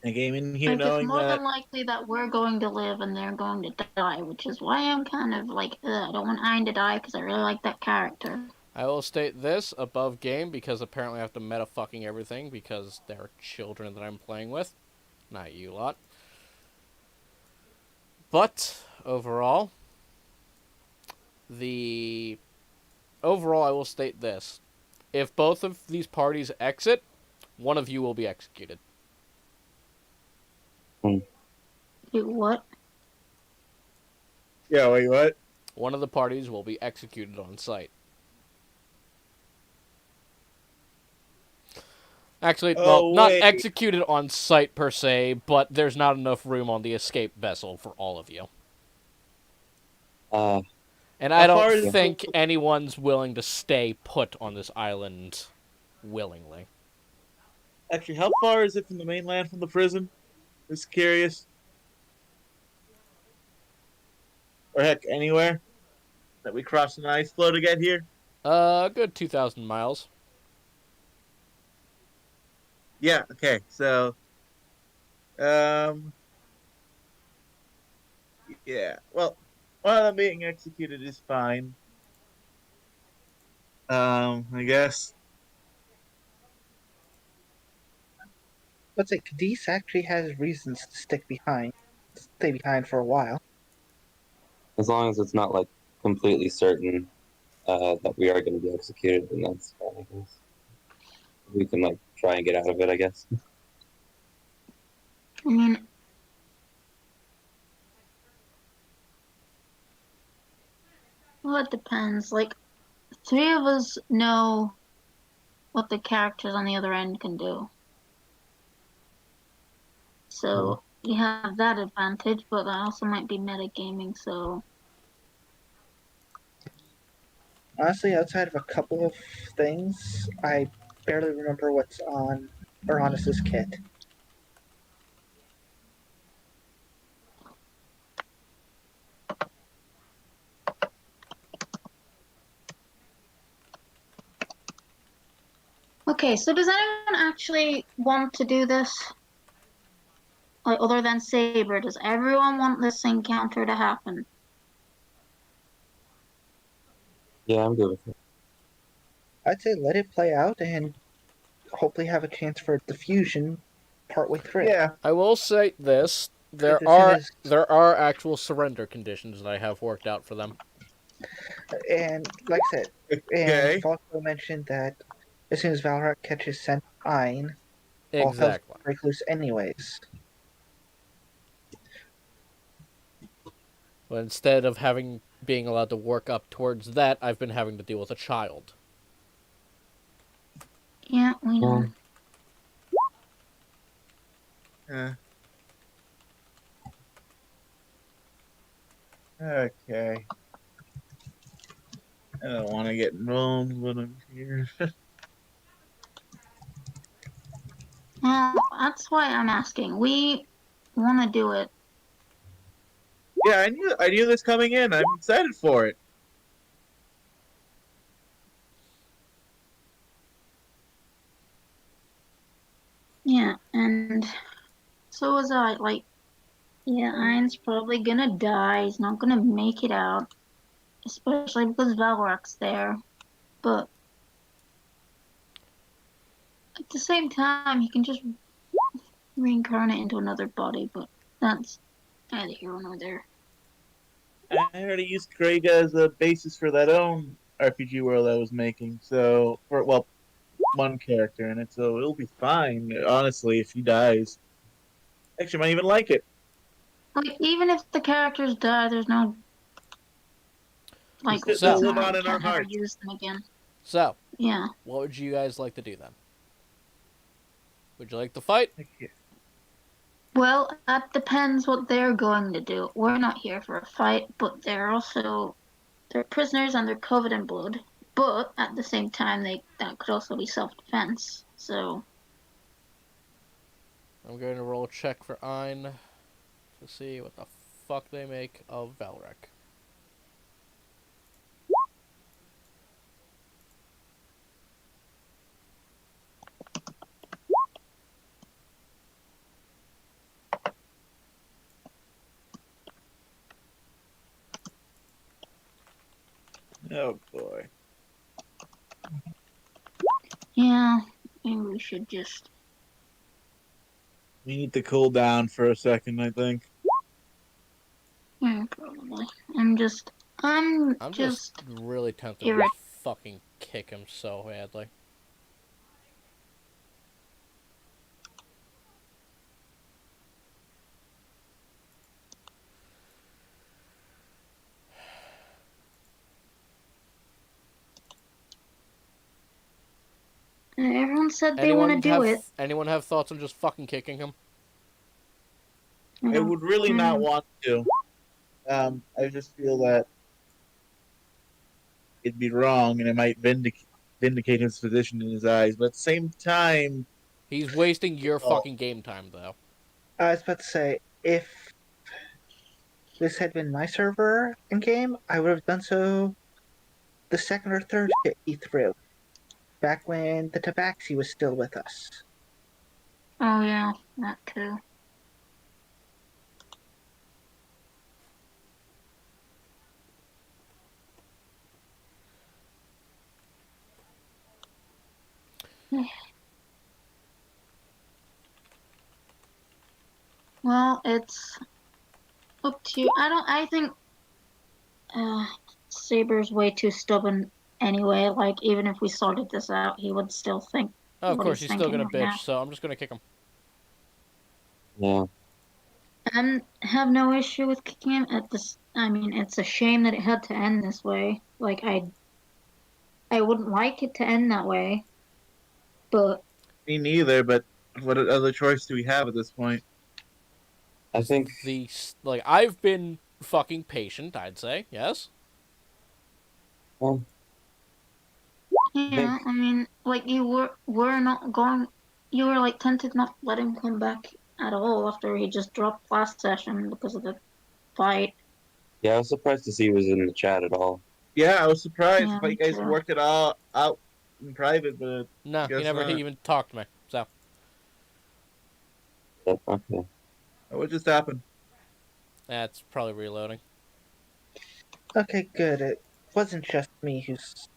I came in here Like, it's knowing more that. than likely that we're going to live and they're going to die, which is why I'm kind of like, ugh, I don't want Ayn to die because I really like that character. I will state this above game because apparently I have to meta fucking everything because they're children that I'm playing with. Not you lot. But overall, the overall I will state this. If both of these parties exit, one of you will be executed. Hmm. Do what? Yeah, wait, what? One of the parties will be executed on sight. Actually, well, Oh, not wait. executed on sight per se, but there's not enough room on the escape vessel for all of you. Uh, And How I don't far is it? think anyone's willing to stay put on this island willingly. Actually, how far is it from the mainland from the prison? Just curious. Or heck, anywhere that we cross an ice floe to get here? A good 2,000 miles. Yeah, okay. So, um, yeah. Well, one of them being executed is fine. I guess. Let's say Cadiz actually has reasons to stay behind for a while. as long as it's not like completely certain that we are going to be executed, then that's fine. I guess we can like try and get out of it. I guess. I mean, well, it depends. Like, three of us know what the characters on the other end can do. So you have that advantage, but that also might be metagaming, so Honestly, outside of a couple of things, I barely remember what's on Uranus's kit. okay, so does anyone actually want to do this? Like, other than Saber, does everyone want this encounter to happen? Yeah, I'm good with it. I'd say let it play out and hopefully have a chance for diffusion partway through. Yeah. I will say this: As soon as there are actual surrender conditions that I have worked out for them. and like I said, and Okay. Falco mentioned that as soon as Valrak catches Scent Ein, all hell's Exactly. gonna break loose anyways. But instead of being allowed to work up towards that, I've been having to deal with a child. Yeah, we know. Uh, okay. I don't want to get involved, but I'm here. Well, that's why I'm asking. We want to do it. Yeah, I knew this coming in. I'm excited for it. Yeah, and so was I. Like, yeah, Ein's probably gonna die. He's not gonna make it out, especially because Valrak's there. But at the same time, he can just reincarnate into another body. But that's neither here nor there. I already used Craig as a basis for that own RPG world I was making. So, for well, one character in it, so it'll be fine. Honestly, if he dies, actually, might even like it. Like, even if the characters die, there's no like They'll So- reason live why on we in our can't ever hearts. use them again. So, Yeah. what would you guys like to do then? Would you like to fight? Well, that depends what they're going to do. We're not here for a fight, but they're prisoners and they're covered in blood. But at the same time, that could also be self-defense. So I'm going to roll a check for Ein to see what the fuck they make of Valrek. Oh boy. Yeah, maybe we should just. We need to cool down for a second, I think. Yeah, probably. I'm just. I'm I'm just just really tempted to irritated. just fucking kick him so badly. Everyone said they want to do it. Anyone have thoughts on just fucking kicking him? I would really not Mm, want to. I just feel that it'd be wrong and it might vindicate his position in his eyes. But at the same time, He's wasting your oh, fucking game time, though. I was about to say, if this had been my server in game, I would have done so the second or third hit he threw, back when the Tabaxi was still with us. oh yeah, that too. Well, it's up to you. I think uh, Saber's way too stubborn anyway. Like, even if we sorted this out, he would still think Oh, of what course, he's he's still thinking gonna right now. bitch, so I'm just gonna kick him. Yeah. I have no issue with kicking him at this. I mean, it's a shame that it had to end this way. Like, I wouldn't like it to end that way, but me neither. But what other choice do we have at this point? I think I've been fucking patient, I'd say, yes? well, I think yeah, I mean, like you were not going. You were like tempted not to let him come back at all after he just dropped last session because of the fight. yeah, I was surprised to see he was in the chat at all. Yeah, I was surprised. I Yeah, thought me you guys too. worked it all out in private, but I No, he guess never not. even talked to me, so. But, okay. What just happened? That's probably reloading. Okay, good. It wasn't just me who's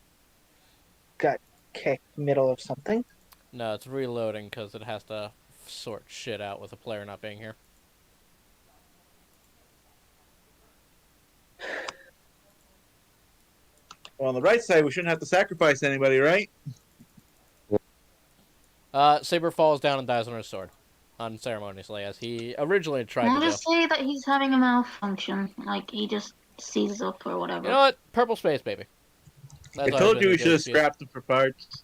got kicked middle of something. No, it's reloading because it has to sort shit out with a player not being here. Well, on the right side, we shouldn't have to sacrifice anybody, right? Saber falls down and dies on his sword. Unceremoniously, as he originally tried I'll to do. just say that he's having a malfunction. Like he just seizes up or You whatever. know what? Purple space, baby. I That's all told you we really should do. have scrapped him for parts.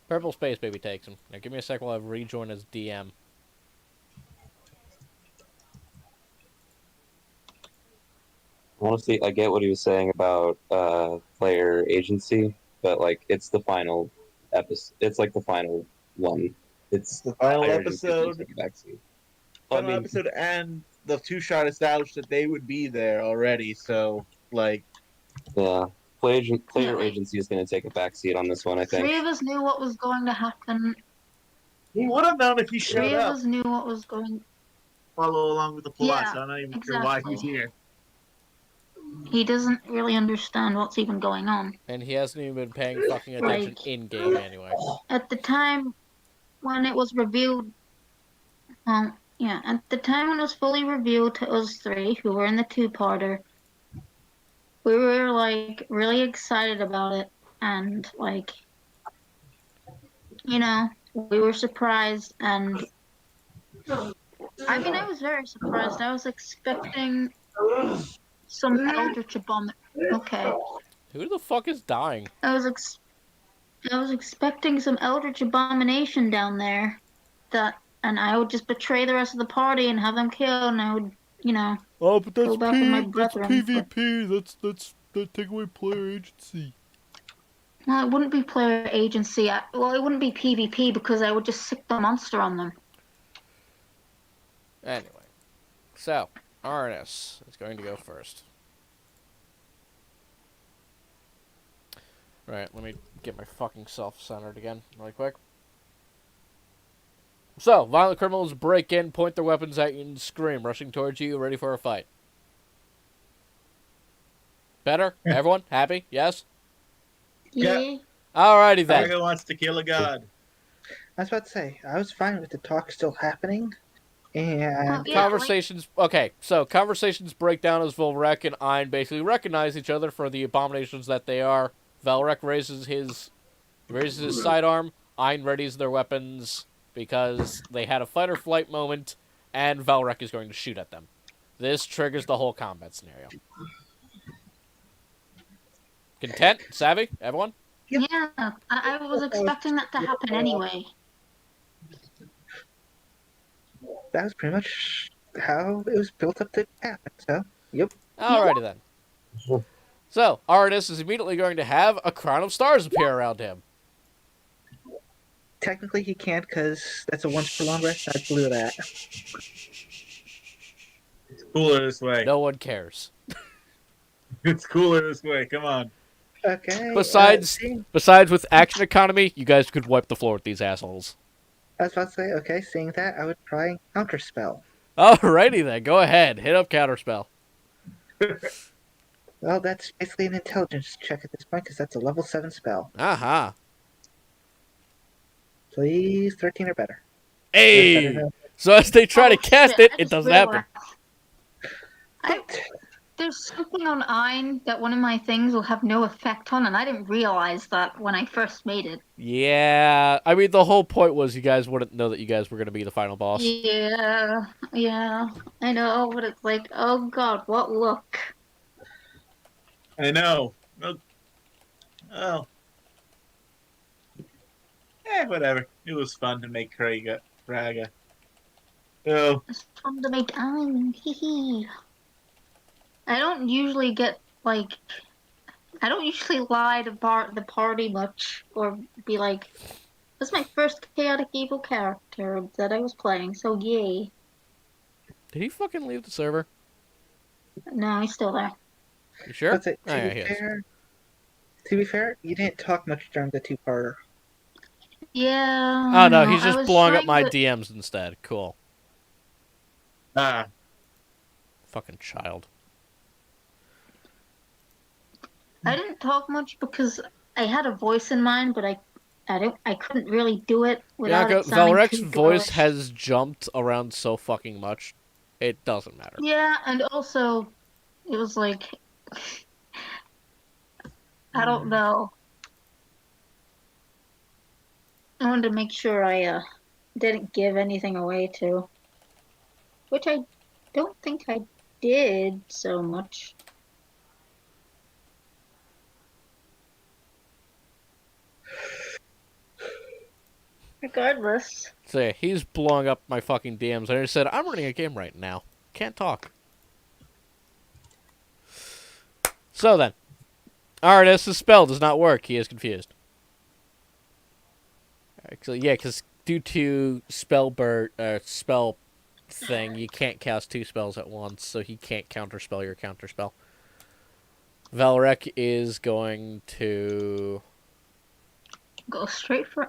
Purple space, baby takes him. Now give me a sec while I rejoin his DM. Honestly, I get what he was saying about player agency, but like it's the final episode. It's like the final one. It's The final player agency is going to episode, take a backseat. I final mean, episode, and the two-shot established that they would be there already. So, like, yeah, Yeah, player like agency is going to take a backseat on this one. I think. three of us knew what was going to happen. he would have known if he showed Three of up. us knew what was going. Follow along with the plot. Yeah, So I'm not even sure why he's exactly. here. He doesn't really understand what's even going on. And he hasn't even been paying fucking attention Like in-game anyway. at the time when it was revealed, yeah, at the time when it was fully revealed to us three who were in the two-parter, we were like really excited about it, and like, you know, we were surprised, and I mean, I was very surprised. I was expecting some eldritch bomb. Okay, Who the fuck is dying? I was expecting some eldritch abomination down there, and I would just betray the rest of the party and have them killed, and I would, you know, Oh, but go back with my brethren. But, That's take away player agency. well, it wouldn't be player agency. Well, it wouldn't be PvP because I would just sick the monster on them. Anyway, so RNS is going to go first. Right, let me get my fucking self centered again, really quick. So, violent criminals break in, point their weapons at you, and scream, rushing towards you, ready for a fight. Better? Everyone? Happy? Yes? Yeah. Yeah. Alrighty then. Drago wants to kill a god. I was about to say, I was fine with the talk still happening, and Yeah, Conversations. Okay, so conversations break down as Volrek and Ein basically recognize each other for the abominations that they are. Velrek raises his sidearm. Ein readies their weapons because they had a fight or flight moment, and Velrek is going to shoot at them. This triggers the whole combat scenario. Content? Savvy? Everyone? Yep. yeah. I was expecting that to happen anyway. that was pretty much how it was built up to happen. So, yep. Alrighty then. So, Artis is immediately going to have a crown of stars appear around him. Technically, he can't because that's a once per long rest. I blew that. It's cooler this way. No one cares. It's cooler this way. Come on. Okay. Besides with action economy, you guys could wipe the floor with these assholes. I was about to say, okay, seeing that, I would try and counterspell. Alrighty then, go ahead. Hit up Counterspell. Well, that's basically an intelligence check at this point because that's a level 7 spell. Aha. Please, 13 or better. Hey! So as they try to cast shit, it, I it just doesn't happen. realized- There's something on Ein that one of my things will have no effect on, and I didn't realize that when I first made it. Yeah. I mean, the whole point was you guys wouldn't know that you guys were going to be the final boss. Yeah, I know, but it's like, oh god, what look? I know. Oh. Whatever. It was fun to make Kraga. So, It's fun to make Ein, hee. I don't usually I don't usually lie to the party much, or be like, this is my first chaotic evil character that I was playing, so yay. Did he fucking leave the server? No, he's still there. You sure? That's it. Oh, yeah, he is. To be fair, you didn't talk much during the two-parter. Yeah. Oh, no, he's I just was blowing up trying my to- DMs instead. Cool. Fucking child. I didn't talk much because I had a voice in mind, but I couldn't really do it without Bianca, it sounding Valrek's too voice girlish. has jumped around so fucking much. It doesn't matter. Yeah, and also it was like I don't know. I wanted to make sure I didn't give anything away too, which I don't think I did so much. Regardless. So yeah, he's blowing up my fucking DMs. I just said, I'm running a game right now. Can't talk. So then. Artis' spell does not work. He is confused. Actually, yeah, because due to spell thing, you can't cast 2 spells at once, so he can't counterspell your counterspell. Valrek is going to... Go straight for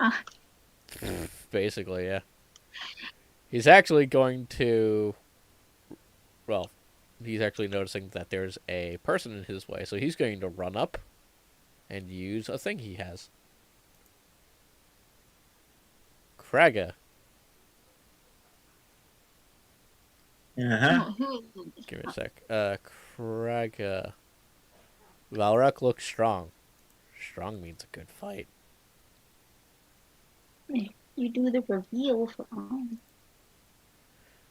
Basically, yeah. He's actually going to... Well, he's actually noticing that there's a person in his way, so he's going to run up and use a thing he has. Kraga. uh-huh. Give me a sec. Kraga. Valrek looks strong. Strong means a good fight. You do the reveal for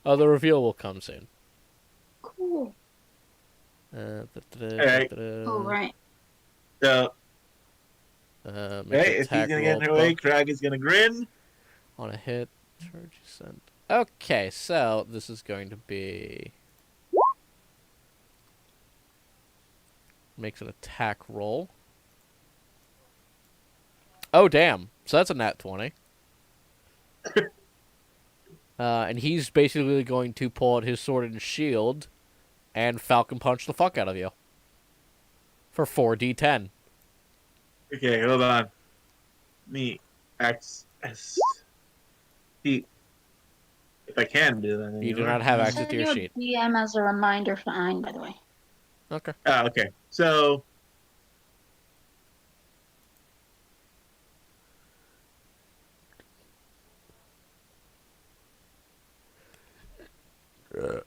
Oh, the reveal will come soon. Cool. Alright. Oh right. So, Make hey, an if he's attack gonna get in roll her way, Krag is gonna grin. on a hit. Charge sent. Okay, so this is going to be... Makes an attack roll. Oh, damn. So that's a nat 20. And he's basically going to pull out his sword and shield and Falcon Punch the fuck out of you. For 4d10. Okay, hold on. Me, see, if I can do that. You do not have access to your sheet. DM as a reminder for Ein, by the way. Okay. Okay. So What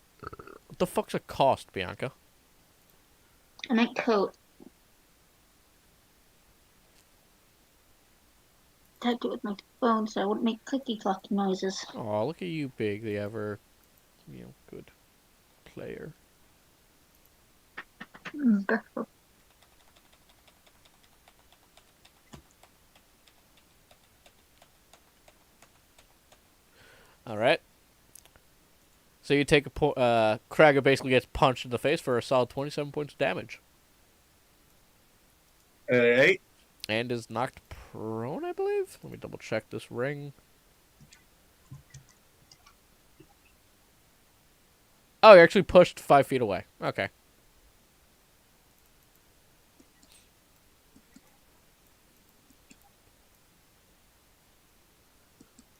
the fuck's a cost, Bianca? I meant coat. Typed it with my phone so I wouldn't make clicky clocky noises. Oh, look at you, Big, the ever, good player. All right. So you take Kraga basically gets punched in the face for a solid 27 points of damage. all right. And is knocked prone, I believe. Let me double check this ring. Oh, you're actually pushed 5 feet away. Okay.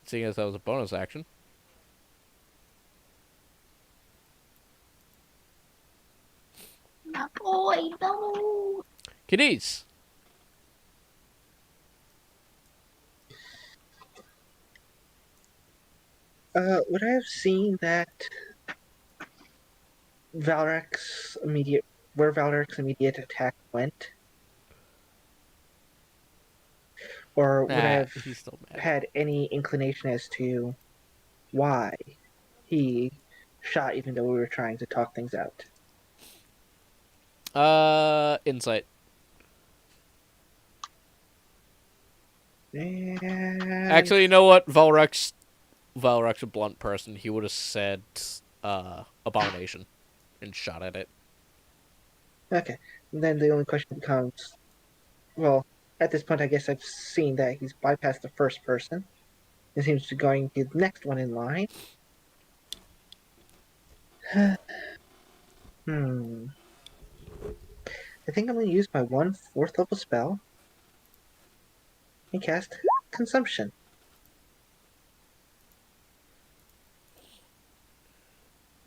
Seeing as that was a bonus action. My boy, no. Kiddies. Would I have seen that where Valrek's immediate attack went? Or would I Nah, have he's still mad. had any inclination as to why he shot even though we were trying to talk things out? Insight. And Actually, you know what? Valrek's a blunt person. He would have said, abomination and shot at it. okay. And then the only question becomes, well, at this point I guess I've seen that he's bypassed the first person. It seems to be going to the next one in line. I think I'm going to use my 1 4th level spell and cast Consumption.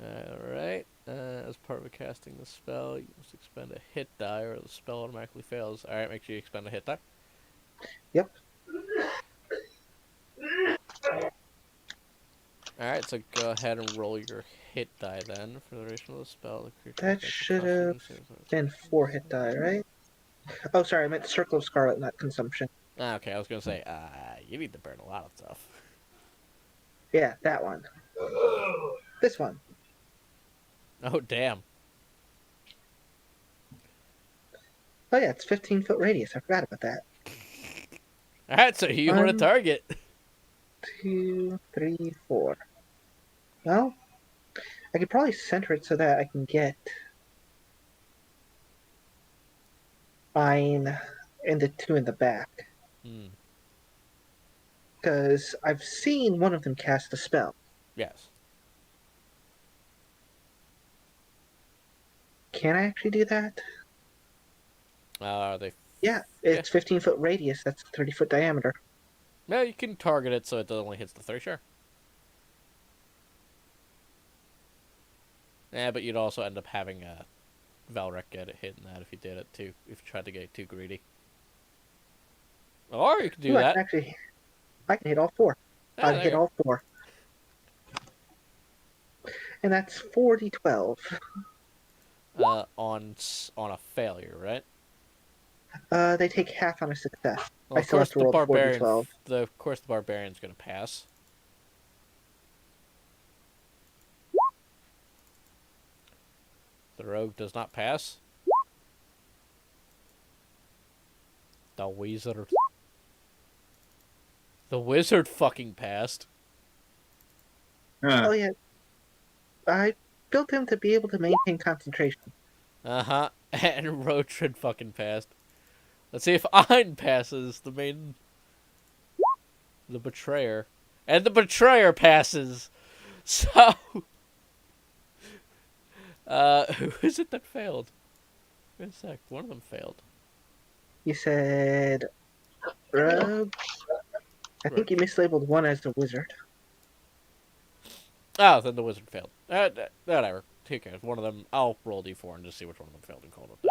Alright. As part of casting the spell, you must expend a hit die or the spell automatically fails. Alright, make sure you expend a hit die. Yep. Alright, so go ahead and roll your hit die then for the duration of the spell. That should have been 4 hit die, right? Oh, sorry, I meant Circle of Scarlet, not Consumption. Okay, I was gonna say, you need to burn a lot of stuff. Yeah, that one. This one. Oh, damn. Oh yeah, it's 15-foot radius. I forgot about that. Alright, so you want to target. 2, 3, 4. Well, I could probably center it so that I can get mine and the 2 in the back. Because I've seen one of them cast a spell. Yes. Can I actually do that? Are they? Yeah, it's 15-foot radius. That's 30-foot diameter. No, you can target it so it only hits the 3, sure. Yeah, but you'd also end up having Valrek get it hit in that if you did it too, if you tried to get too greedy. Or you could do that. I can hit all 4. Yeah, I hit all 4. And that's 4d12. On a failure, right? They take half on a success. Well, I still have to roll 4d12. Of course, the barbarian's gonna pass. The rogue does not pass. The wizard. The wizard fucking passed. Oh yeah, I built him to be able to maintain concentration. Uh-huh. And Rotrid fucking passed. Let's see if Ein passes, the betrayer. And the betrayer passes! So... who is it that failed? Wait a sec, one of them failed. You said... Rogue? I think you mislabeled one as the wizard. Oh, then the wizard failed. Whatever. who cares? One of them, I'll roll d4 and just see which one of them failed and call it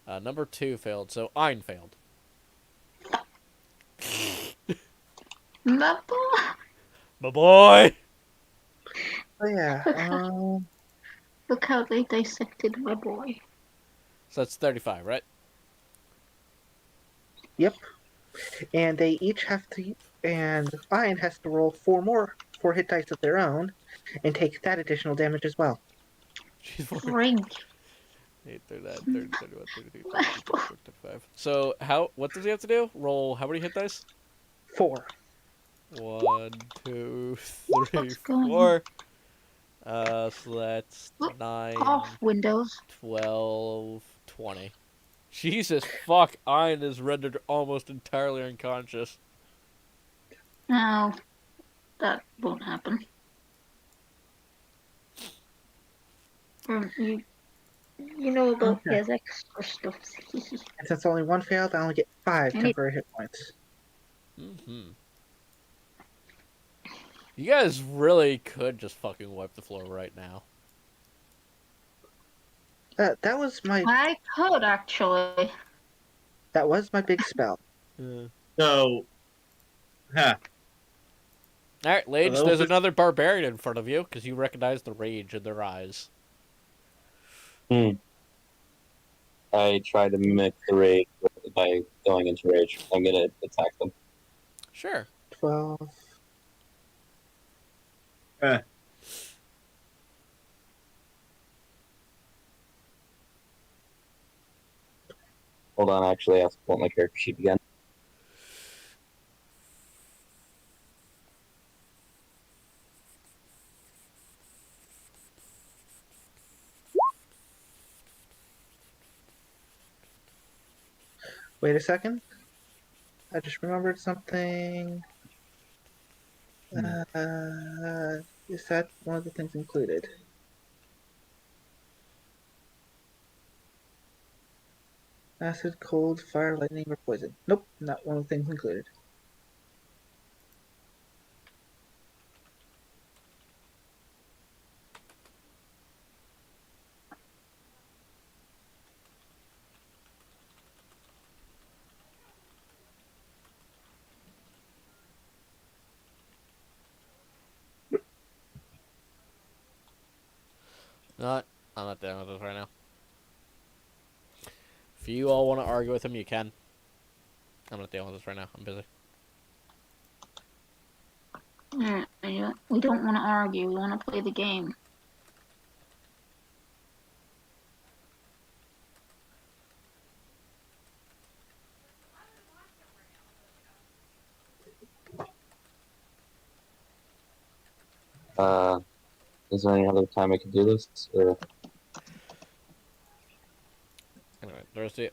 that. Number 2 failed, so Ein failed. Mappa. My boy! Oh yeah. Look how they dissected my boy. So that's 35, right? Yep. And they each have to, and Ian has to roll 4 hit dice of their own, and take that additional damage as well. She's 4, Drink. 8, 39, 30, 31, 32, 33, 34, 35. So, what does he have to do? Roll how many hit dice? 4. 1, 2, 3, What's going 4. So that's Look 9, off, Windows. 12, 20. Jesus fuck, Ein is rendered almost entirely unconscious. No, that won't happen. You know about Okay. his extra stuff. And since only 1 failed, I only get 5 I need- temporary hit points. Mm-hmm. You guys really could just fucking wipe the floor right now. That was my I could actually. big spell. So, huh. Alright, Lage, Well, there's this- another barbarian in front of you, because you recognize the rage in their eyes. I try to mimic the rage by going into rage. I'm gonna attack them. Sure. 12. Huh. Hold on, actually, I have to pull up my character sheet again. Wait a second. I just remembered something. Is that one of the things included? Acid, cold, fire, lightning, or poison? Nope, not one of the things included. I'm not down with this right now. If you all want to argue with him, you can. I'm not dealing with this right now. I'm busy. We don't want to argue. We want to play the game. Is there any other time I could do this? Or Anyway, Thursday.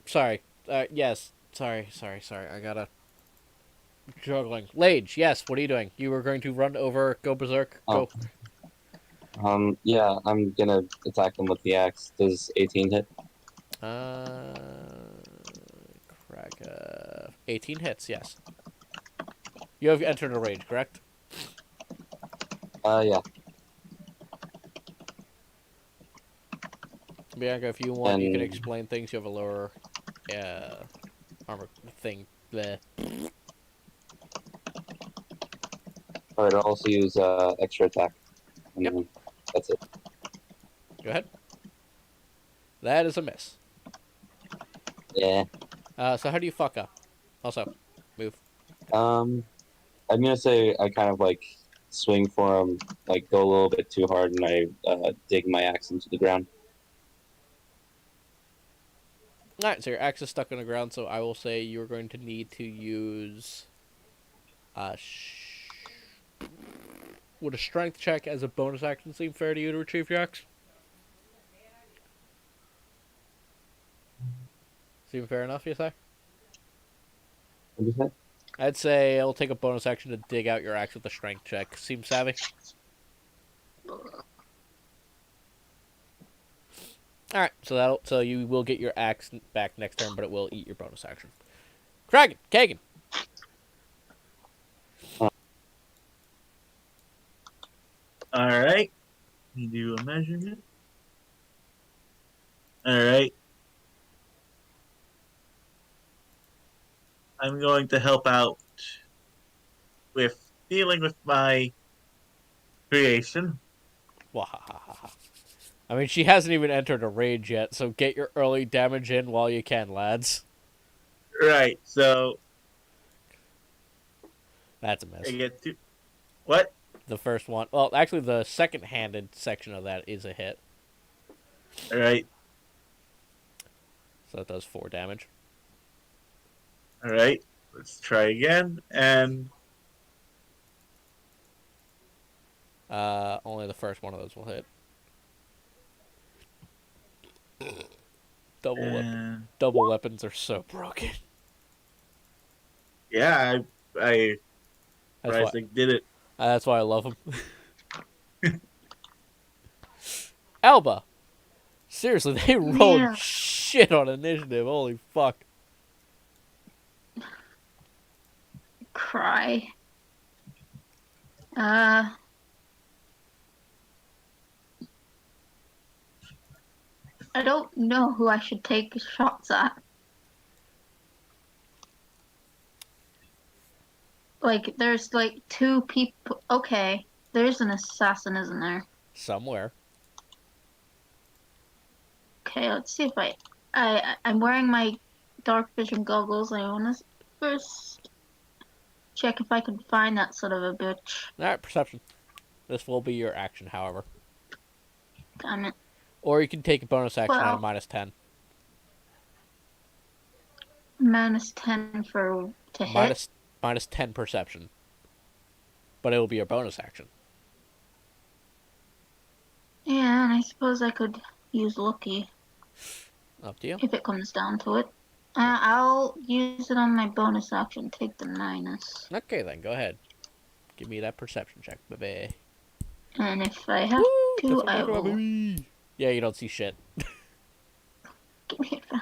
Sorry. Yes. Sorry. I gotta. Juggling. Lage, yes, what are you doing? You were going to run over, go berserk, go. Yeah, I'm gonna attack them with the axe. Does 18 hit? Crack. 18 hits, yes. You have entered a rage, correct? Yeah. Bianca, if you want, you can And- explain things. You have a lower, armor thing. Bleh. Alright, I'll also use extra attack. And Yep. That's it. Go ahead. That is a miss. Yeah. So how do you fuck up? Also, move. I'm gonna say I kind of like swing for him, like go a little bit too hard, and I dig my axe into the ground. Alright, so your axe is stuck on the ground, so I will say you're going to need to use... Would a strength check as a bonus action seem fair to you to retrieve your axe? Seem fair enough, you say? What do you say? I'd say it'll take a bonus action to dig out your axe with a strength check. Seem savvy? Alright, so you will get your axe back next turn, but it will eat your bonus action. Kagan! All right. You do a measurement. All right. I'm going to help out with dealing with my creation. Wahahaha. I mean, she hasn't even entered a rage yet, so get your early damage in while you can, lads. Right. So That's a I miss. get two. What? The first one. Well, actually, the second-handed section of that is a hit, All right. so it does 4 damage. All right. Let's try again. And Only the first one of those will hit. Double weapons are so broken. yeah, I That's why. Rising did it. That's why I love them. Alba. Seriously, they rolled Yeah. shit on initiative. Holy fuck. Cry. I don't know who I should take shots at. Like, there's like 2 people. Okay, there's an assassin, isn't there? Somewhere. Okay, let's see if I'm wearing my dark vision goggles. I want to first check if I can find that son of a bitch. Alright, perception. This will be your action, however. Damn it. Or you can take a bonus action at a Well, -10. -10 to hit. Minus 10 perception. But it will be your bonus action. Yeah, and I suppose I could use lucky Up to you. if it comes down to it. I'll use it on my bonus action. Take the minus. Okay, then, go ahead. Give me that perception check, baby. And if I have to, I will. Baby. Yeah, you don't see shit. Give me a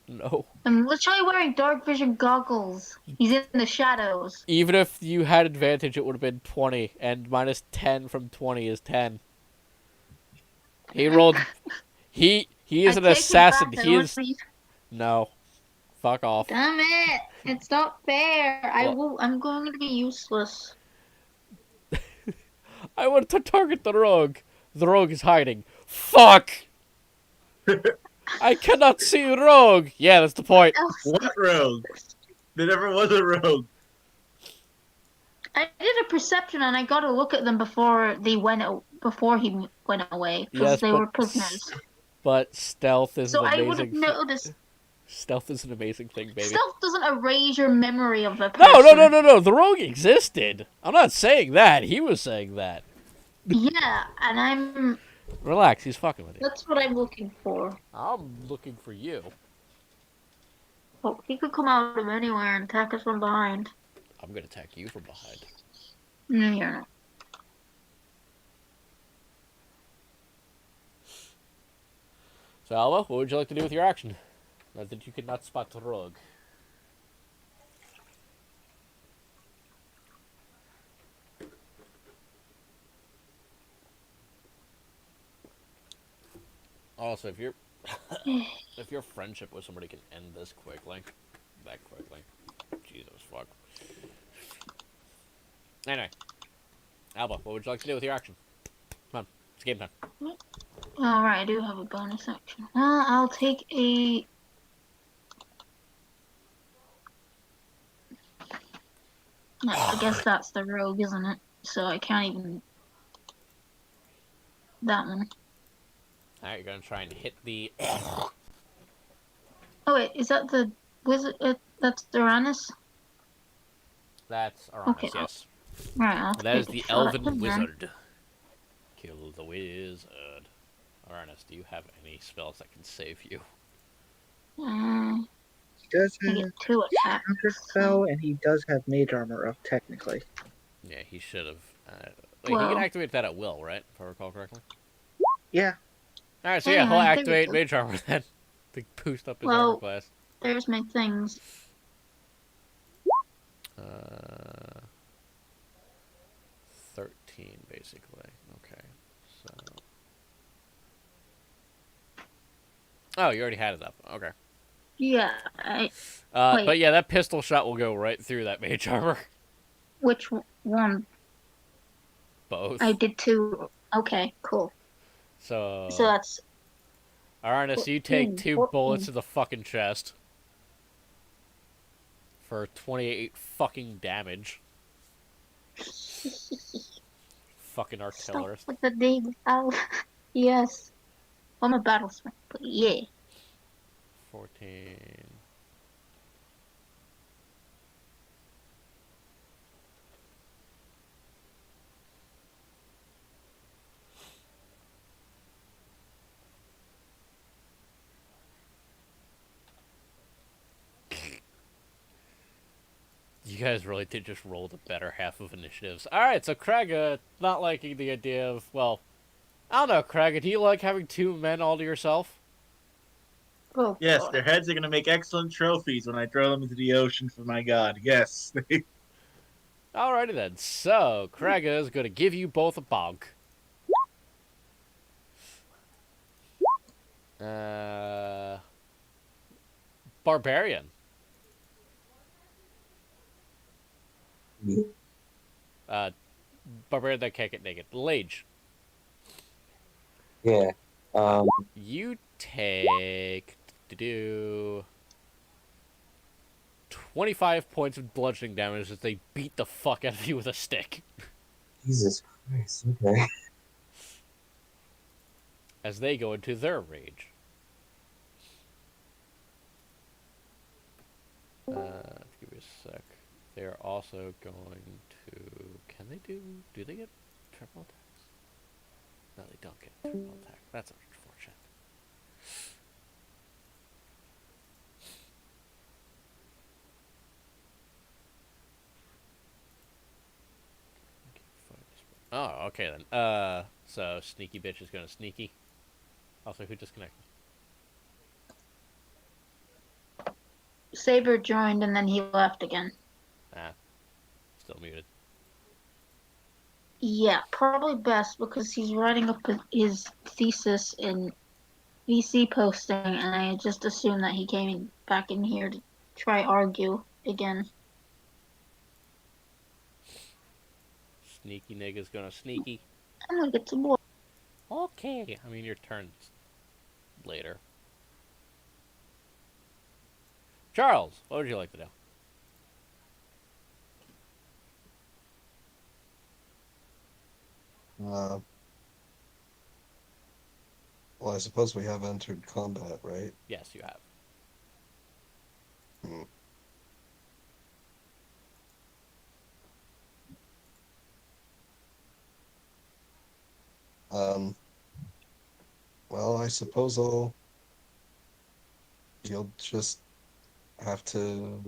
No. I'm literally wearing dark vision goggles. He's in the shadows. Even if you had advantage, it would have been 20, and minus 10 from 20 is 10. He rolled. He is an assassin. He is. No. Fuck off. Damn it! It's not fair. Well- I'm going to be useless. I want to target the rogue. The rogue is hiding. Fuck! I cannot see rogue. Yeah, that's the point. What rogue? There never was a rogue. I did a perception and I got to look at them before he went away because Yes, they but were prisoners. But stealth is So an I would have amazing. noticed. Stealth is an amazing thing, baby. Stealth doesn't erase your memory of a person. No. The rogue existed. I'm not saying that. He was saying that. Yeah, and I'm. Relax. He's fucking with you. That's what I'm looking for. I'm looking for you. Oh, he could come out of anywhere and attack us from behind. I'm gonna attack you from behind. No, you're not. So, Alba, what would you like to do with your action? Now that you could not spot the rogue. Also, if your friendship with somebody can end this quickly, that quickly, Jesus fuck. Anyway, Alba, what would you like to do with your action? Come on, it's game time. Alright, I do have a bonus action. I'll take a. No, I guess that's the rogue, isn't it? So I can't even. That one. Alright, you're gonna try and hit the. Oh wait, is that the wizard? That's Uranus? That's Uranus, Okay, yes. Right, I'll That is take the a shot at Elven him then. Wizard. Kill the wizard. Uranus, do you have any spells that can save you? He does I have get 2 attacks. counter spell, and he does have mage armor up technically. Yeah, he should have. Wait, he Well- can activate that at will, right? If I recall correctly. Yeah, Alright, so yeah, he'll I think we activate could. Mage Armor then. To boost up his Well- armor class. There's my things. 13, basically. Okay. So. Oh, you already had it up. Okay. Yeah. But Wait. yeah, that pistol shot will go right through that mage armor. Which one? I Both. did two. Okay, cool. So So, that's Arana, so you take 14. 2 bullets 14. to the fucking chest for 28 fucking damage. Fucking Stop artillerist. with the name out. Yes. I'm a battlesmith, but yeah. 14. You guys really did just roll the better half of initiatives. Alright, so Kraga, not liking the idea of, well, I don't know, Kraga, do you like having 2 men all to yourself? Oh Yes, god. their heads are going to make excellent trophies when I throw them into the ocean for my god. Yes. Alrighty then, so Kraga is going to give you both a bonk. Barbarian. Uh, Barbarian that can't get naked. Lage. Yeah. You take 25 points of bludgeoning damage as they beat the fuck out of you with a stick. Jesus Christ. Okay. As they go into their rage. Give me a sec. They're also going to... Can they do... Do they get triple attacks? No, they don't get triple attack. That's unfortunate. Oh, okay then. So sneaky bitch is gonna sneaky. Also, who disconnected? Saber joined and then he left again. Ah, still muted. Yeah, probably best because he's writing up his thesis in VC posting, and I just assumed that he came back in here to try argue again. Sneaky nigga's gonna sneaky. I'm gonna get some more. Okay. I mean, your turn's later. Charles, what would you like to do? Well, I suppose we have entered combat, right? Yes, you have. Hmm. Um, well, I suppose you'll just have to.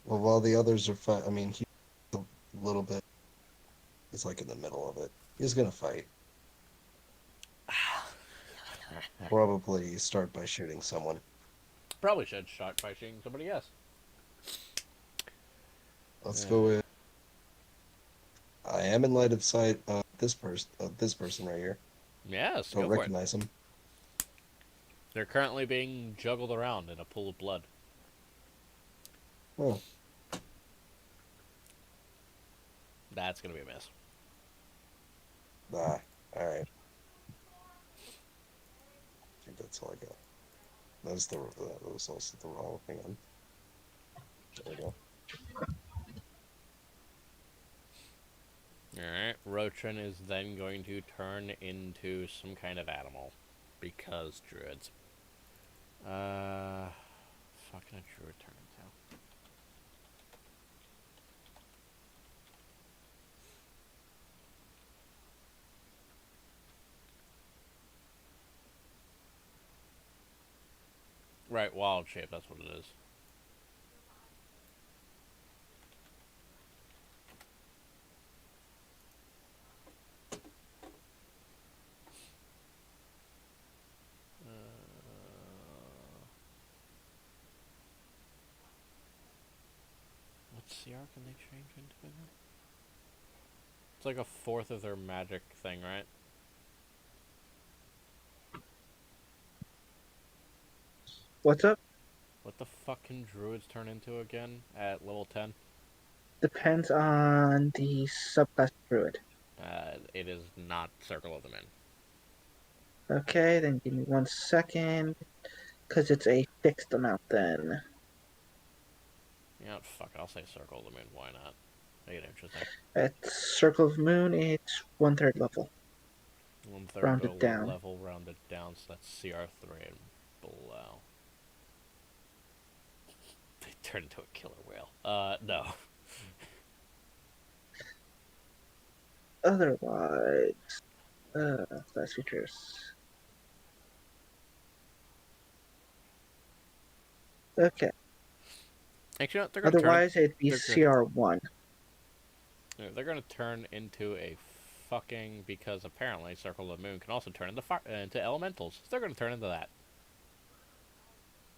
Well, while the others are fight, I mean, he's a little bit. He's like in the middle of it. He's gonna fight. Probably start by shooting someone. Probably should start by shooting somebody else. Let's go with. I am in light of sight of this person right here. Yes, Don't go for it. recognize him. They're currently being juggled around in a pool of blood. Oh, That's gonna be a miss. all right. I think that's all I got. That was also the wrong thing on. There we go. Alright, Rotrin is then going to turn into some kind of animal. Because druids. Fucking a druid turn into. Right, wild shape, that's what it is. What What CR can they change into again? It's like a fourth of their magic thing, right? What's up? What the fuck can druids turn into again at level 10? Depends on the subclass druid. It is not Circle of the Moon. Okay, then give me 1 second, because it's a fixed amount then. You know what, fuck it, I'll say Circle of the Moon, why not? Make it interesting. At Circle of Moon, it's 1/3 level. 1/3 Rounded down. level rounded down, so that's CR3 and below. They turned into a killer whale. No. Otherwise, class features. Okay. Actually, no, they're gonna turn. Otherwise, it'd be they're gonna- CR1. No, they're gonna turn into a fucking, because apparently Circle of the Moon can also turn into elementals. So they're gonna turn into that.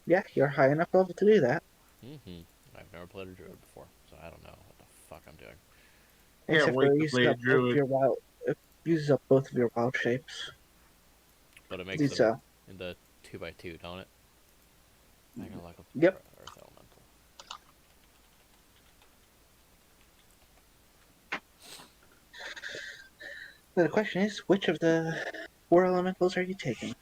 Yeah, you're high enough level to do that. I've never played a druid before, so I don't know what the fuck I'm doing. Can't Except wait for to it play a druid. it uses up both of your wild shapes. But it To makes do them so. into 2x2, don't it? I gotta look up Yep. Earth Elemental. The question is, which of the 4 elementals are you taking?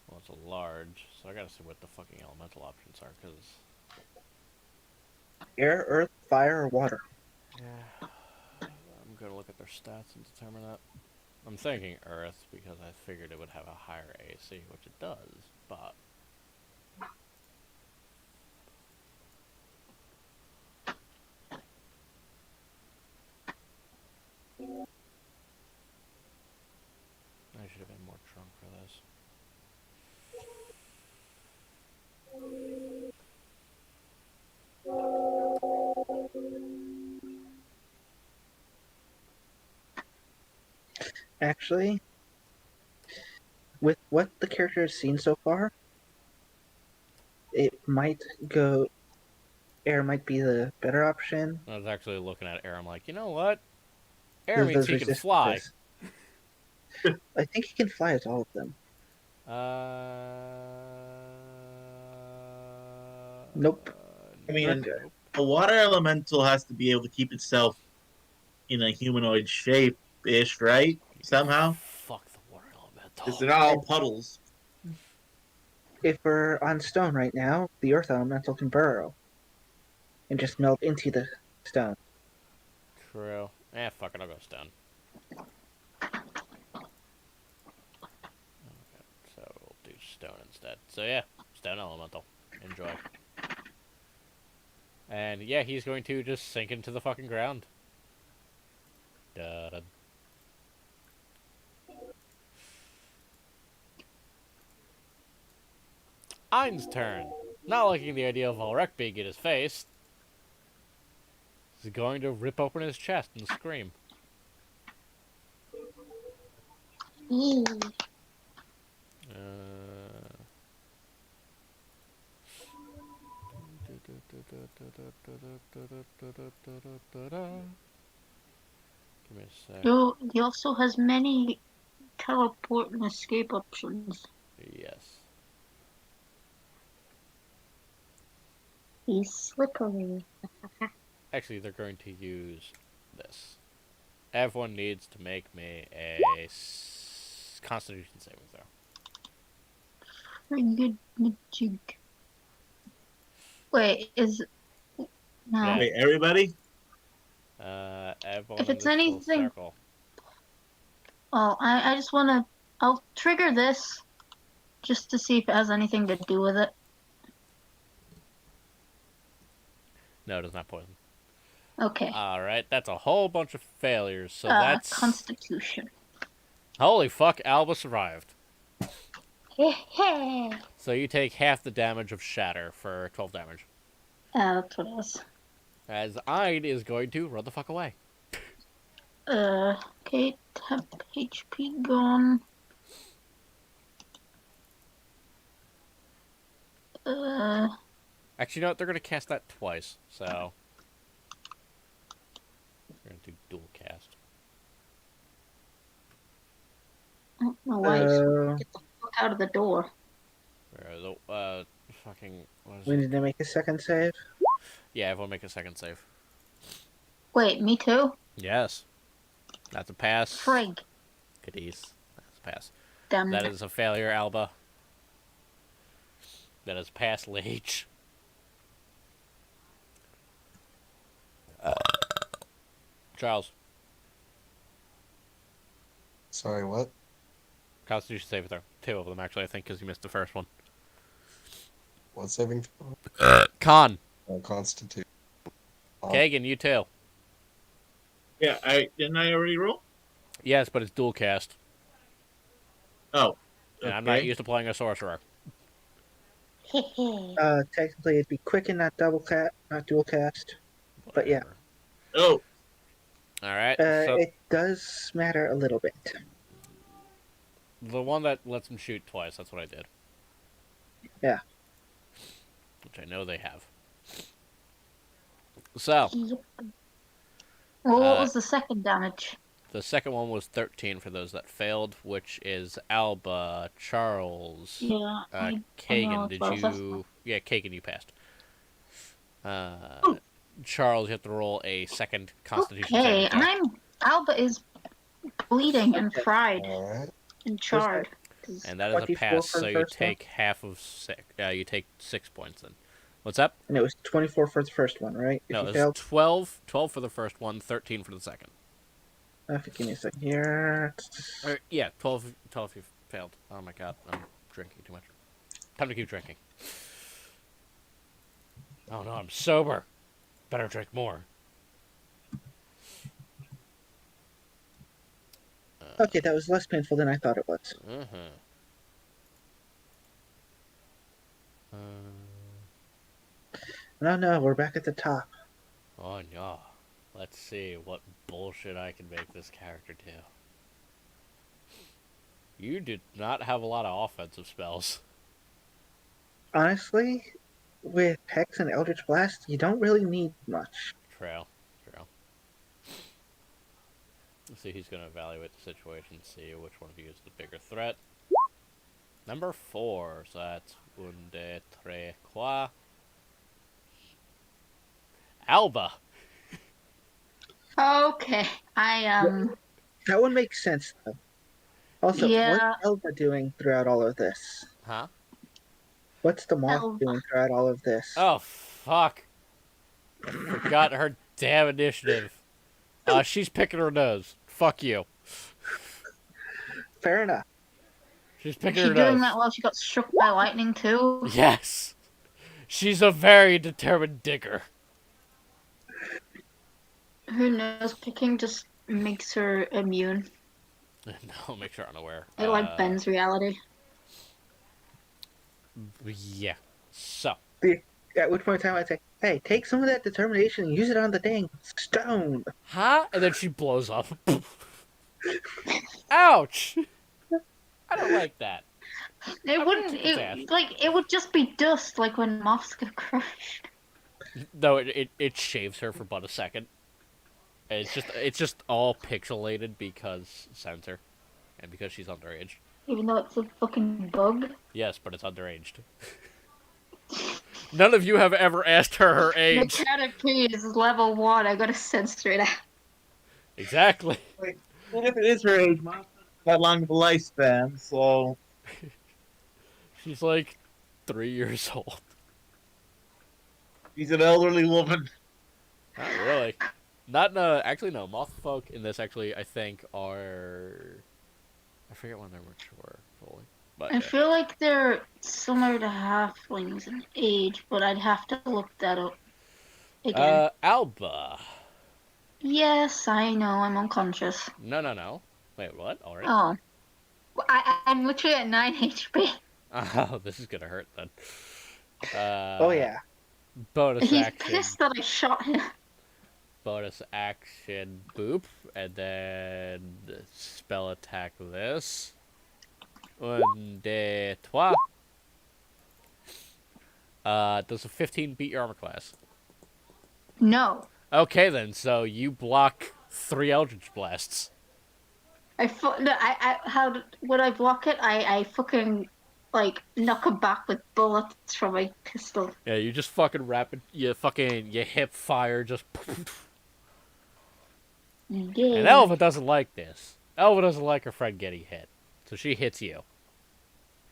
Well, it's a large, so I gotta see what the fucking elemental options are, because... Air, earth, fire, or water? Yeah. I'm gonna look at their stats and determine that. I'm thinking Earth, because I figured it would have a higher AC, which it does, but... I should have been more drunk for this. Actually, with what the character has seen so far, it might go. Air might be the better option. I was actually looking at Air, I'm like, you know what? Air There's means those he can fly. resistances. I think he can fly as all of them. Nope. I mean, Not good. a water elemental has to be able to keep itself in a humanoid shape-ish, right? Somehow, Fuck the water elemental. because they're not all puddles. If we're on stone right now, the earth elemental can burrow and just melt into the stone. True. Fuck it, I'll go stone. Okay, so we'll do stone instead. So yeah, stone elemental. Enjoy. And yeah, he's going to just sink into the fucking ground. Da-da. Ein's turn. Not liking the idea of Valrek being in his face. He's going to rip open his chest and scream. Give me a sec. Oh, he also has many teleport and escape options. Yes. He's slippery. Actually, they're going to use this. Everyone needs to make me a Constitution saving throw. Good magic. Wait, is no? Yeah. Wait, everybody? Everyone If in it's this little anything- circle. Oh, I just want to. I'll trigger this just to see if it has anything to do with it. No, it does not poison. Okay. Alright, that's a whole bunch of failures, so that's... Constitution. Holy fuck, Alba survived. Heh. So you take half the damage of Shatter for 12 damage. That's what it was. As Ein is going to run the fuck away. Okay, temp HP gone. Actually, you know what? They're going to cast that twice, so... We're going to do dual cast. I don't know why. Uh, Get the fuck out of the door. Where the, fucking... What is we it? need to make a second save. Yeah, everyone make a second save. Wait, me too? Yes. That's a pass. Frig. Cadiz. That's a pass. Damn That it. is a failure, Alba. That is pass, Leech. Charles. Sorry, what? Constitution saving throw. 2 of them, actually, I think, because you missed the first one. What saving throw? Con. Constitute. Kagan, you too. Yeah, didn't I already roll? Yes, but it's dual cast. Oh. And I'm not used to playing a sorcerer. Technically it'd be quicken, not double cast, not dual cast. But yeah. Whatever. Oh. Alright, so It does matter a little bit. the one that lets them shoot twice, that's what I did. Yeah. Which I know they have. So, Well, what was the second damage? the second one was 13 for those that failed, which is Alba, Charles, Yeah. I know Kagan. Did about that. you... Yeah, Kagan, you passed. Charles, you have to roll a second Constitution Okay, saving throw. Alba is bleeding and Okay. fried Alright. and charred. And that is a 24 pass, for so the you first one? take half of 6. You take 6 points then. What's up? And it was 24 for the first one, right? If No, you it was failed. 12. 12 for the first one, 13 for the second. Okay, give me a second here. Yeah, 12 if you failed. Oh my god, I'm drinking too much. Time to keep drinking. Oh no, I'm sober. Better drink more. Okay, that was less painful than I thought it was. Uh-huh. No, we're back at the top. Oh no. Let's see what bullshit I can make this character do. You did not have a lot of offensive spells. Honestly, with Hex and Eldritch Blast, you don't really need much. True. Let's see who's going to evaluate the situation, see which one of you is the bigger threat. Number 4, so that's 1, 2, 3, 4. Alba! Okay, That would make sense, though. Also, Yeah. what's Elba doing throughout all of this? Huh? What's the moth Elba. doing throughout all of this? Oh, fuck. I forgot her damn initiative. She's picking her nose. Fuck you. Fair enough. She's is picking she her doing nose. that while she got struck by lightning too? Yes! She's a very determined digger. Her nose picking just makes her immune. No, make sure unaware. It like bends reality. Yeah. So. At which point in time I'd say, hey, take some of that determination and use it on the dang stone. Huh? And then she blows up. Ouch! I don't like that. It wouldn't. Dash. It would just be dust, like when moths get crushed. No, it shaves her for but a second. And it's just all pixelated because censor, and because she's underage. Even though it's a fucking bug. Yes, but it's underaged. None of you have ever asked her The age. Caterpie is level 1. I gotta censor it out. Exactly. And if it is her age, Mom's not that long of a lifespan, so She's like 3 years old. she's an elderly woman. Not really. Not in a, actually no. Mothfolk in this actually I think are, I forget when they're mature fully. But I feel like they're similar to halflings in age, but I'd have to look that up again. Alba. Yes, I know, I'm unconscious. No. Wait, what? All right. Oh. I'm literally at 9 HP. Oh, this is gonna hurt then. Oh, yeah. Bonus He's action. pissed that I shot him. Bonus action. Boop. And then spell attack this. 1, 2, 3. Does a 15 beat your armor class? No. Okay, then. So you block 3 Eldritch Blasts. No, would I block it? I fucking like knock him back with bullets from my pistol. Yeah, you just fucking you hip fire, just. Yeah. And Elva doesn't like this. Elva doesn't like her friend getting hit. So she hits you.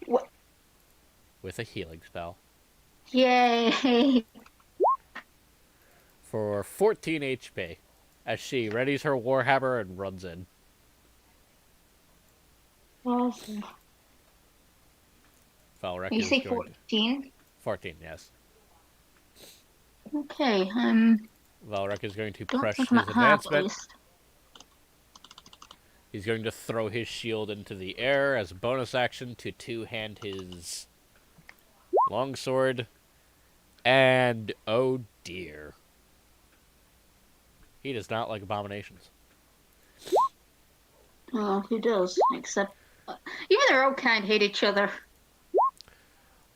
What? With a healing spell. Yay! For 14 HP. As she readies her Warhammer and runs in. Awesome. Valrek You is say going 14? 14, yes. Okay, Valrek is going to don't press think his I'm at half at advancement. least. He's going to throw his shield into the air as a bonus action to two-hand his longsword. And, oh dear. He does not like abominations. Oh, who does? Except, even their own kind hate each other.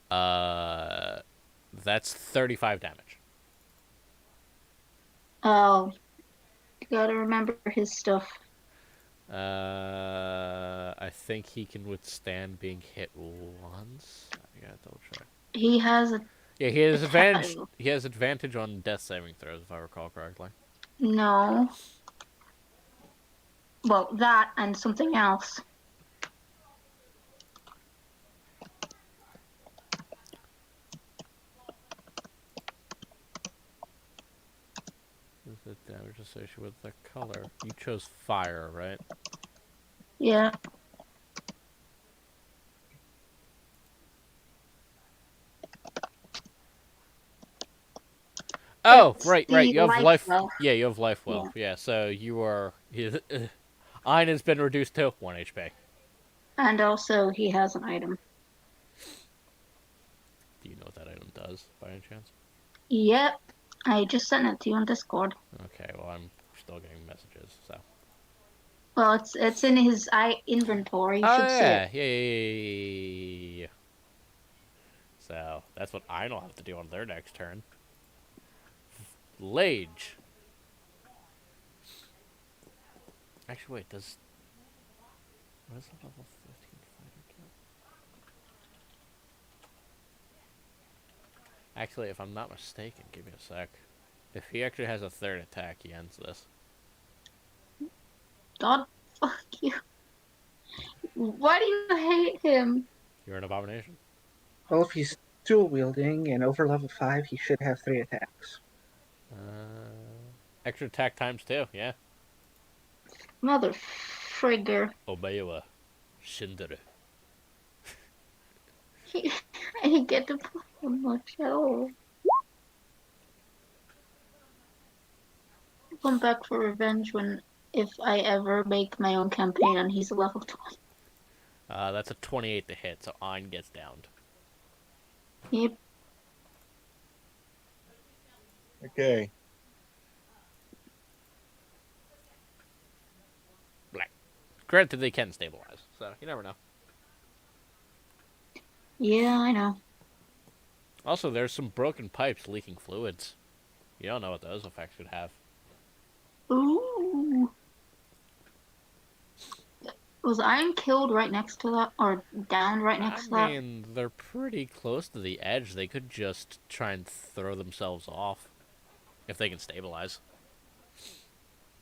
That's 35 damage. Oh, you gotta remember his stuff. I think he can withstand being hit once. I gotta double check. He has a Yeah, he has advantage. attack. He has advantage on death saving throws, if I recall correctly. No. Well, that and something else. Is it damage associated with the color? You chose fire, right? Yeah. Oh, It's right. the You have life life. well. Yeah, you have life well. Yeah, so you are. Ein has been reduced to 1 HP. And also, he has an item. Do you know what that item does, by any chance? Yep. I just sent it to you on Discord. Okay, well, I'm still getting messages, so. Well, it's in his inventory. You Oh, should see yeah. it. Yeah. So, that's what Ein will have to do on their next turn. Lage. Actually, wait, what is the level 15 fighter do? Actually, if I'm not mistaken, give me a sec. If he actually has a third attack, he ends this. God, fuck you. Why do you hate him? You're an abomination. Well, if he's dual wielding and over level 5, he should have 3 attacks. Extra attack times 2, yeah. Mother frigger. Obewa. Shindere. I get to play him much. Oh. Come back for revenge if I ever make my own campaign and he's a level 20. That's a 28 to hit, so Ein gets downed. Yep. Okay. Granted, they can stabilize, so you never know. Yeah, I know. Also, there's some broken pipes leaking fluids. You don't know what those effects could have. Ooh. Was Iron killed right next to that? Or down right next to that? I mean, they're pretty close to the edge. They could just try and throw themselves off. If they can stabilize.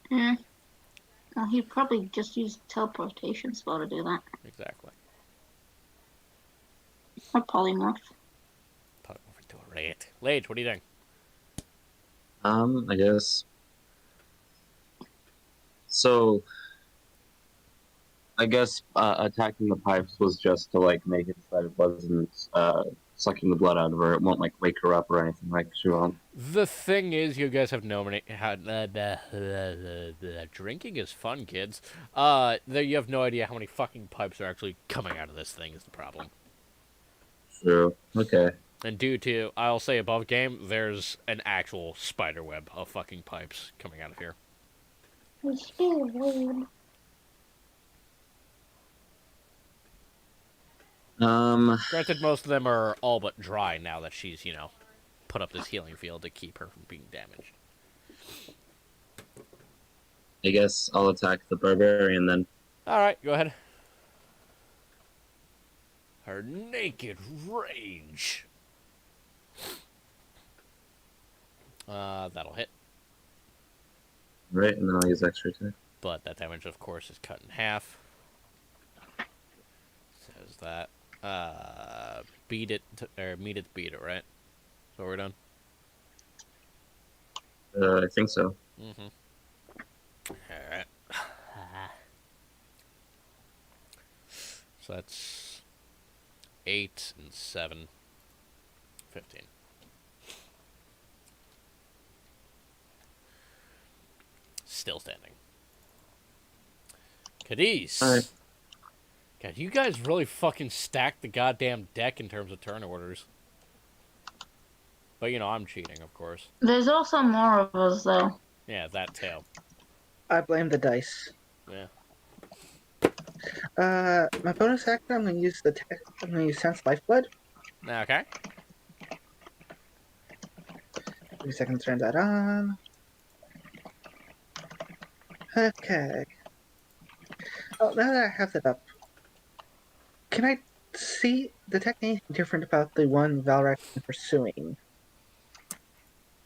Hmm. Well, he'd probably just use teleportation spell to do that. Exactly. Or polymorph. Put it over to a rat. Lage, what do you think? I guess. So, I guess attacking the pipes was just to like make it so that it wasn't sucking the blood out of her. It won't like wake her up or anything like she won't. The thing is, you guys have drinking is fun, kids. You have no idea how many fucking pipes are actually coming out of this thing is the problem. True. Okay. And due to, I'll say above game, there's an actual spider web of fucking pipes coming out of here. It's still weird. Granted, most of them are all but dry now that she's, put up this healing field to keep her from being damaged. I guess I'll attack the barbarian then. Alright, go ahead. Her naked rage. That'll hit. Right, and then I'll use extra attack. But that damage, of course, is cut in half. Says that. Beat it, or meet it, beat it, right? So we're done? I think so. Mm-hmm. Alright. So that's 8 and 7. 15. Still standing. Cadiz. Alright. God, you guys really fucking stacked the goddamn deck in terms of turn orders. But, I'm cheating, of course. There's also more of us, though. Yeah, that too. I blame the dice. Yeah. My bonus action, I'm gonna use I'm gonna use Sense Lifeblood. Okay. 3 seconds, turn that on. Okay. Oh, now that I have that up, can I detect anything different about the one Valrak is pursuing?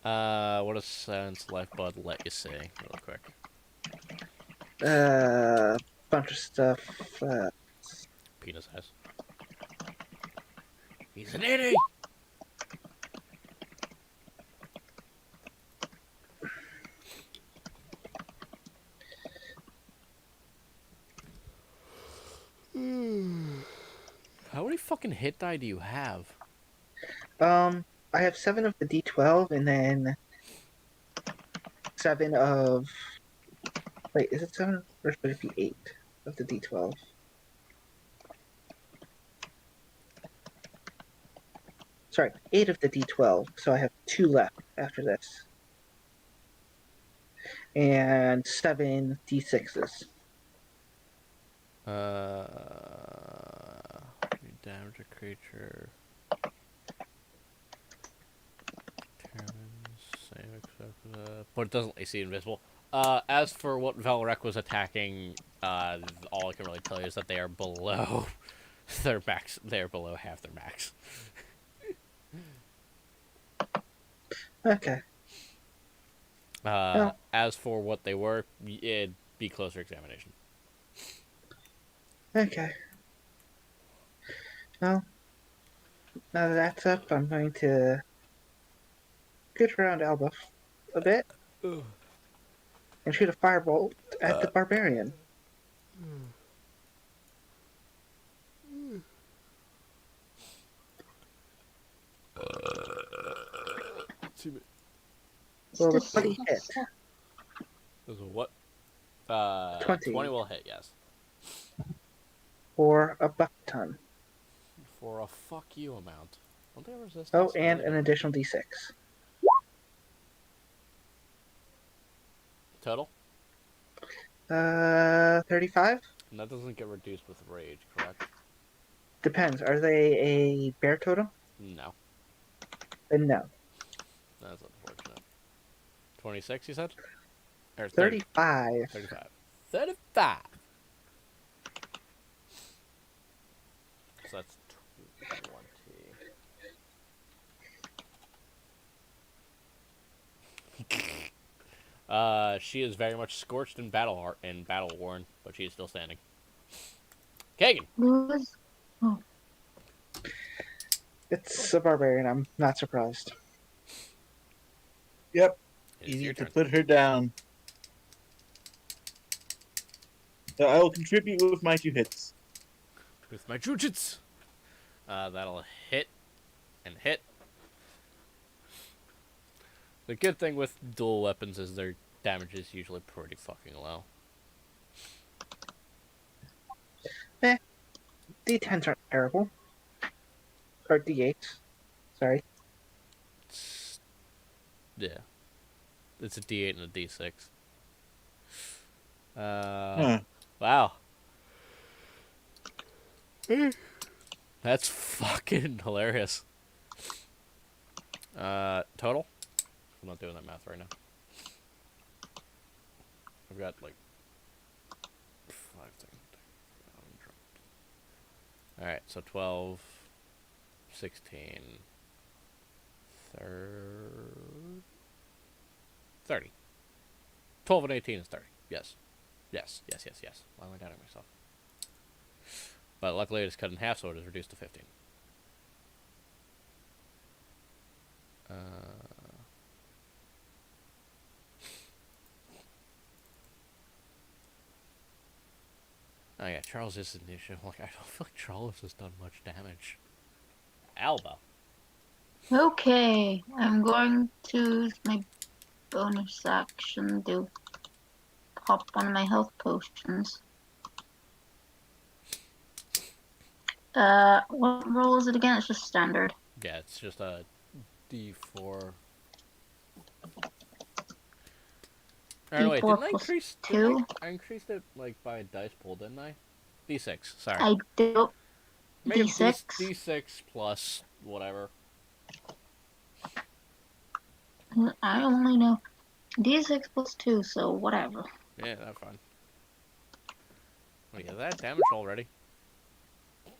What does Sense Lifeblood let you see, real quick? Bunch of stuff. Penis eyes. He's an itty! How many fucking hit die do you have? I have 7 of the D12, and then 7 of. Wait, is it 7 or should it be 8 of the D12? Sorry, 8 of the D12, so I have 2 left after this. And 7 D6s. You damage a creature. Same except but it doesn't let you see invisible. As for what Valrek was attacking, all I can really tell you is that they are below their max. They are below half their max. Okay. As for what they were, it'd be closer examination. Okay. Well, now that that's up, I'm going to get around Alba a bit and shoot a firebolt at the barbarian. Well, the 20 hit. This is what? 20. 20 will hit, yes. For a buck ton. For a fuck you amount. Don't they have resistance? Oh, and an additional D6. Total? 35? And that doesn't get reduced with rage, correct? Depends. Are they a bear totem? No. Then no. That's unfortunate. 26, you said? Or 35. 35. 35! So that's 20. She is very much scorched and battle worn, but she is still standing. Kagan! It's a barbarian. I'm not surprised. Yep. It's Easy your to turn. put her down. So I will contribute with my 2 hits. With my jujits! That'll hit and hit. The good thing with dual weapons is their damage is usually pretty fucking low. D10s aren't terrible. Or D8s. Sorry. Yeah. It's a D8 and a D6. Huh. Wow. That's fucking hilarious. Total? I'm not doing that math right now. I've got like 5 seconds. Alright, so 12, 16, 30. 12 and 18 is 30. Yes. Yes. Why am I doubting myself? But luckily it is cut in half, so it is reduced to 15. Oh yeah, Charles is an issue. Like, I don't feel like Charles has done much damage. Alba. Okay, I'm going to use my bonus action to pop one of my health potions. What roll is it again? It's just standard. Yeah, it's just a D4. Alright, wait, D4 didn't I plus increase... 2. I increased it, like, by a dice pool, didn't I? D6, sorry. I do. Make D6. D6 plus whatever. I only know D6 plus 2, so whatever. Yeah, that's fine. Wait, is that damage already?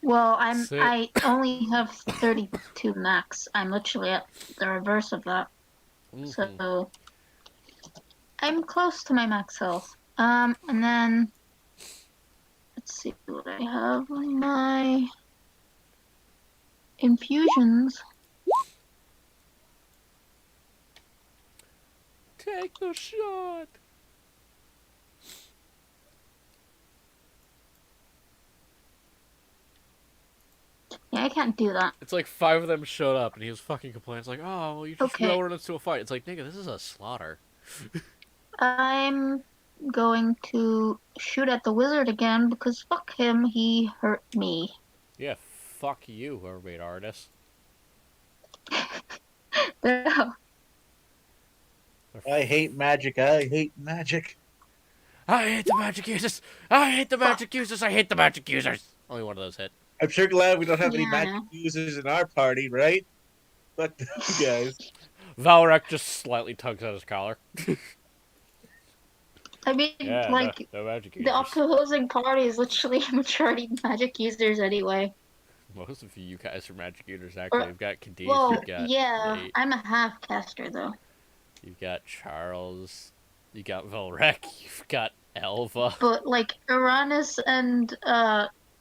Well, Sick. I only have 32 max. I'm literally at the reverse of that. So I'm close to my max health. And then let's see what I have on my infusions. Take the shot! Yeah, I can't do that. It's like 5 of them showed up, and he was fucking complaining. It's like, oh, well, you just Okay. lowered us to a fight. It's like, nigga, this is a slaughter. I'm going to shoot at the wizard again because fuck him, he hurt me. Yeah, fuck you, whoever made Artis. No. I hate magic. I hate magic. I hate the magic users! I hate the magic users! I hate the magic users! Only one of those hit. I'm sure glad we don't have any Yeah. magic users in our party, right? Fuck those guys. Valorek just slightly tugs at his collar. I mean, Yeah, like, no magic the users. opposing party is literally a majority magic users anyway. Most of you guys are magic users, actually. You've got Cadiz, Well, you've got yeah, Nate, I'm a half caster though. you've got Charles, you got Valrek, you've got Elva. But like Uranus and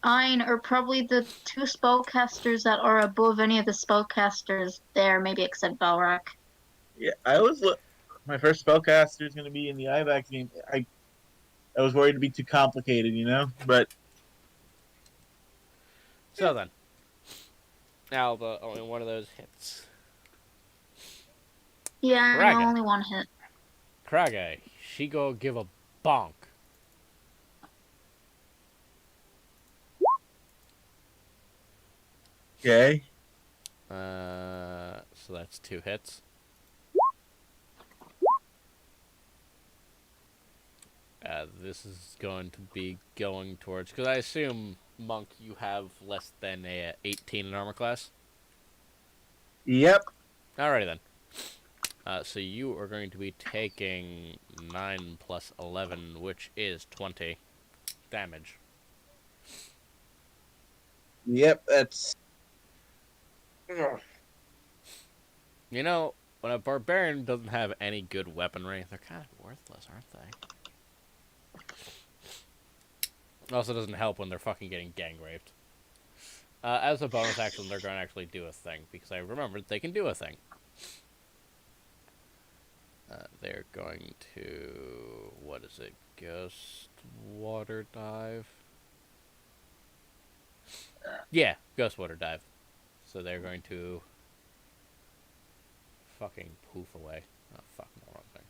Ein are probably the 2 spellcasters that are above any of the spellcasters there, maybe except Balrak. Yeah, I was my first spellcaster is going to be in the IVAC game. I was worried it'd be too complicated, you know. But So then, Alba, only one of those hits. Yeah, I'm Braga. only one hit. Krage, she go give a bonk. okay, So that's 2 hits. This is going to be going towards, because I assume, Monk, you have less than a 18 in armor class? yep, Alrighty then. So you are going to be taking 9 plus 11, which is 20 damage. yep. That's You know, when a barbarian doesn't have any good weaponry, they're kind of worthless, aren't they? Also doesn't help when they're fucking getting gang raped. As a bonus action, they're going to actually do a thing, because I remembered they can do a thing. They're going to... what is it? Ghost Water Dive? Yeah, Ghost Water Dive. So they're going to... fucking poof away. Oh, fuck, no, wrong thing.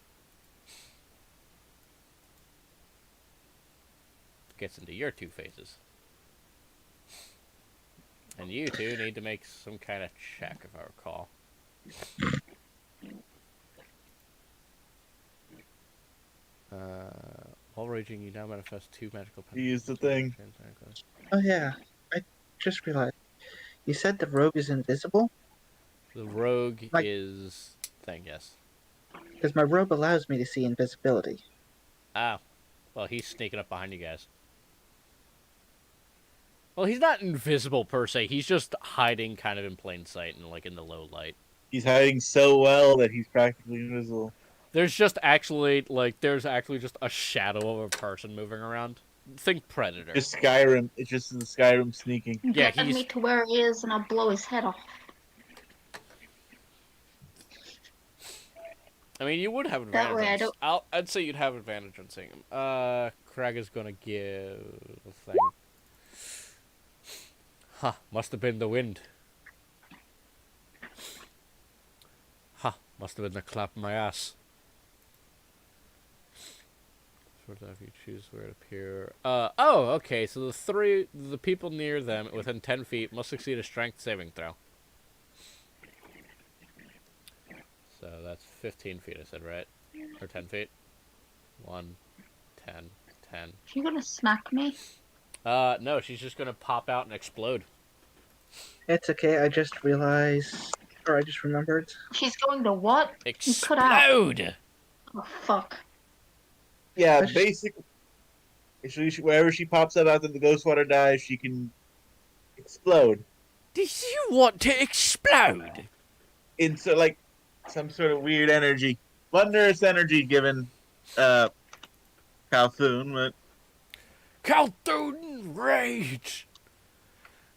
Gets into your 2 phases. And you 2 need to make some kind of check, if I recall. While raging, you now manifest 2 magical use the thing. Oh yeah, I just realized You said the rogue is invisible? The rogue Like- is thing, yes. Because my robe allows me to see invisibility. Ah, well, he's sneaking up behind you guys. Well, he's not invisible per se. He's just hiding kind of in plain sight and like in the low light. He's hiding so well that he's practically invisible. There's actually just a shadow of a person moving around. Think Predator. Just Skyrim. It's just the Skyrim sneaking. Yeah, Get he's- me to where he is and I'll blow his head off. I mean, you would have That advantage. way I I'd say you'd have advantage on seeing him. Craig is gonna give a thing. Huh, must have been the wind. Huh, must have been the clap of my ass. Sort of, you choose where to appear. Oh, okay, so the people near them within 10 feet must succeed a strength saving throw. So that's 15 feet, I said, right? Or 10 feet? 1, 10, 10. You gonna smack me? No, she's just gonna pop out and explode. It's okay, I just realized, or I just remembered. She's going to what? Explode! Oh, fuck. Yeah, Let's- basically, wherever she pops up after the ghost water dies, she can explode Do you want to explode? into like some sort of weird energy, thunderous energy given Calhoun. But Calhoun rage!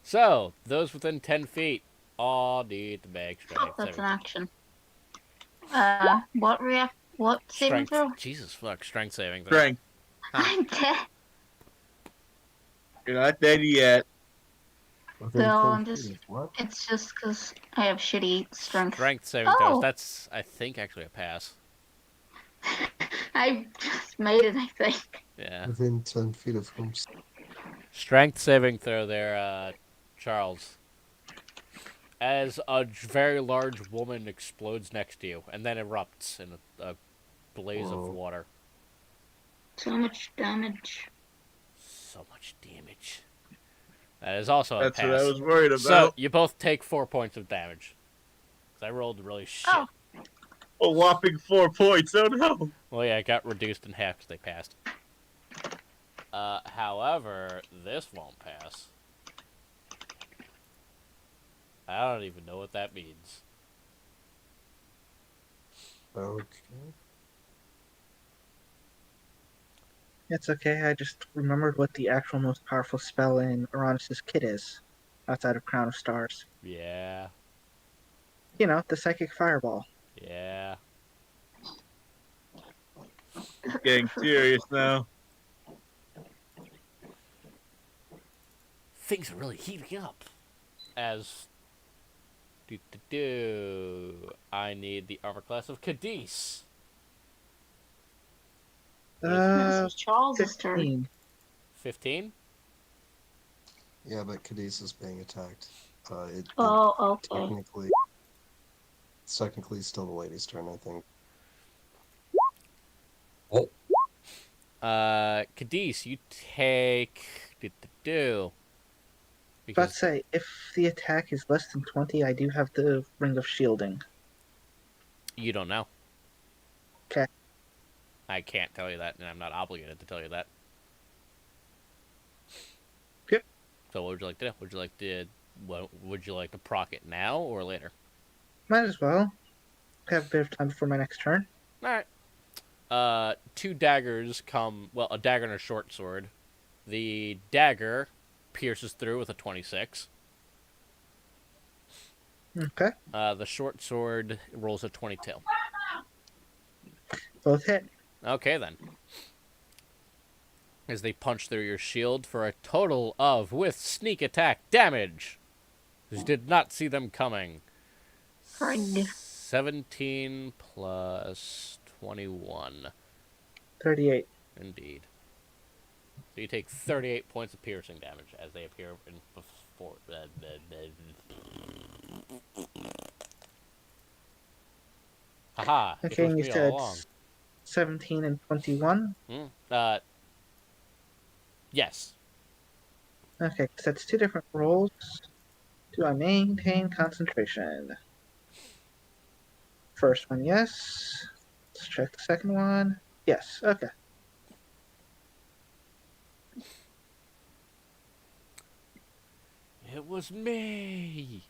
So, those within 10 feet all need to make strength That's saving an action. What saving throw? Jesus fuck, strength saving throw. strength, I'm dead. you're not dead yet. Within No, 10 I'm just- feet. What? It's just because I have shitty strength. Strength saving throws. Oh. That's, I think, actually a pass. I just made it, I think. Yeah. Within 10 feet of whom? Strength saving throw there, Charles. As a very large woman explodes next to you and then erupts in a blaze Whoa. of water. So much damage. So much damage. That is also a That's pass. what I was worried about. So, you both take 4 points of damage. 'Cause I rolled really shit. Oh. A whopping 4 points. Oh no! Well, yeah, it got reduced in half because they passed. However, this won't pass. I don't even know what that means. Okay. It's okay, I just remembered what the actual most powerful spell in Uranus' kit is, outside of Crown of Stars. Yeah, You know, the Psychic Fireball. yeah. Getting serious now. Things are really heating up. As I need the armor class of Cadiz. This Uh, was Charles's turn. 15. 15? Yeah, but Cadiz is being attacked. Oh, okay. It's technically still the lady's turn, I think. Cadiz, you take But because say, if the attack is less than 20, I do have the Ring of Shielding. you don't know. 'Kay. I can't tell you that, and I'm not obligated to tell you that. Yep. So what would you like to do? Would you like to proc it now or later? Might as well. Have a bit of time before my next turn. Alright. 2 daggers come, well, a dagger and a short sword. The dagger pierces through with a 26. Okay. The short sword rolls a 22. Both hit. Okay, then. As they punch through your shield for a total of, with sneak attack damage. You did not see them coming. Frig. 17 plus 21. 38. Indeed. So you take 38 points of piercing damage as they appear in before. Haha. This Okay, was and you me all said along. 17 and 21. Yes. Okay, so that's 2 different rolls. Do I maintain concentration? First one, yes. Let's check the second one. Yes, okay. It was me.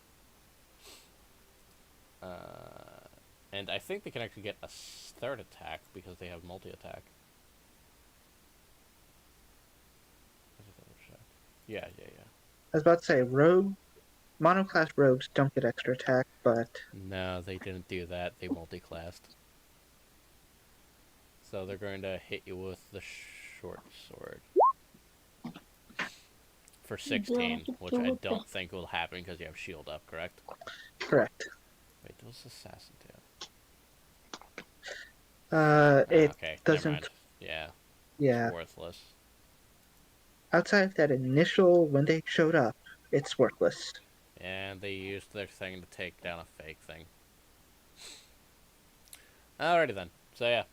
And I think they can actually get a third attack because they have multi-attack. Yeah. I was about to say, monoclass rogues don't get extra attack, but No, they didn't do that. They multi-classed. So they're going to hit you with the short sword. For 16, which I don't think will happen because you have shield up, correct? correct. Wait, what's assassin do? It Okay, never doesn't. mind. Yeah, Yeah, it's worthless. outside of that initial when they showed up, it's worthless. And they used their thing to take down a fake thing. Alrighty then. So yeah,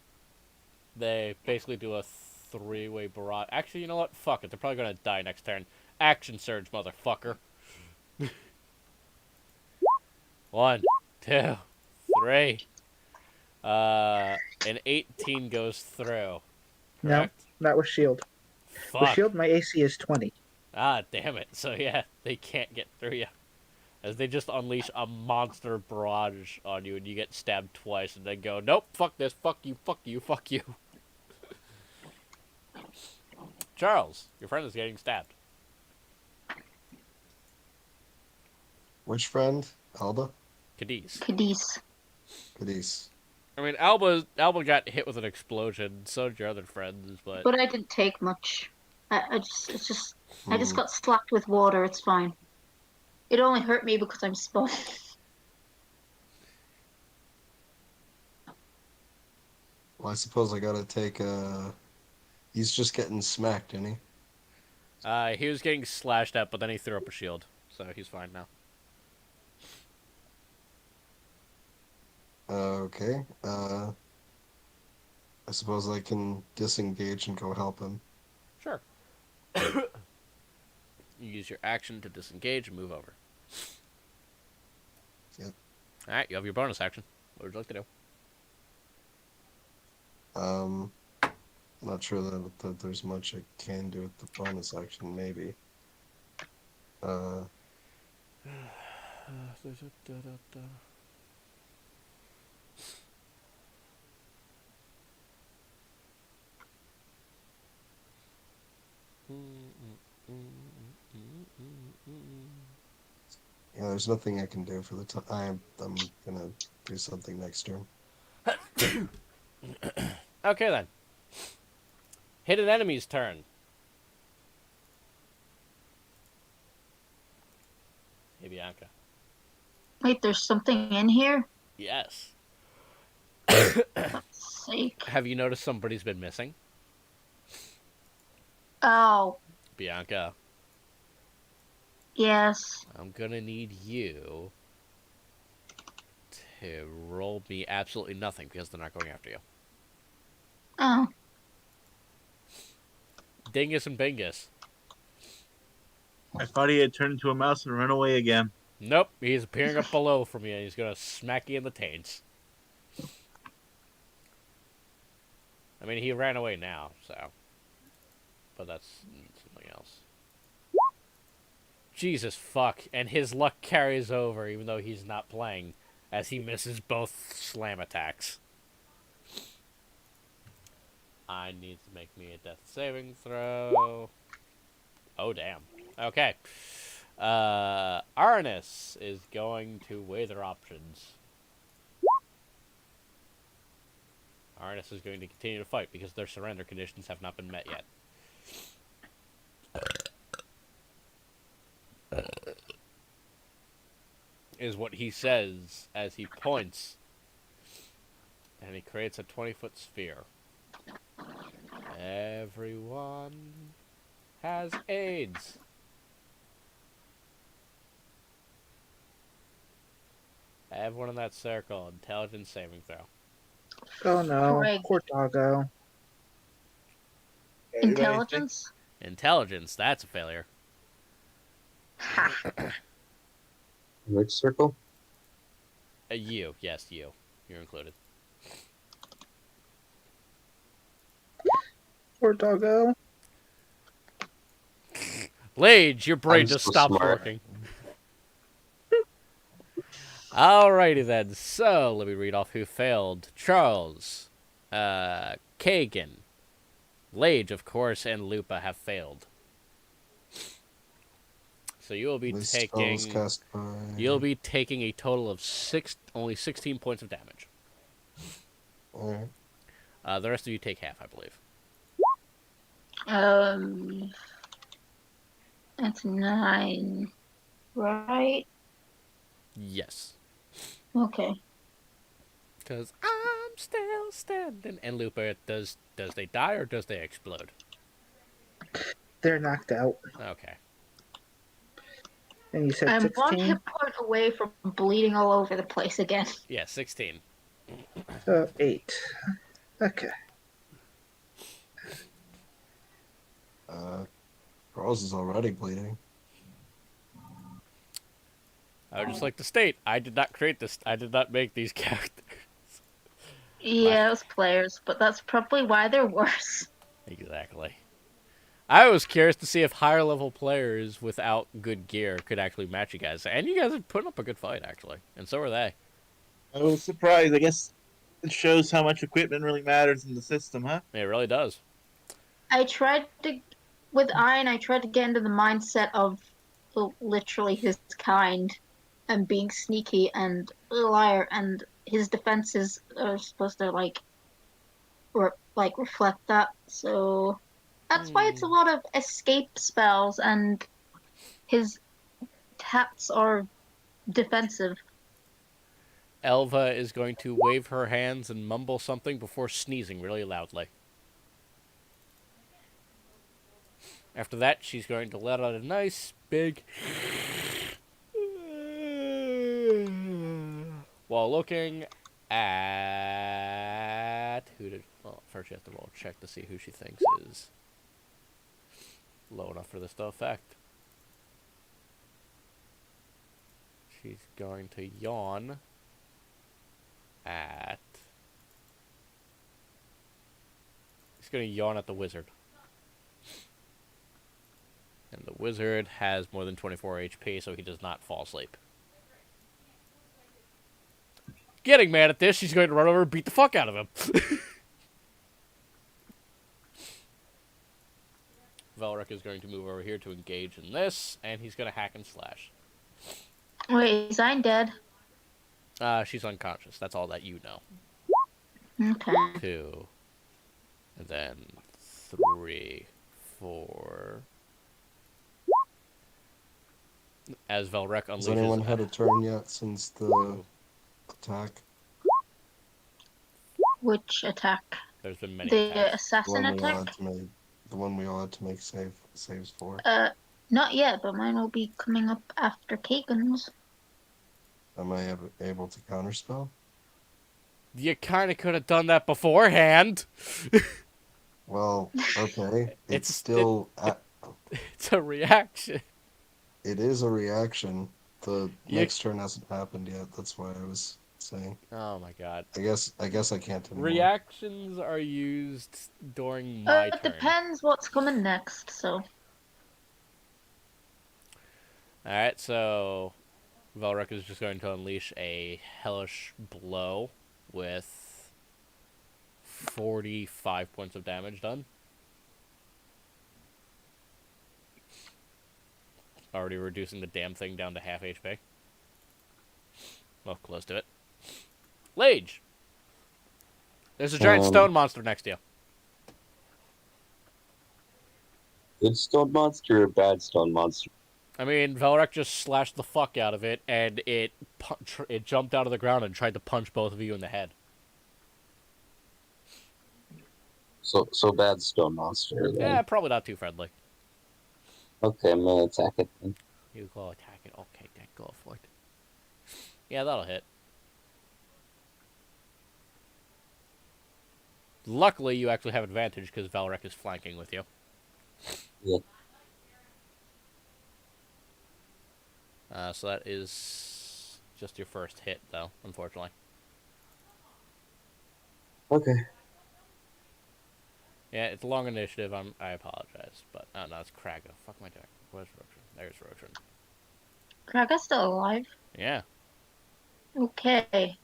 they basically do a three-way barrage. Actually, you know what? Fuck it. They're probably gonna die next turn. Action surge, motherfucker. 1, 2, 3. An 18 goes through. Correct? No, not with shield. With Fuck. shield, my AC is 20. Ah, damn it. So yeah, they can't get through you. As they just unleash a monster barrage on you and you get stabbed twice and then go, nope, fuck this, fuck you, fuck you, fuck you. Charles, your friend is getting stabbed. Which friend? Alba? Cadiz. Cadiz. I mean, Alba got hit with an explosion, so did your other friends, but... But I didn't take much. I just got slapped with water. It's fine. It only hurt me because I'm small. Well, I suppose I gotta take He's just getting smacked, isn't he? He was getting slashed at, but then he threw up a shield, so he's fine now. Okay. I suppose I can disengage and go help him. Sure. You use your action to disengage and move over. Yep. Alright, you have your bonus action. What would you like to do? I'm not sure that there's much I can do with the bonus action, maybe. Yeah, there's nothing I can do for the time. I'm gonna do something next turn. Okay then. Hit an enemy's turn. Hey, Bianca. Wait, there's something in here? Yes. Sake. Have you noticed somebody's been missing? Oh, Bianca, yes. I'm gonna need you to roll me absolutely nothing because they're not going after you. Oh, Dingus and Bingus. I thought he had turned into a mouse and run away again. Nope, he's appearing up below from you and he's gonna smack you in the taints. I mean, he ran away now, so. But that's something else. Jesus fuck, and his luck carries over even though he's not playing, as he misses both slam attacks. I need to make me a death saving throw. Oh, damn. Okay. Arnis is going to weigh their options. Arnis is going to continue to fight because their surrender conditions have not been met yet. Is what he says as he points. And he creates a 20-foot sphere. Everyone has AIDS. Everyone in that circle, intelligence saving throw. Oh no, Craig. poor doggo. Intelligence? Intelligence, that's a failure. Ha. Which circle? You, yes, you. You're included. Poor doggo. Lage, your brain I'm just so stops smart. working. Alrighty then. So let me read off who failed. Charles, Kagan, Lage, of course, and Lupa have failed. So you will be This spell is taking. cast by. You'll be taking a total of only 16 points of damage. Alright. The rest of you take half, I believe. That's 9, right? Yes. Okay. Because I'm still standing. And Lupa, does they die or does they explode? They're knocked out. Okay. And you said I'm 1 16? hit point away from bleeding all over the place again. Yeah, 16. So 8. Okay. Charles is already bleeding. I would just like to state, I did not create this. I did not make these characters. Yeah, it was players, but that's probably why they're worse. Exactly. I was curious to see if higher level players without good gear could actually match you guys. And you guys are putting up a good fight, actually. And so are they. I was surprised. I guess it shows how much equipment really matters in the system, huh? It really does. With Iron, I tried to get into the mindset of literally his kind and being sneaky and a liar, and his defenses are supposed to reflect that. So that's why it's a lot of escape spells, and his taps are defensive. Elva is going to wave her hands and mumble something before sneezing really loudly. After that, she's going to let out a nice big while looking at well, first you have to roll a check to see who she thinks is low enough for this to affect. She's going to yawn at. She's going to yawn at the wizard. And the wizard has more than 24 HP, so he does not fall asleep. Getting mad at this, she's going to run over and beat the fuck out of him. Velric is going to move over here to engage in this, and he's going to hack and slash. Wait, is Iron dead? She's unconscious. That's all that you know. Okay. 2. And then 3, 4. As Velrek unleashes... Has anyone had a turn yet since the attack? Which attack? There's been many The attacks. assassin attack? The one we all had to make saves for. Not yet, but mine will be coming up after Kagan's. Am I able to counterspell? You kind of could have done that beforehand. Well, okay. It's a reaction. It is a reaction. The next turn hasn't happened yet. That's why I was saying. Oh my god. I guess I can't anymore. Reactions are used during my It turn. depends what's coming next, so. Alright, so Velrek is just going to unleash a hellish blow with 45 points of damage done. Already reducing the damn thing down to half HP. Well, close to it. Lage! There's a giant stone monster next to you. Good stone monster or bad stone monster? I mean, Velrek just slashed the fuck out of it, and it jumped out of the ground and tried to punch both of you in the head. So bad stone monster. Then. Yeah, probably not too friendly. Okay, I'm gonna attack it then. You go attack it. Okay, then go for it. Yeah, that'll hit. Luckily, you actually have advantage because Velrek is flanking with you. Yeah. So that is just your first hit, though, unfortunately. Okay. Yeah, it's a long initiative. I apologize, but no, it's Kraga. Fuck am I doing? Where's Rotrin? There's Rotrin. Kraga's still alive. Yeah. Okay.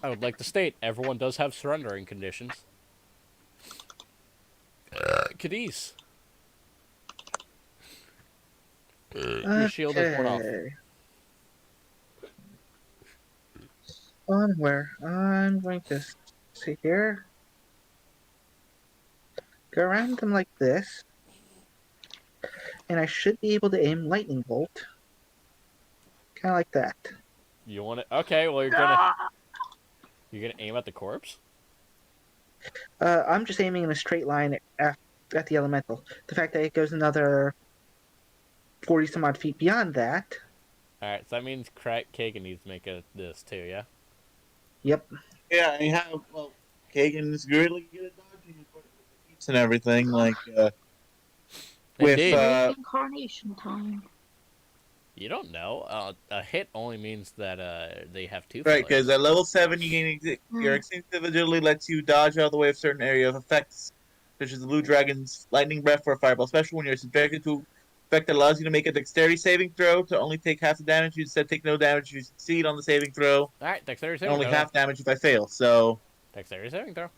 I would like to state everyone does have surrendering conditions. Cadiz. Your shield is worn off. Okay. Onward. I'm going to see here. Go around them like this. And I should be able to aim lightning bolt. Kind of like that. You want it? Okay, well you're gonna aim at the corpse. I'm just aiming in a straight line at the elemental. The fact that it goes another 40 some odd feet beyond that. All right, so that means Kagan needs to make this too, yeah. Yep. Yeah, I have. Well, Kagan's really good at dodging and everything. Like with Indeed. Reincarnation time. You don't know. A hit only means that they have two. right, because failures. at level 7, you gain your instinctive agility lets you dodge out of the way of certain area of effects, such as the blue dragon's lightning breath or fireball special. When you're subjected to effect that allows you to make a dexterity saving throw to only take half the damage, you instead take no damage if you succeed on the saving throw, All right, dexterity and saving only throw. half damage if I fail. So Dexterity saving throw.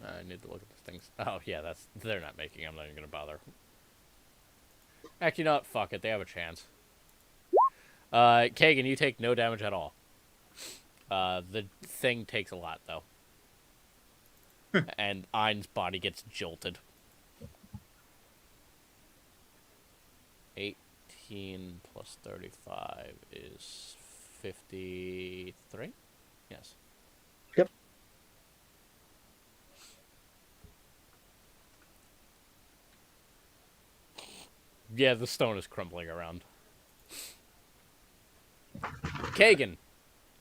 I need to look at the things. Oh yeah, they're not making. I'm not even gonna bother. Actually, not. Fuck it. They have a chance. Kagan, you take no damage at all. The thing takes a lot though, and Ein's body gets jolted. 18 plus 35 is 53. Yes. Yep. Yeah, the stone is crumbling around. Kagan!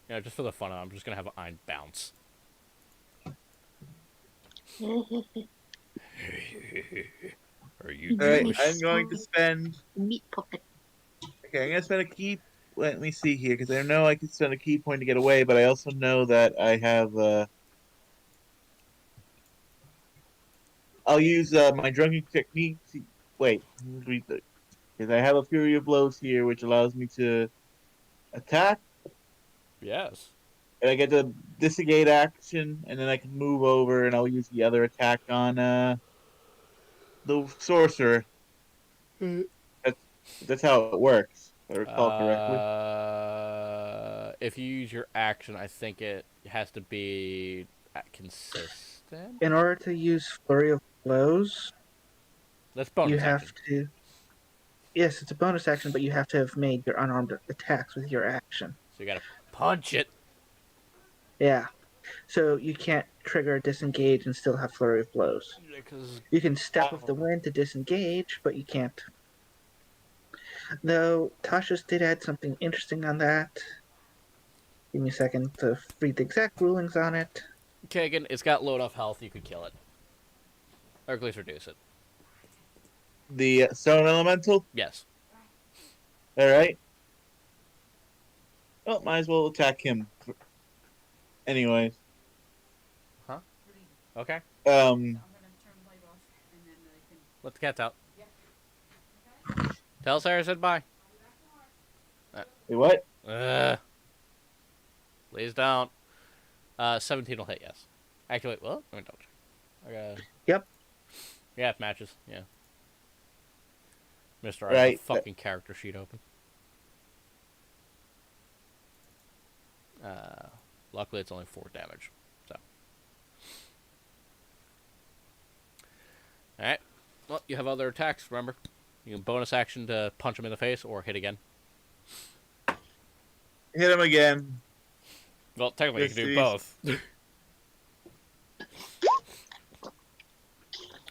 Yeah, just for the fun of it, I'm just gonna have Ein bounce. Are you alright, Jewish? I'm going to spend. Meat puppet. Okay, I'm gonna spend a key. Let me see here, because I know I can spend a key point to get away, but I also know that I have. I'll use my drunken technique. Wait, because I have a Fury of Blows here, which allows me to attack, Yes. and I get the disengage action, and then I can move over, and I'll use the other attack on the sorcerer. That's how it works, if I recall correctly. If you use your action, I think it has to be consistent. In order to use Flurry of Blows, That's bonus you action. have to. Yes, it's a bonus action, but you have to have made your unarmed attacks with your action. So you gotta punch it. Yeah. So you can't trigger disengage and still have Flurry of Blows. Because You can step with the wind to disengage, but you can't. Though Tasha's did add something interesting on that. Give me a second to read the exact rulings on it. Kagan, it's got low enough health you could kill it. Or at least reduce it. The stone elemental. Yes. All right. Well, might as well attack him. Anyways. Okay. Um. Let the cats out. Tell Sarah I said bye. Wait, what? Please don't. 17 will hit, yes. Actually, wait, what? Let me double check. I got... Yep. Yeah, it matches, yeah. Mr. I Right. have a fucking character sheet open. Luckily, it's only 4 damage, so. Alright. Well, you have other attacks, remember? You can bonus action to punch him in the face or hit again. Hit him again. Well, technically, you Yes, can do please. both.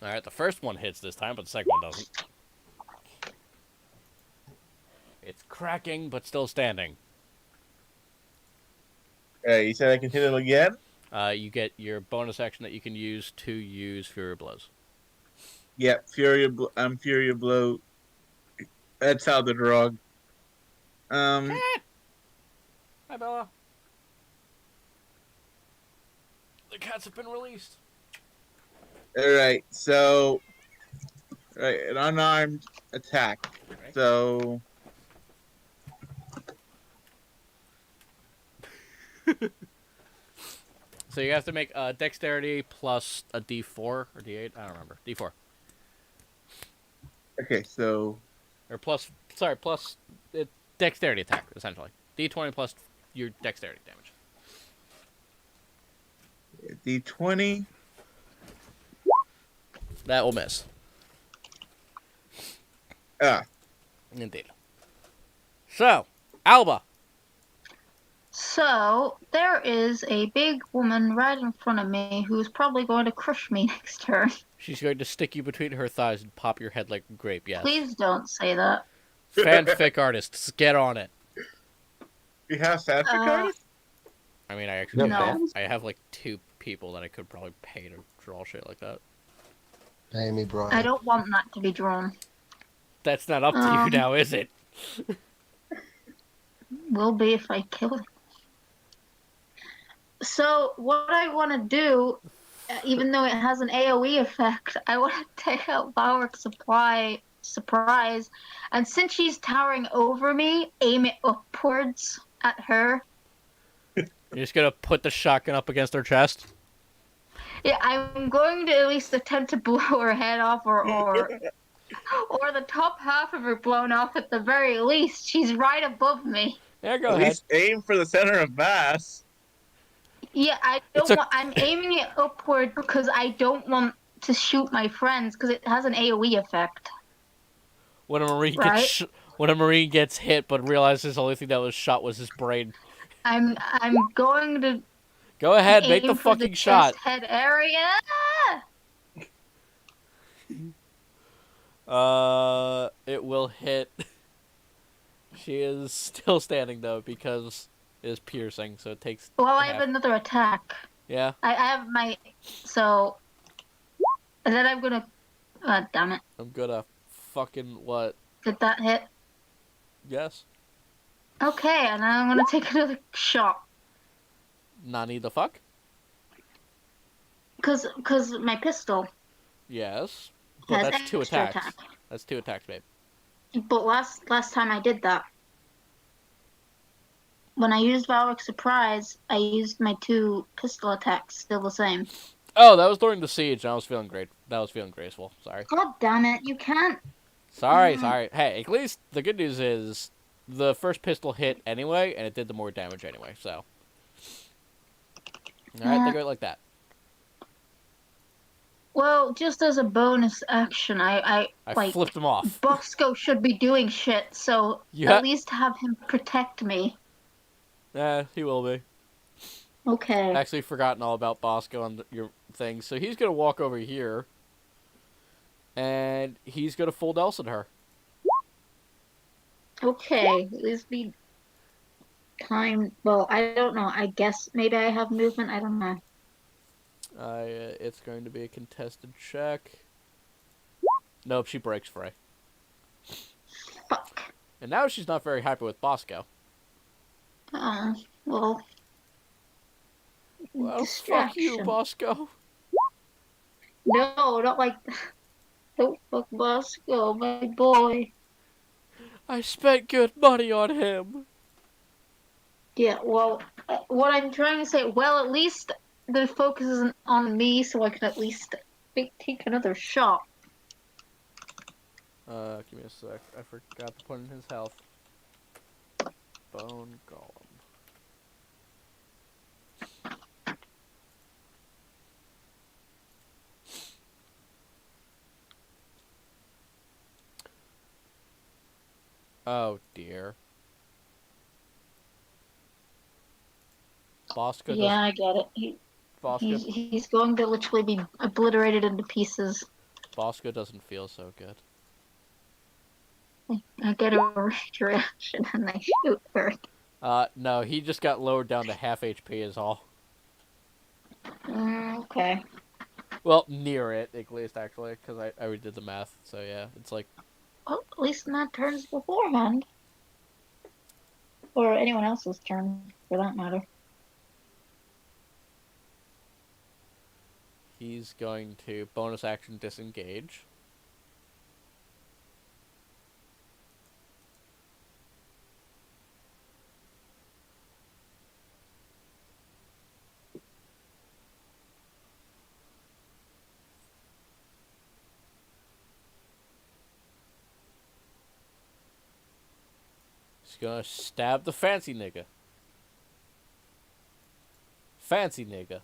Alright, the first one hits this time, but the second one doesn't. It's cracking, but still standing. Alright, you said I can hit him again? You get your bonus action that you can use to use Fury Blows. Yep, I'm Fury Blow. That's how the drug. Hi, Bella. The cats have been released. Alright, so an unarmed attack. Okay. So So you have to make a dexterity plus a D4 or D8. I don't remember. D4 okay, so or plus dexterity attack essentially. D20 plus your dexterity damage. D20. That will miss. Ah, Indeed. So, Alba. So there is a big woman right in front of me who's probably going to crush me next turn. She's going to stick you between her thighs and pop your head like a grape, yes. Please don't say that. Fanfic artists, get on it. you have fanfic artists? I mean, I actually No. have, I have like 2 people that I could probably pay to draw shit like that. Amy Bryan. I don't want that to be drawn. That's not up to you now, is it? Will be if I kill him. So what I want to do, even though it has an AoE effect, I want to take out Valoric's surprise, and since she's towering over me, aim it upwards at her. You're just gonna put the shotgun up against her chest? Yeah, I'm going to at least attempt to blow her head off, or the top half of her blown off at the very least. She's right above me. Yeah, go At ahead. least aim for the center of mass. Yeah, I don't It's a- want. I'm aiming it upward because I don't want to shoot my friends because it has an AoE effect. When a Marine Right? gets hit but realizes the only thing that was shot was his brain. I'm going to Go ahead, make aim the for fucking the shot. chest head area. It will hit. She is still standing though because it is piercing, so it takes. Well, I have half. another attack. Yeah, I have my and then I'm gonna. Damn it! I'm gonna fucking what? Did that hit? Yes. Okay, and then I'm gonna take another shot Nani the fuck? because my pistol Yes. But has that's 2 extra attacks. attack. That's 2 attacks, babe. But last time I did that, when I used Valoric's surprise, I used my 2 pistol attacks. Still the same. Oh, that was during the siege, and I was feeling great. That was feeling graceful. Sorry. God damn it! You can't. Sorry. Hey, at least the good news is the first pistol hit anyway, and it did the more damage anyway. So, all right, think of it like that. Well, just as a bonus action, I like flipped him off. Bosco should be doing shit, so Yeah. at least have him protect me. Yeah, he will be. Okay. Actually, forgotten all about Bosco on your thing, so he's gonna walk over here, and he's gonna full Nelson her. Okay. At least be time. Well, I don't know. I guess maybe I have movement. I don't know. It's going to be a contested check. Nope, she breaks free. Fuck. And now she's not very happy with Bosco. Oh, well. Well, fuck you, Bosco. No, not like that. Don't fuck Bosco, my boy. I spent good money on him. Yeah, well, what I'm trying to say, well, at least the focus isn't on me, so I can at least take another shot. Give me a sec. I forgot to put in his health. Bone Golem. Oh dear. Bosco Yeah, I get it. Bosco, He's going to literally be obliterated into pieces. Bosco doesn't feel so good. I get a rage reaction and I shoot her. No, he just got lowered down to half HP is all. Okay. Well, near it, at least, actually, because I already did the math. So, yeah, it's like... Well, at least not turns beforehand. Or anyone else's turn, for that matter. He's going to bonus action disengage. He's gonna stab the fancy nigga. Fancy nigga.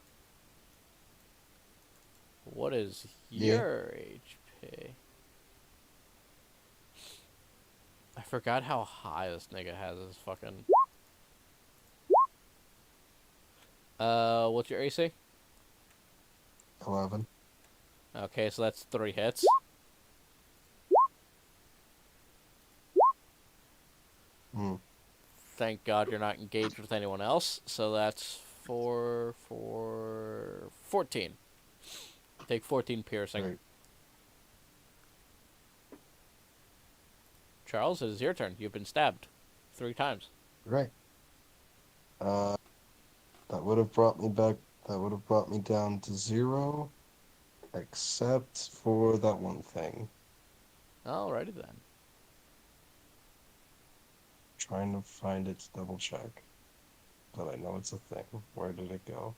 What is your HP? I forgot how high this nigga has his fucking... what's your AC? 11. Okay, so that's 3 hits. Hmm. Thank God you're not engaged with anyone else. So that's 14. Take 14 piercing. Right. Charles, it is your turn. You've been stabbed 3 times. Right. That would have brought me back. That would have brought me down to 0, except for that one thing. Alrighty then. Trying to find it to double check. But I know it's a thing. Where did it go?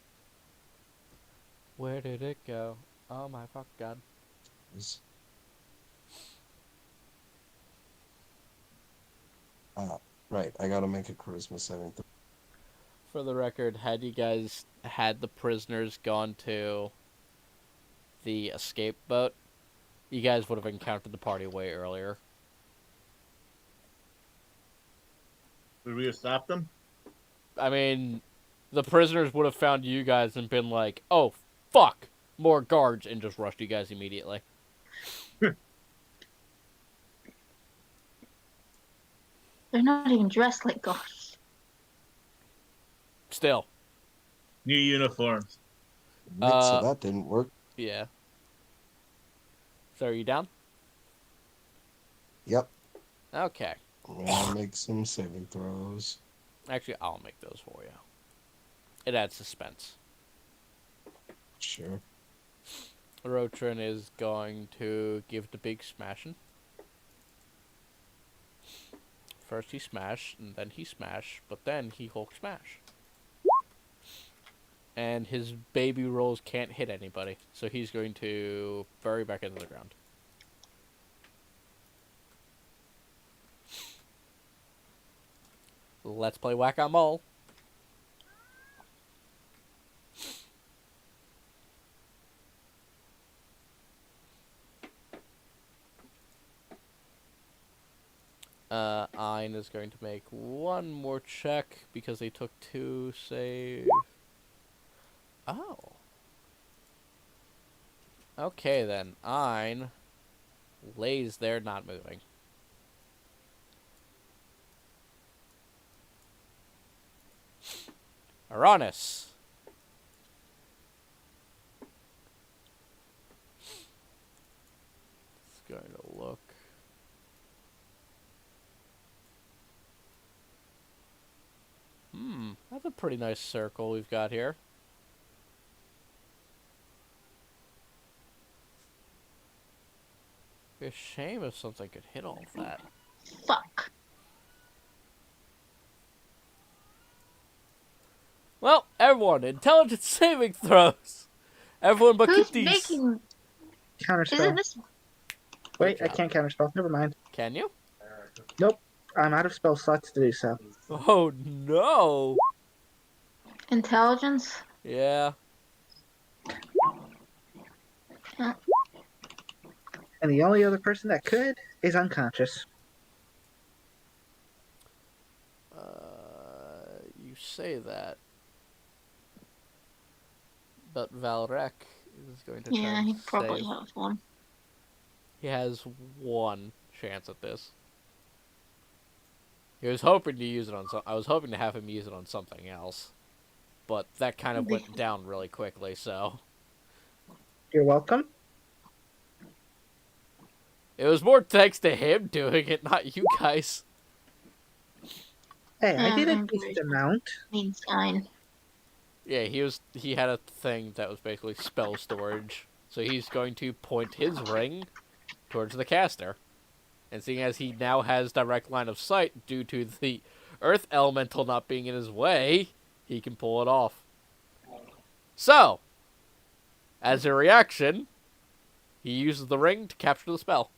Where did it go? Oh my fuck god. Is- right. I gotta make a charisma saving throw. For the record, had you guys had the prisoners gone to the escape boat, you guys would have encountered the party way earlier. Would we have stopped them? I mean, the prisoners would have found you guys and been like, oh, fuck, more guards, and just rushed you guys immediately. They're not even dressed like guards. Still. New uniforms. Right, so that didn't work. Yeah. So are you down? Yep. Okay. I'm gonna make some saving throws. Actually, I'll make those for you. It adds suspense. Sure. Rotrin is going to give the big smashing. First he smash, and then he smash, but then he Hulk smash. And his baby rolls can't hit anybody, so he's going to bury back into the ground. Let's play Whack-A-Mole. Ein is going to make one more check because they took 2 save. Oh. Okay then. Ein lays there not moving. Uranus. It's going to look. That's a pretty nice circle we've got here. Be a shame if something could hit all of that. Fuck. Well, everyone, intelligence saving throws. Everyone but Who's Katis. making... Counterspell. Isn't this... Wait, I can't counterspell. Never mind. Can you? Nope. I'm out of spell slots to do so. Oh no. Intelligence? Yeah. And the only other person that could is unconscious. You say that. But Valrek is going to try Yeah, and he probably save. has one. He has 1 chance at this. He was hoping to use it on I was hoping to have him use it on something else. but that kind of went down really quickly, so... You're welcome. It was more thanks to him doing it, not you guys. Hey, I did a I'm decent very amount. mean sign. Yeah, he had a thing that was basically spell storage. So he's going to point his ring towards the caster. And seeing as he now has direct line of sight due to the earth elemental not being in his way, he can pull it off. So, as a reaction, he uses the ring to capture the spell.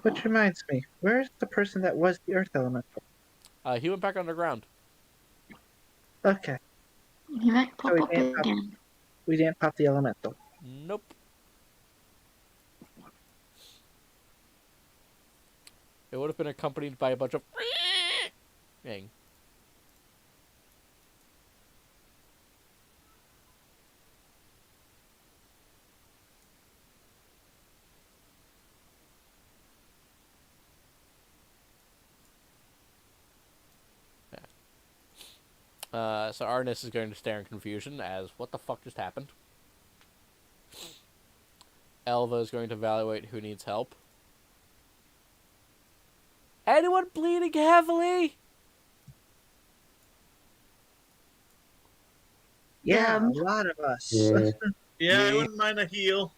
Which reminds me, where's the person that was the Earth Elemental? He went back underground. Okay, He might so pop up again. we didn't pop the Elemental. Nope. It would have been accompanied by a bunch of... Dang. So Arnis is going to stare in confusion as what the fuck just happened. Elva is going to evaluate who needs help. Anyone bleeding heavily? Yeah, a lot of us. Yeah. Yeah, I Me. wouldn't mind a heal.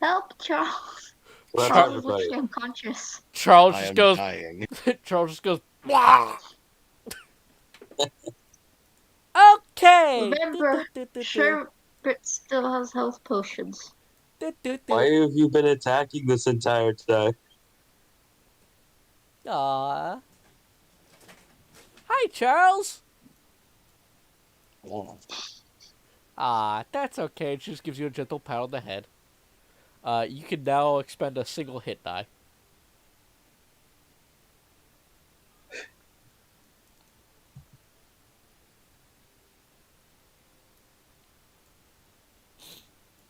Help, Charles. Well, that's Char- Charles is everybody. literally unconscious. Charles I just am goes. dying. Charles just goes. Wah! Okay. Remember, Sherbert still has health potions. Why have you been attacking this entire time? Aww. Hi, Charles. Oh, Ah, that's okay. It just gives you a gentle pat on the head. You can now expend a single hit die.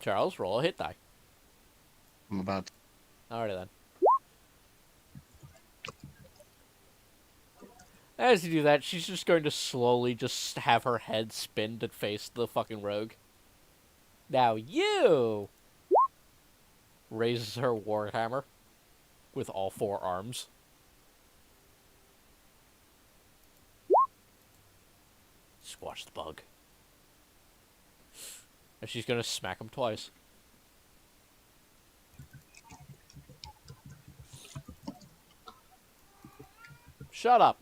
Charles, roll a hit die. I'm about to... Alrighty then. As you do that, she's just going to slowly just have her head spin to face the fucking rogue. Now you! Raises her warhammer with all 4 arms. Squash the bug. And she's gonna smack him twice. Shut up!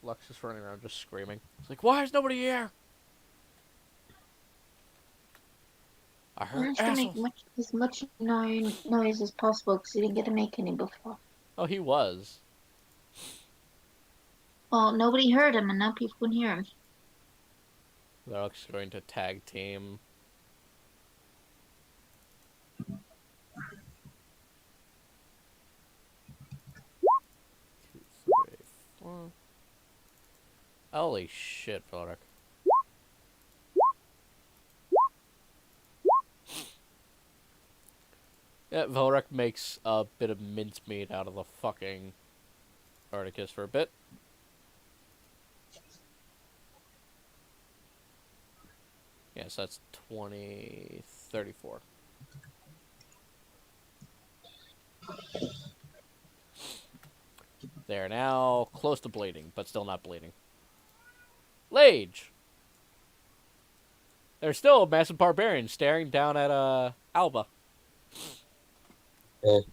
Lux is running around just screaming. It's like, why is nobody here? I He heard wants to make assholes. as much noise as possible because he didn't get to make any before. Oh, he was. Well, nobody heard him, and now people can hear him. Lux is going to tag team. Two, three, four. Holy shit, Velric. Yeah, Velric makes a bit of mincemeat out of the fucking Articus for a bit. Yes, that's 20, 34. They're now close to bleeding, but still not bleeding. Lage! There's still a massive barbarian staring down at Alba. Okay.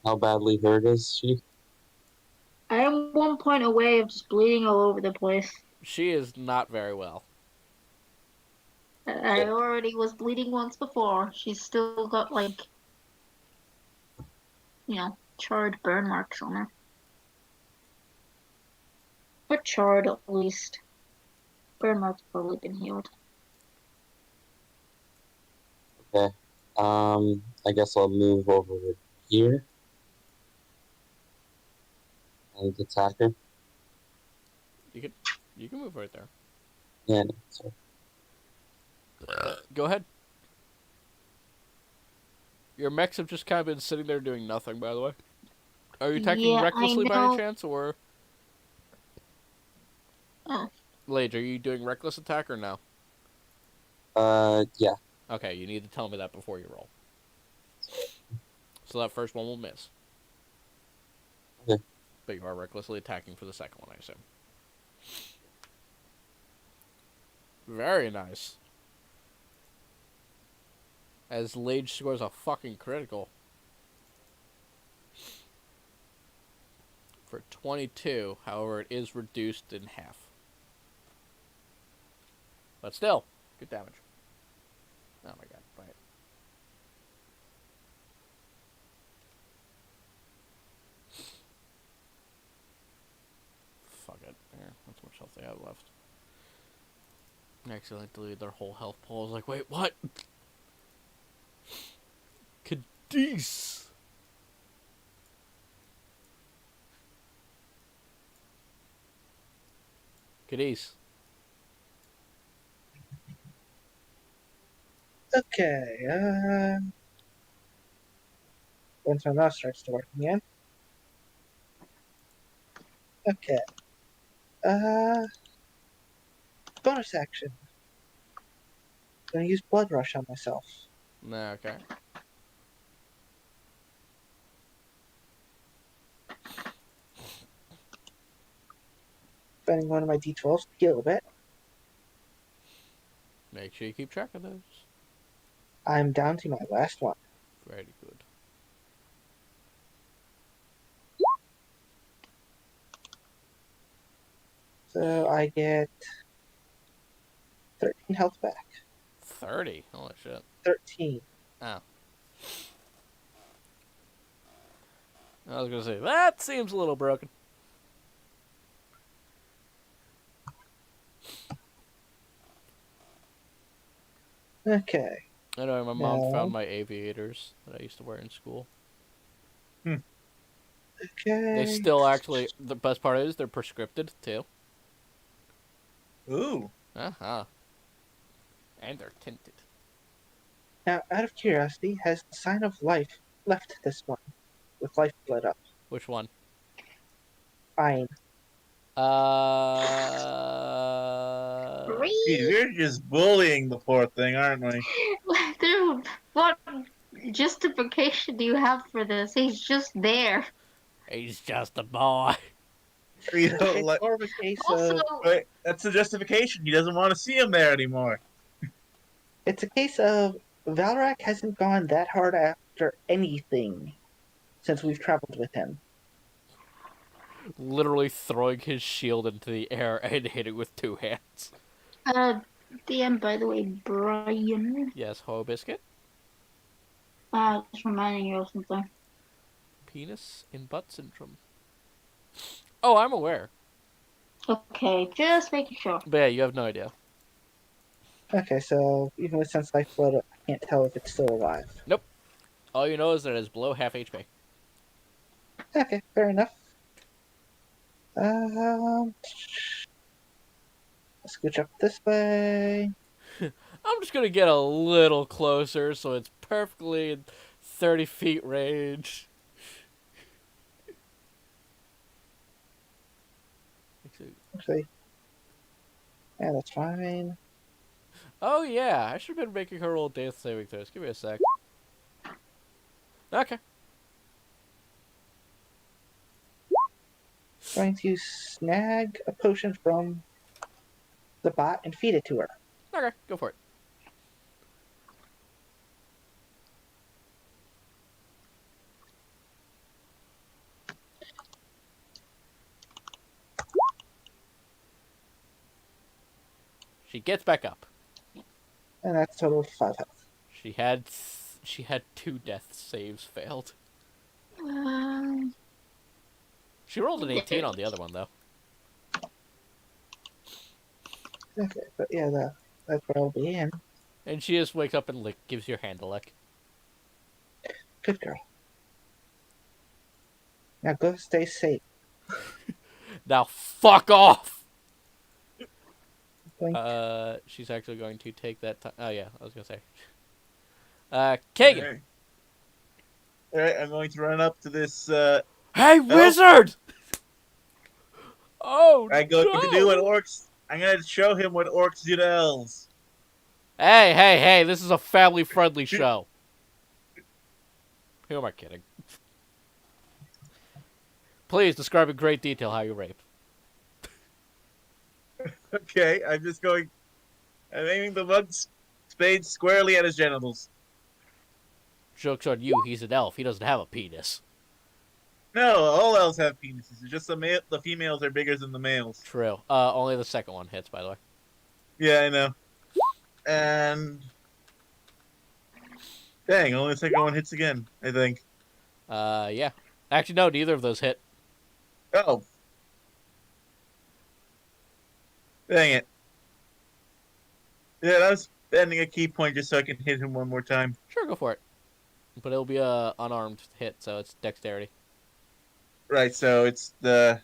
How badly hurt is she? I am 1 point away of just bleeding all over the place. She is not very well. I already was bleeding once before. She's still got, like, charred burn marks on her. Or charred, at least. Burn marks probably been healed. Okay. I guess I'll move over here and attack her. You can move right there. Yeah, no, sorry. Go ahead. Your mechs have just kind of been sitting there doing nothing, by the way. Are you attacking Yeah, I recklessly by any know. chance, or... Oh, Lage, are you doing reckless attack or no? Yeah. Okay, you need to tell me that before you roll. So that first one will miss. Okay. But you are recklessly attacking for the second one, I assume. Very nice. As Lage scores a fucking critical. For 22, however, it is reduced in half. But still, good damage. Oh my god, right. Fuck it. Here, that's how much health they have left. I accidentally deleted their whole health pool. I was like, wait, what? Cadiz! Cadiz. Okay, once my mouse starts to work again. Okay. Bonus action. Gonna use Blood Rush on myself. Nah, okay. Spending one of my D12s to heal a bit. Make sure you keep track of those. I'm down to my last one. Very good. So I get 13 health back. 30? Holy shit. 13. Oh. I was gonna say, that seems a little broken. Okay. I know my mom Now, found my aviators that I used to wear in school. okay. They still actually, the best part is they're prescripted too. Ooh. Uh-huh. And they're tinted. Now, out of curiosity, has the sign of life left this one? With life blood up. Which one? Fine. Geez, we're just bullying the poor thing, aren't we? dude, what justification do you have for this? He's just there. He's just a boy. You know, It's like, more of a case Also, of wait, that's the justification. He doesn't want to see him there anymore. Valrak hasn't gone that hard after anything since we've traveled with him. Literally throwing his shield into the air and hitting with two hands. DM, by the way, Brian. Yes, Ho Biscuit. Just reminding you of something. Penis in butt syndrome. Oh, I'm aware. Okay, just making sure. But yeah, you have no idea. Okay, so even with sense life blood, I can't tell if it's still alive. All you know is that it is below half HP. Okay, fair enough. Let's scooch up this way. I'm just gonna get a little closer so it's perfectly in 30 feet range. Actually, yeah, that's fine. Oh yeah, I should have been making her roll death saving throws. Give me a sec. Okay. Going to snag a potion from the bot and feed it to her. Okay, go for it. She gets back up. And that's a total of 5 health. She had 2 death saves failed. She rolled an 18 on the other one though. Okay, but yeah, that's where I'll be in. And she just wakes up and gives your hand a lick. Good girl. Now go stay safe. Now fuck off! Blink. She's actually going to take that time. Oh yeah, I was gonna say. Kagan. Hey. All right, I'm going to run up to this. Hey, wizard! Oh I'm going to do what no! orcs. I'm going to show him what orcs do to elves. Hey! This is a family-friendly show. Who am I kidding? Please describe in great detail how you rape. Okay, I'm just going. I'm aiming the monk's spade squarely at his genitals. Joke's on you. He's an elf. He doesn't have a penis. No, all elves have penises. It's just the females are bigger than the males. True. Only the second one hits, by the way. Yeah, I know. And dang, only the second one hits again. I think. Yeah. Actually, no. Neither of those hit. Oh, dang it. Yeah, I was spending a key point just so I can hit him one more time. Sure, go for it. But it'll be a unarmed hit, so it's dexterity. Right, so it's the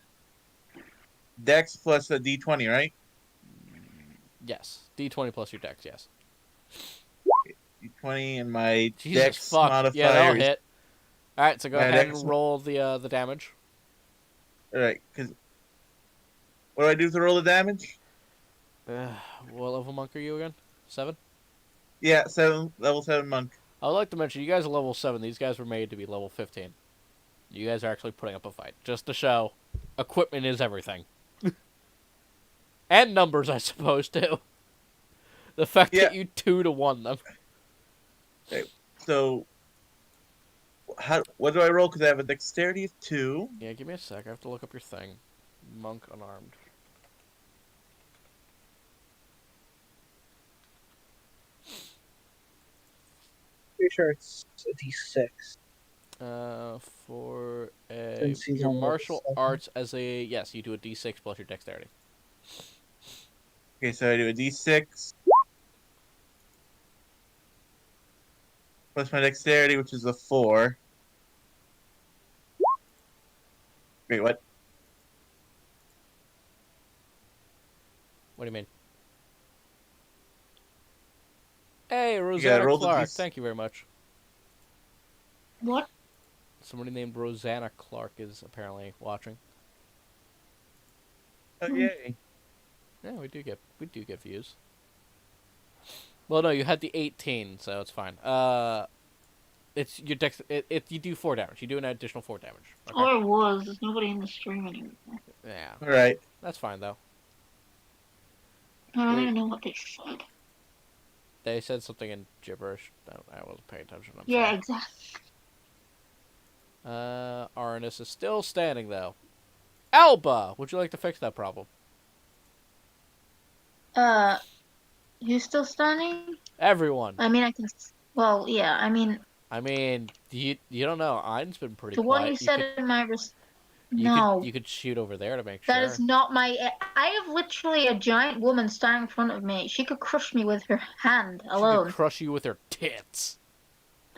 Dex plus the D20, right? Yes. D20 plus your dex, yes. D20 and my Jesus Dex fuck. modifier Yeah, that'll is hit. Alright, so go my ahead dex. and roll the damage. All right, because what do I do to roll the damage? What level monk are you again? 7? Yeah, level 7 monk. I would like to mention, you guys are level 7. These guys were made to be level 15. You guys are actually putting up a fight. Just to show, equipment is everything. And numbers, I suppose, too. The fact that you 2-1 them. Okay, so what do I roll? Because I have a dexterity of 2. Yeah, give me a sec. I have to look up your thing. Monk unarmed. Pretty sure it's a D6. For Since he's your on level martial 7. arts as a... Yes, you do a d6 plus your dexterity. Okay, so I do a D6 plus my dexterity, which is a 4. Wait, what? What do you mean? Hey, gotta Rosanna roll the Clark. d6. Thank you very much. What? Somebody named Rosanna Clark is apparently watching. Oh, yay. Yeah, we do get views. Well, no, you had the 18, so it's fine. It's your dex. You do 4 damage. You do an additional 4 damage. Okay? Or was. There's nobody in the stream anymore. Yeah, All right. that's fine though. I don't even know what they said. They said something in gibberish. I wasn't paying attention. I'm Yeah, sorry. exactly. Arnis is still standing though. Alba, would you like to fix that problem? Who's still standing? Everyone. I mean, I can. Well, yeah. I mean, You don't know. Ein's been pretty the quiet. one you said in my no. You could shoot over there to make That sure. is not my. I have literally a giant woman standing in front of me. She could crush me with her hand She alone. could crush you with her tits.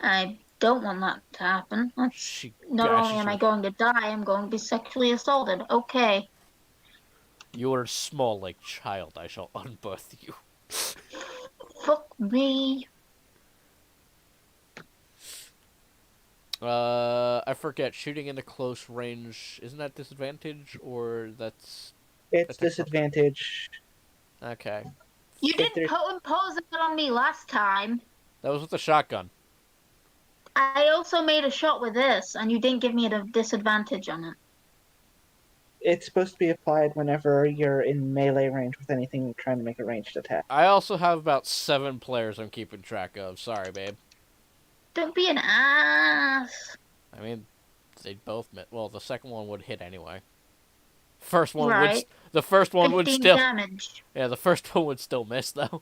I don't want that to happen. She Not gashes only am I you. going to die, I'm going to be sexually assaulted. Okay. You are small like child. I shall unbirth you. Fuck me. I forget. Shooting into close range, isn't that disadvantage or that's It's disadvantage. okay? You If didn't there's- impose it on me last time. That was with the shotgun. I also made a shot with this, and you didn't give me a disadvantage on it. It's supposed to be applied whenever you're in melee range with anything trying to make a ranged attack. I also have about 7 players I'm keeping track of. Sorry, babe. Don't be an ass. I mean, they both well, the second one would hit anyway. First one Right. the first one would 15 still damage. Yeah, the first one would still miss though.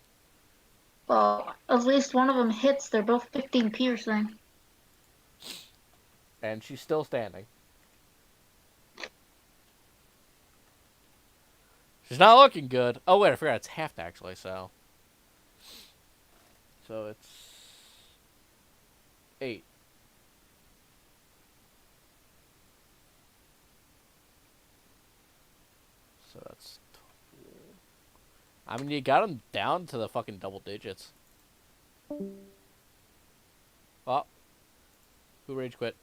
Well, at least one of them hits. They're both 15 piercing. And she's still standing. She's not looking good. Oh wait, I forgot it's half actually, so it's 8. So that's I mean, you got him down to the fucking double digits. Oh. Who rage quit?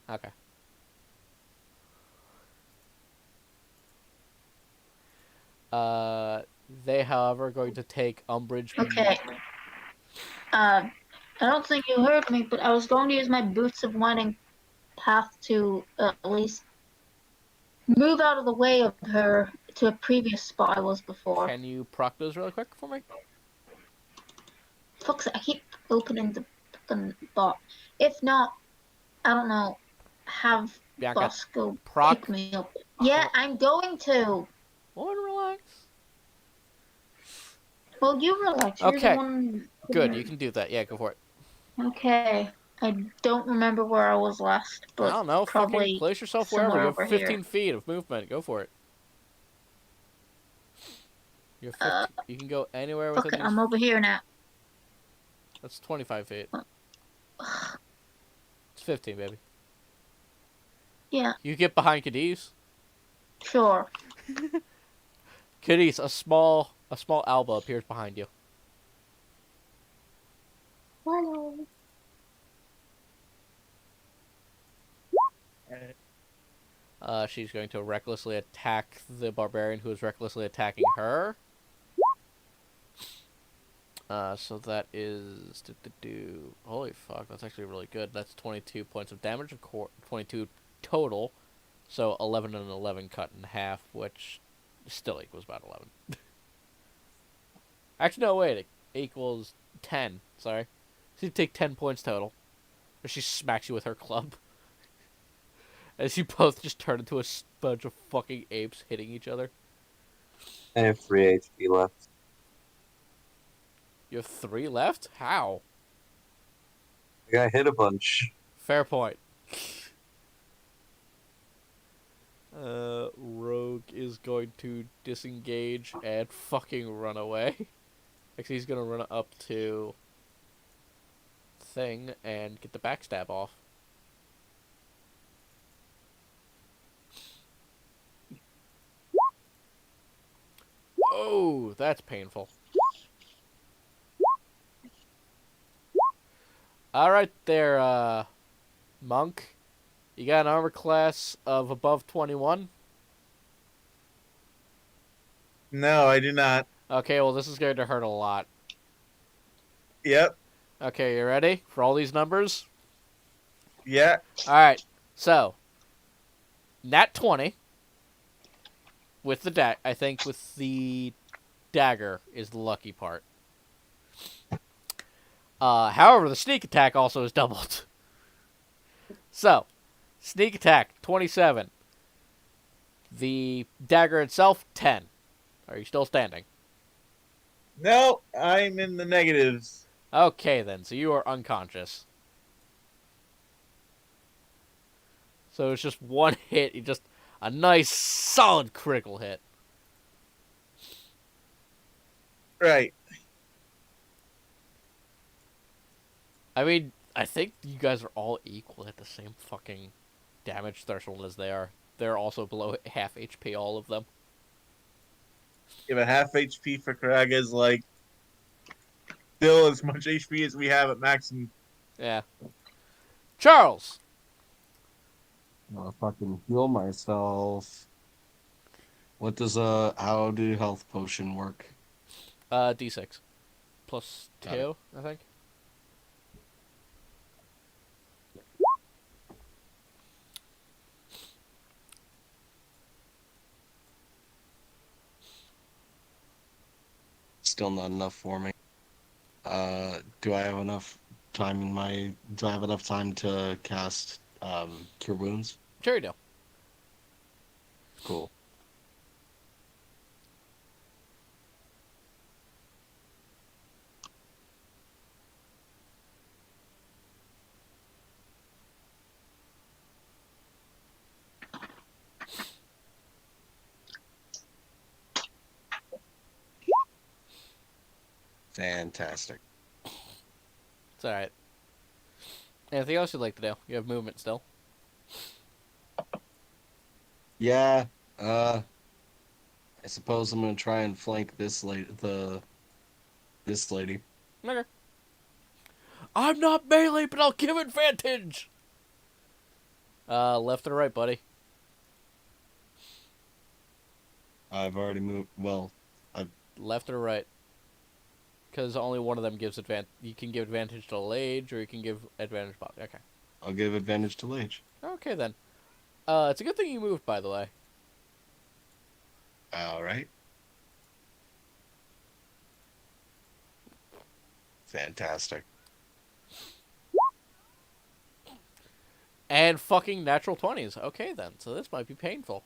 Okay. They, however, are going to take umbrage. Okay. I don't think you heard me, but I was going to use my Boots of Winding Path to at least move out of the way of her to a previous spot I was before. Can you proc those really quick for me? Fuck's sake, I keep opening the fucking bot. If not, I don't know, have Bianca, boss go proc. pick me up. Yeah, I'm going to. One, relax. Well, you relax. You're the Okay. one. Good, you can do that. Yeah, go for it. Okay. I don't remember where I was last, I but don't know. Fucking probably place yourself wherever. somewhere You have over 15 here. feet of movement. Go for it. You have 15, you can go anywhere Fuck within it, these. I'm over here now. That's 25 feet. It's 15, baby. Yeah, You get behind Cadiz. sure. Cadiz, a small Alba appears behind you. Hello. She's going to recklessly attack the barbarian who is recklessly attacking her. So that is... Holy fuck, that's actually really good. That's 22 points of damage, 22 total. So 11 and 11 cut in half, which still equals about 11. Actually, no, wait. It equals 10. Sorry. So you take 10 points total. She smacks you with her club. As you both just turn into a bunch of fucking apes hitting each other. I have 3 HP left. You have 3 left? How? I got hit a bunch. Fair point. Rogue is going to disengage and fucking run away. Actually, he's gonna run up to Thing and get the backstab off. Oh, that's painful. Alright there, Monk. You got an armor class of above 21? No, I do not. Okay, well, this is going to hurt a lot. Yep. Okay, you ready for all these numbers? Yeah. Alright, so, nat 20 with the I think with the dagger is the lucky part. However, the sneak attack also is doubled. So, sneak attack, 27. The dagger itself, 10. Are you still standing? No, I'm in the negatives. Okay, then. So you are unconscious. So it's just one hit. You just a nice, solid critical hit. Right. I mean, I think you guys are all equal at the same fucking damage threshold as they are. They're also below half HP, all of them. If a half HP for Karaga is like still as much HP as we have at maximum. Yeah. Charles! I'll fucking heal myself. What does how do health potion work? D6. Plus Got 2, I think. Still not enough for me. Do I have enough time in my? Do I have enough time to cast Cure Wounds? Sure you do. Cool. Fantastic. It's alright. Anything else you'd like to do? You have movement still. Yeah. I suppose I'm gonna try and flank this lady. This lady. Okay. I'm not melee, but I'll give advantage. Left or right, buddy? I've already moved. Well, Left or right? Because only one of them gives advantage. You can give advantage to Lage, or you can give advantage to Bobby. Okay. I'll give advantage to Lage. Okay, then. It's a good thing you moved, by the way. All right. Fantastic. And fucking natural 20s. Okay, then. So this might be painful.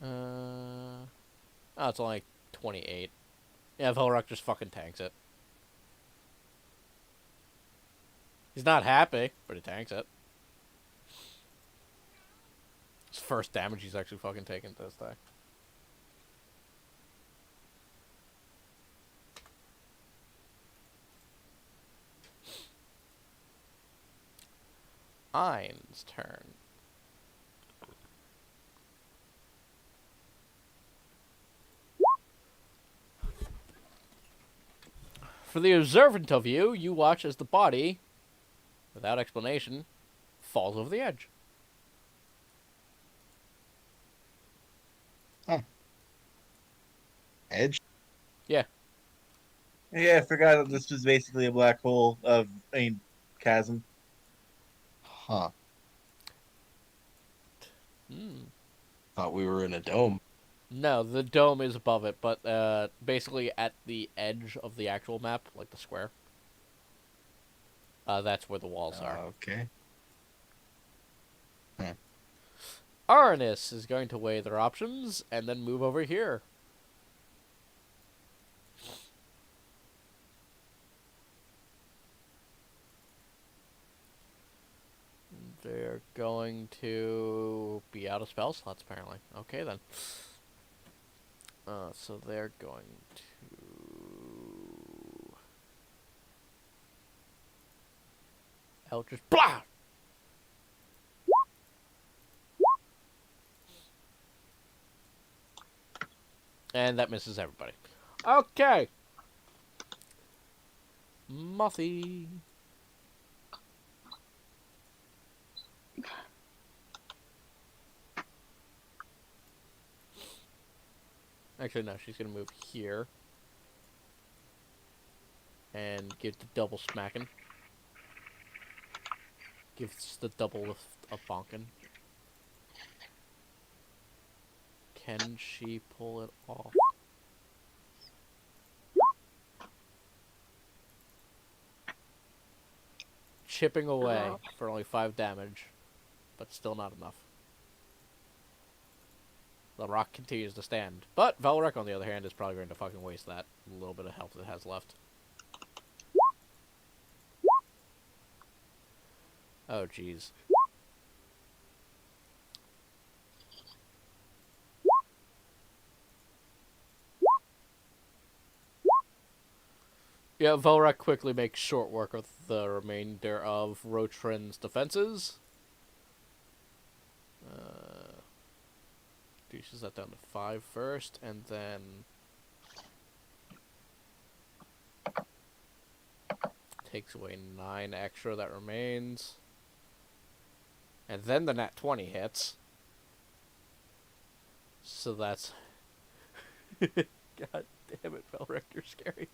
Oh, it's only 28. Yeah, Velrock just fucking tanks it. He's not happy, but he tanks it. It's first damage he's actually fucking taken this day. Ein's turn. For the observant of you, you watch as the body, without explanation, falls over the edge. Edge? Yeah. Yeah, I forgot that this was basically a black hole chasm. Huh. Hmm. Thought we were in a dome. No, the dome is above it, but basically at the edge of the actual map, like the square, that's where the walls are. Okay. Arnis is going to weigh their options and then move over here. They're going to be out of spell slots, apparently. Okay, then. So they're going to... Eldritch Blast! And that misses everybody. Okay. Mothy. Actually, no, she's going to move here. And give the double smacking. Gives the double a bonking. Can she pull it off? Chipping away for only 5 damage, but still not enough. The rock continues to stand. But Velrek, on the other hand, is probably going to fucking waste that little bit of health it has left. Oh, jeez. Yeah, Velrek quickly makes short work of the remainder of Rotrin's defenses. Reduces that down to 5 first, and then... takes away 9 extra that remains. And then the nat 20 hits. So that's... God damn it, Velrek, you're scary.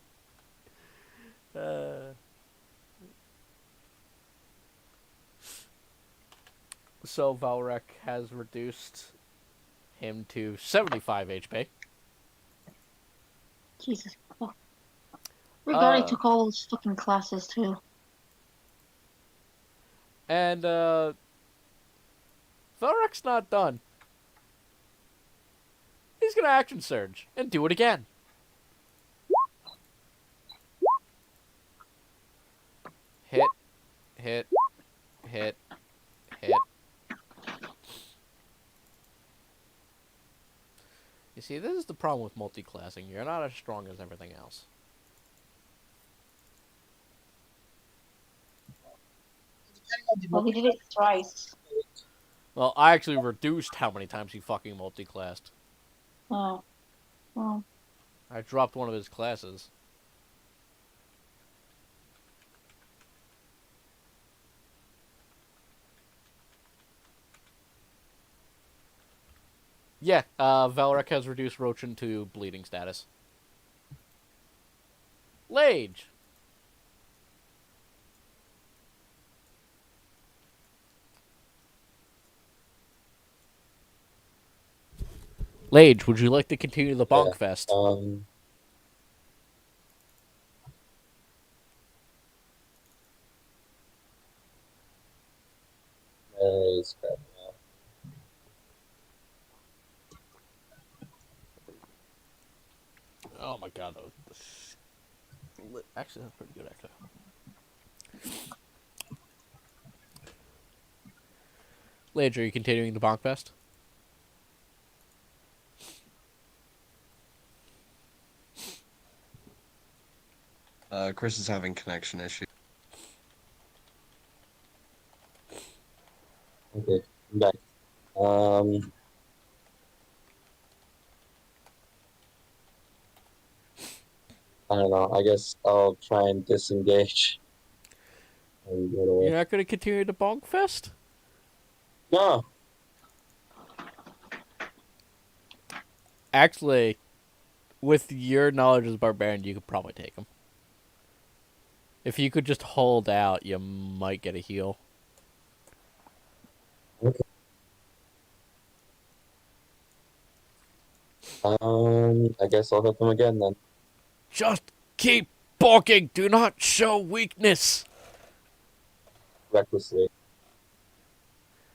So Velrek has reduced him to 75 HP. Jesus Christ. Regardie took all those fucking classes too. And Velrek's not done. He's gonna action surge and do it again. Hit, hit, hit, hit. You see, this is the problem with multi-classing. You're not as strong as everything else. Well, he did it thrice. Well, I actually reduced how many times he fucking multi-classed. Oh. Well. I dropped one of his classes. Yeah, Valrek has reduced Rochin to bleeding status. Lage! Lage, would you like to continue the Yeah. Bonk Fest? Is crap. Oh my god, that was... Actually, that's pretty good, actually. Lage, are you continuing the Bonk Fest? Chris is having connection issues. Okay, I'm back. I don't know. I guess I'll try and disengage and get away. You're not going to continue the Bonk Fest? No. Actually, with your knowledge as a barbarian, you could probably take him. If you could just hold out, you might get a heal. Okay. I guess I'll hit them again then. Just keep balking. Do not show weakness. Recklessly.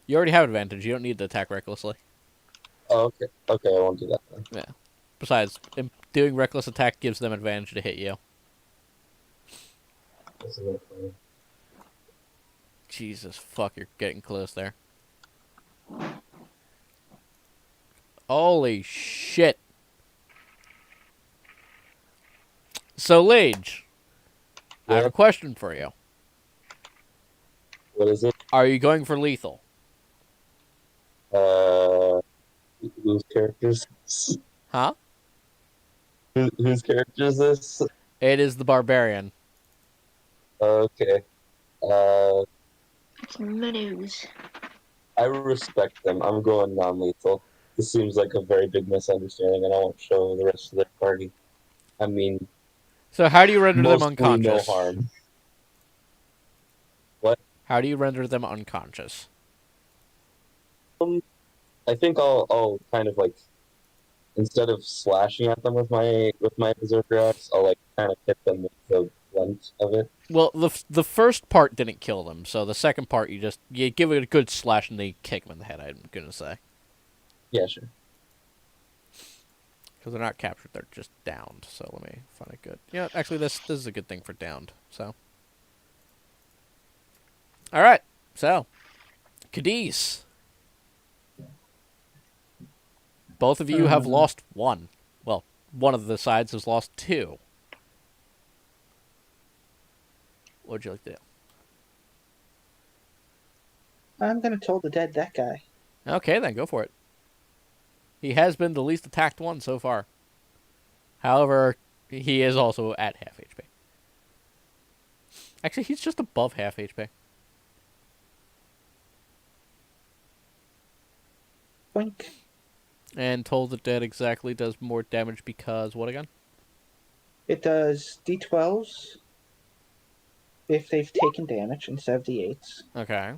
You already have advantage. You don't need to attack recklessly. Oh, okay. Okay, I won't do that then. Yeah. Besides, doing reckless attack gives them advantage to hit you. This is not funny. Jesus, fuck, you're getting close there. Holy shit. So, Lage, I have Yeah? a question for you. What is it? Are you going for lethal? Whose characters? Huh? Whose character is this? It is the barbarian. Okay. It's news. I respect them. I'm going non-lethal. This seems like a very big misunderstanding, and I won't show the rest of their party. I mean, So how do you render them mostly unconscious? no harm. What? How do you render them unconscious? I think I'll kind of like, instead of slashing at them with my berserker axe, I'll like kind of hit them with the blunt of it. Well, the first part didn't kill them, so the second part you give it a good slash and they kick them in the head, I'm gonna say. Yeah, sure. Because they're not captured, they're just downed, so let me find it good. Yeah, actually this is a good thing for downed, so. Alright, so. Cadiz. Both of you have lost one. Well, one of the sides has lost two. What would you like to do? I'm gonna toll the dead that guy. Okay, then go for it. He has been the least attacked one so far. However, he is also at half HP. Actually, he's just above half HP. Boink. And Toll the Dead exactly does more damage because what again? It does D12s if they've taken damage instead of D8s. Okay.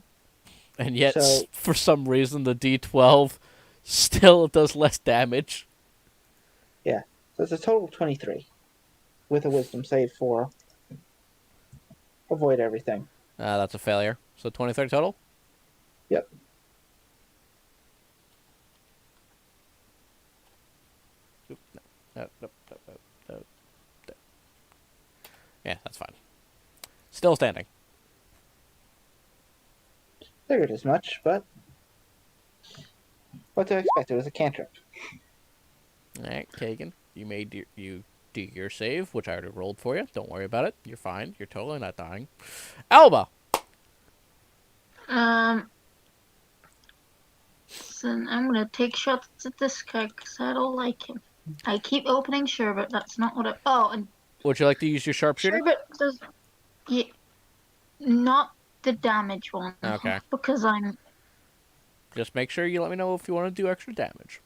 And yet, So- for some reason, the D12 still does less damage. So it's a total of 23 with a wisdom save for avoid everything. That's a failure. So 23 total? Yep. Oop, no. No. Yeah, that's fine. Still standing. Figured as much, but what to expect? It was a cantrip. Alright, Kagan. You do your save, which I already rolled for you. Don't worry about it. You're fine. You're totally not dying. Alba! So I'm gonna take shots at this guy because I don't like him. I keep opening Sherbet. That's not what I. Oh, and Would you like to use your sharpshooter? Sherbet does. Yeah, not the damage one. Okay. Because I'm. Just make sure you let me know if you want to do extra damage.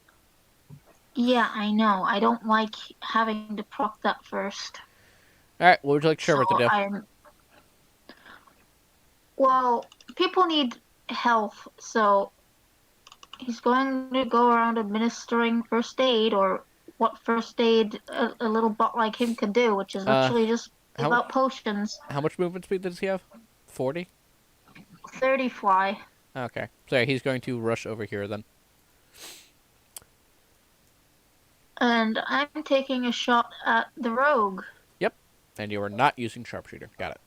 Yeah, I know. I don't like having to proc that first. All right, what would you like So Sherbert to do? well, people need health, so he's going to go around administering first aid, or what first aid a little bot like him can do, which is Uh, literally just give how out potions. how much movement speed does he have? 40. 30 fly. Okay, so yeah, he's going to rush over here then. And I'm taking a shot at the rogue. Yep, and you are not using sharpshooter. Got it.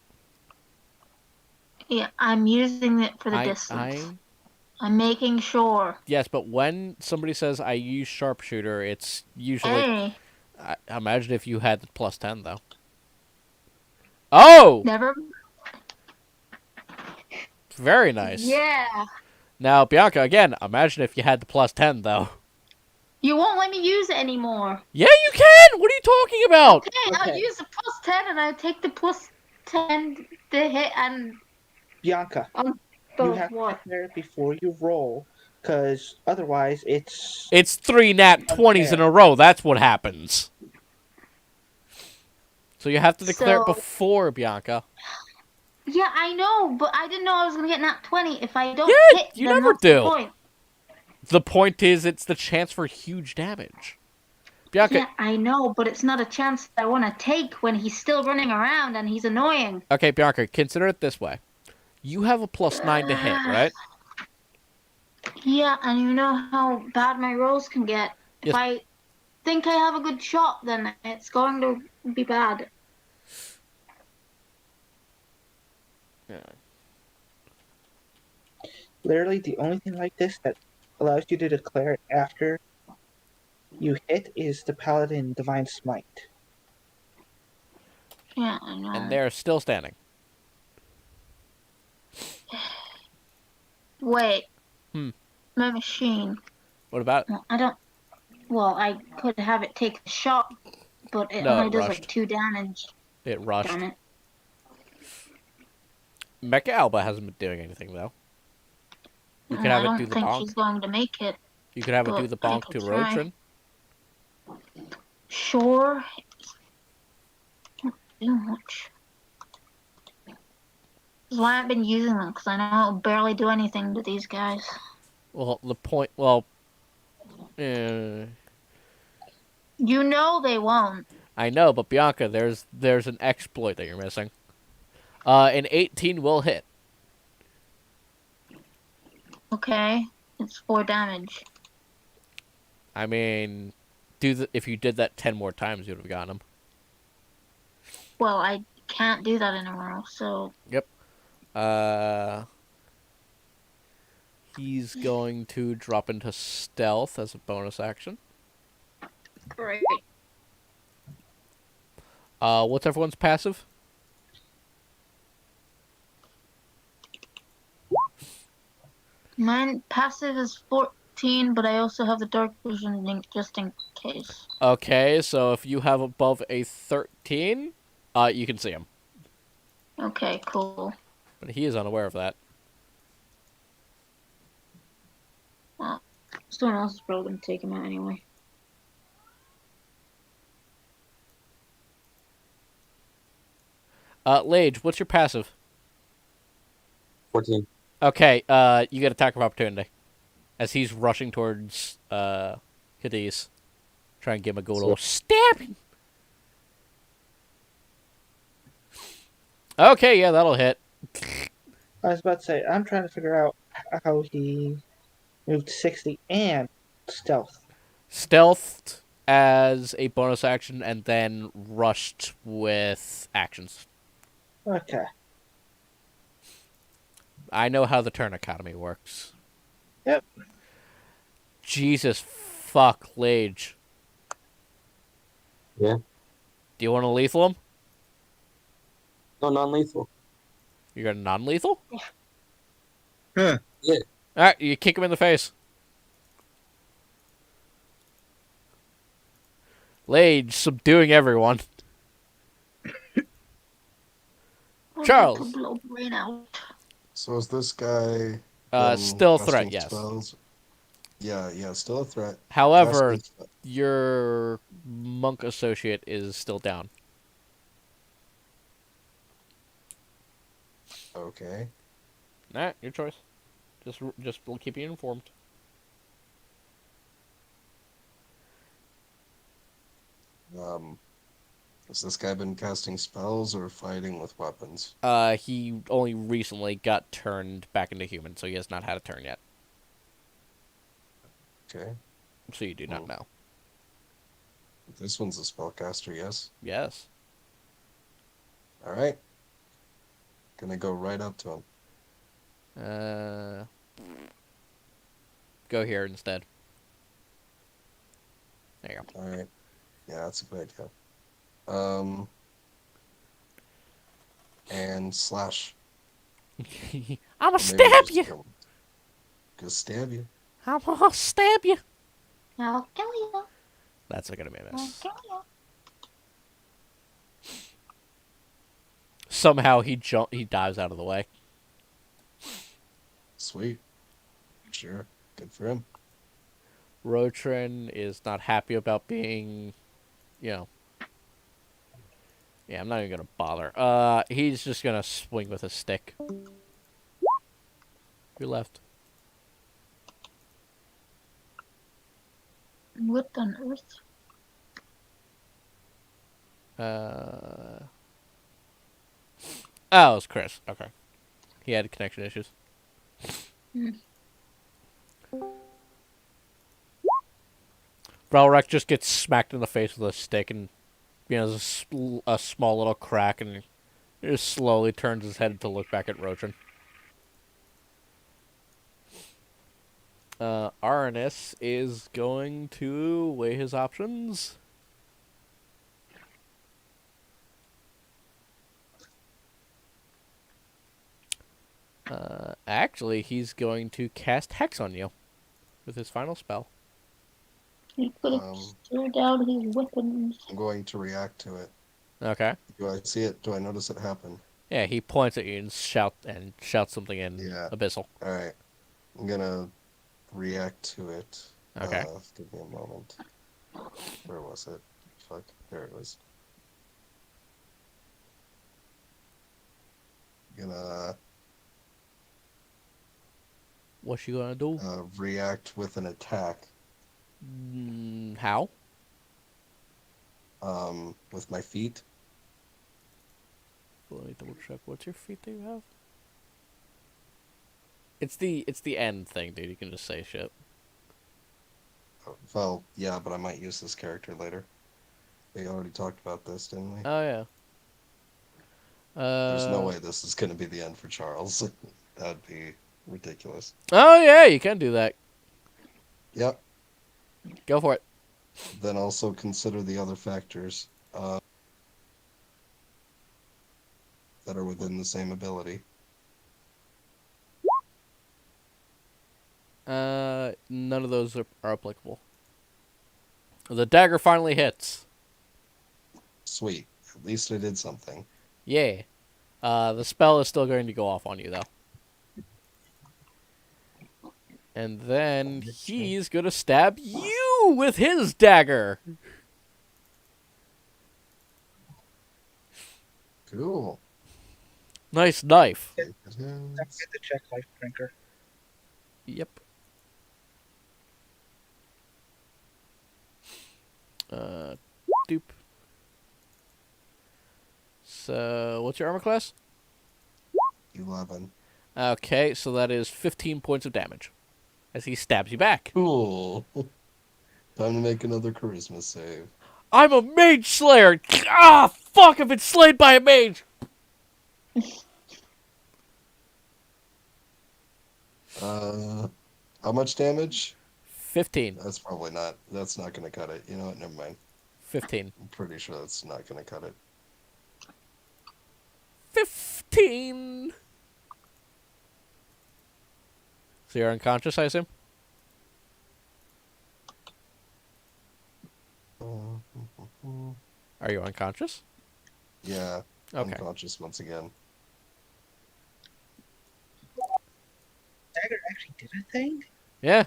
Yeah, I'm using it for the I distance. I'm making sure. Yes, but when somebody says I use sharpshooter, it's usually. Hey, Imagine if you had the +10 though. Oh, never. very nice. Yeah. Now Bianca, again, imagine if you had the +10 though. You won't let me use it anymore. Yeah, you can. What are you talking about? Okay, I'll use the +10 and I take the +10 to hit and Bianca, on you both have to what? declare it before you roll, because otherwise it's It's 3 nat 20s in unfair. a row. That's what happens. So you have to declare it So before Bianca. yeah, I know, but I didn't know I was gonna get nat 20. If I don't Yeah, hit, you then never that's the do. point. The point is, it's the chance for huge damage. Bianca. Yeah, I know, but it's not a chance that I want to take when he's still running around and he's annoying. Okay, Bianca, consider it this way. You have a +9 to hit, right? Yeah, and you know how bad my rolls can get. If Yes. I think I have a good shot, then it's going to be bad. Yeah. Literally, the only thing like this that allows you to declare it after you hit is the Paladin Divine Smite. Yeah, I know. And they're still standing. Wait. Hmm. My machine. What about it? Well, I don't. Well, I could have it take a shot, but it No, only it does rushed. like 2 damage. It rushed. Damn it. Mecha Alba hasn't been doing anything, though. You could Well, have I it don't do the think bonk. she's going to make it. You could have it do but the I bonk could to try. Rotrin. Sure. Don't do much. That's why I've been using them, because I know it'll barely do anything to these guys. Well, the point. Well, eh, You know they won't. I know, but Bianca, there's an exploit that you're missing. An 18 will hit. Okay, it's 4 damage. I mean, if you did that 10 more times, you would have gotten him. Well, I can't do that in a row, so Yep. He's going to drop into stealth as a bonus action. great. What's everyone's passive? Mine passive is 14, but I also have the dark vision just in case. Okay, so if you have above a 13, you can see him. Okay, cool. But he is unaware of that. Well, someone else is probably gonna take him out anyway. Lage, what's your passive? 14. Okay, you get attack of opportunity. As he's rushing towards, Cadiz. Try and give him a good old stab. Okay, yeah, that'll hit. I was about to say, I'm trying to figure out how he moved 60 and stealth. Stealthed as a bonus action and then rushed with actions. Okay. I know how the turn economy works. Yep. Jesus fuck, Lage. Yeah. Do you want to lethal him? No, non-lethal. You're gonna non-lethal? Huh. Yeah. Alright, you kick him in the face. Lage subduing everyone. Charles. Blow brain out. So is this guy Still a casting threat, yes. spells? Yeah, still a threat. However, Casting spells. Your monk associate is still down. Okay. Nah, your choice. Just we'll keep you informed. Has this guy been casting spells or fighting with weapons? He only recently got turned back into human, so he has not had a turn yet. Okay. So you do not know. This one's a spellcaster, yes? Yes. Alright. Gonna go right up to him. Go here instead. There you Alright. Yeah, that's a good idea. And slash. go. I'm gonna Or maybe stab just you. kill him. Go stab you. I'm gonna stab you. I'll kill you. That's not gonna be a I'll miss. kill you. Somehow he dives out of the way. Sweet. Sure. Good for him. Rotrin is not happy about being, you know. Yeah, I'm not even gonna bother. He's just gonna swing with a stick. Who left? What on earth? Oh, it was Chris. Okay. He had connection issues. Valrek just gets smacked in the face with a stick, and there's a small little crack, and he just slowly turns his head to look back at Rotrin. Arnis is going to weigh his options. Actually, he's going to cast Hex on you with his final spell. He could have stirred out his weapons. I'm going to react to it. Okay. Do I see it? Do I notice it happen? Yeah, he points at you and shouts something in Abyssal. Alright. I'm gonna react to it. Okay. Give me a moment. Where was it? Fuck. There it was. Gonna What's you gonna do? react with an attack. How? With my feet. Let me double check. What's your feat that you have? It's the end thing, dude. You can just say shit. Well, yeah, but I might use this character later. We already talked about this, didn't we? Oh yeah. There's no way this is gonna be the end for Charles. That'd be ridiculous. Oh yeah, you can do that. Yep. Go for it. Then also consider the other factors that are within the same ability. None of those are applicable. The dagger finally hits. Sweet. At least I did something. Yeah. The spell is still going to go off on you, though. And then he's going to stab you with his dagger. Cool. Nice knife. Don't forget to check life drinker. Yep. Doop. So, what's your armor class? 11. Okay, so that is 15 points of damage as he stabs you back. Cool. Time to make another charisma save. I'm a mage slayer. Ah, fuck! I've been slayed by a mage. How much damage? 15. That's probably not. That's not gonna cut it. You know what? Never mind. 15. I'm pretty sure that's not gonna cut it. 15. So you're unconscious, I assume? Are you unconscious? Yeah. Okay. Unconscious once again. Dagger actually did a thing? Yeah.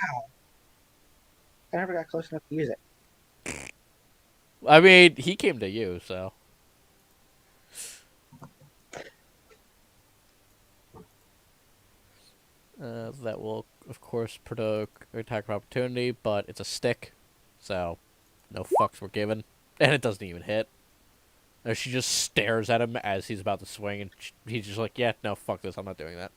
Wow. I never got close enough to use it. I mean, he came to you, so. That will, of course, provoke attack of opportunity, but it's a stick, so no fucks were given, and it doesn't even hit. And she just stares at him as he's about to swing, and he's just like, "Yeah, no, fuck this, I'm not doing that."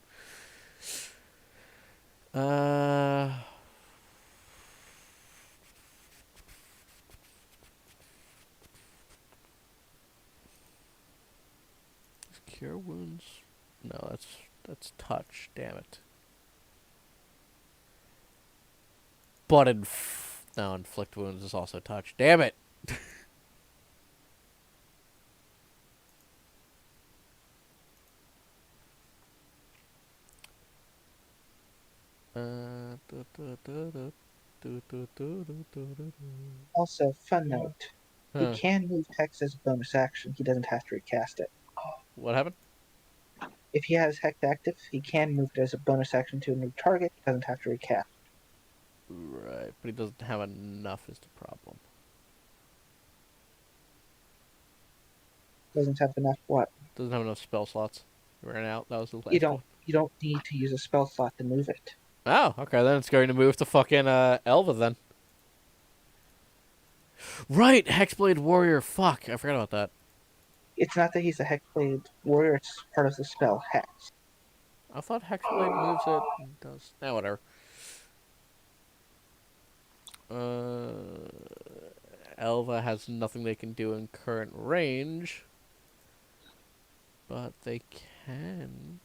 Cure wounds? No, that's touch. Damn it. But no, inflict wounds is also touch. Damn it. Also, fun note: he Huh. can move Hex as a bonus action. He doesn't have to recast it. What happened? If he has Hex active, he can move it as a bonus action to a new target. He doesn't have to recast. Right, but he doesn't have enough is the problem. Doesn't have enough what? Doesn't have enough spell slots. He ran out. That was the last You don't. one. You don't need to use a spell slot to move it. Oh, okay, then it's going to move to fucking Elva then. Right, Hexblade Warrior. Fuck, I forgot about that. It's not that he's a Hexblade warrior. It's part of the spell Hex. I thought Hexblade moves it and does. Nah, whatever. Elva has nothing they can do in current range. But they can.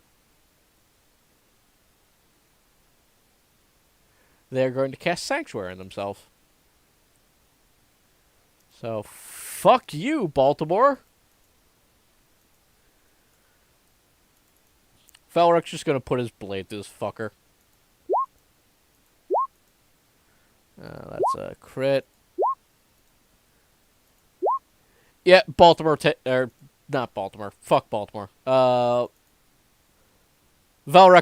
They're going to cast Sanctuary on themselves. So, fuck you, Baltimore. Felric's just gonna put his blade through this fucker. That's a crit. Yeah, Baltimore, or not Baltimore. Fuck Baltimore. Valrek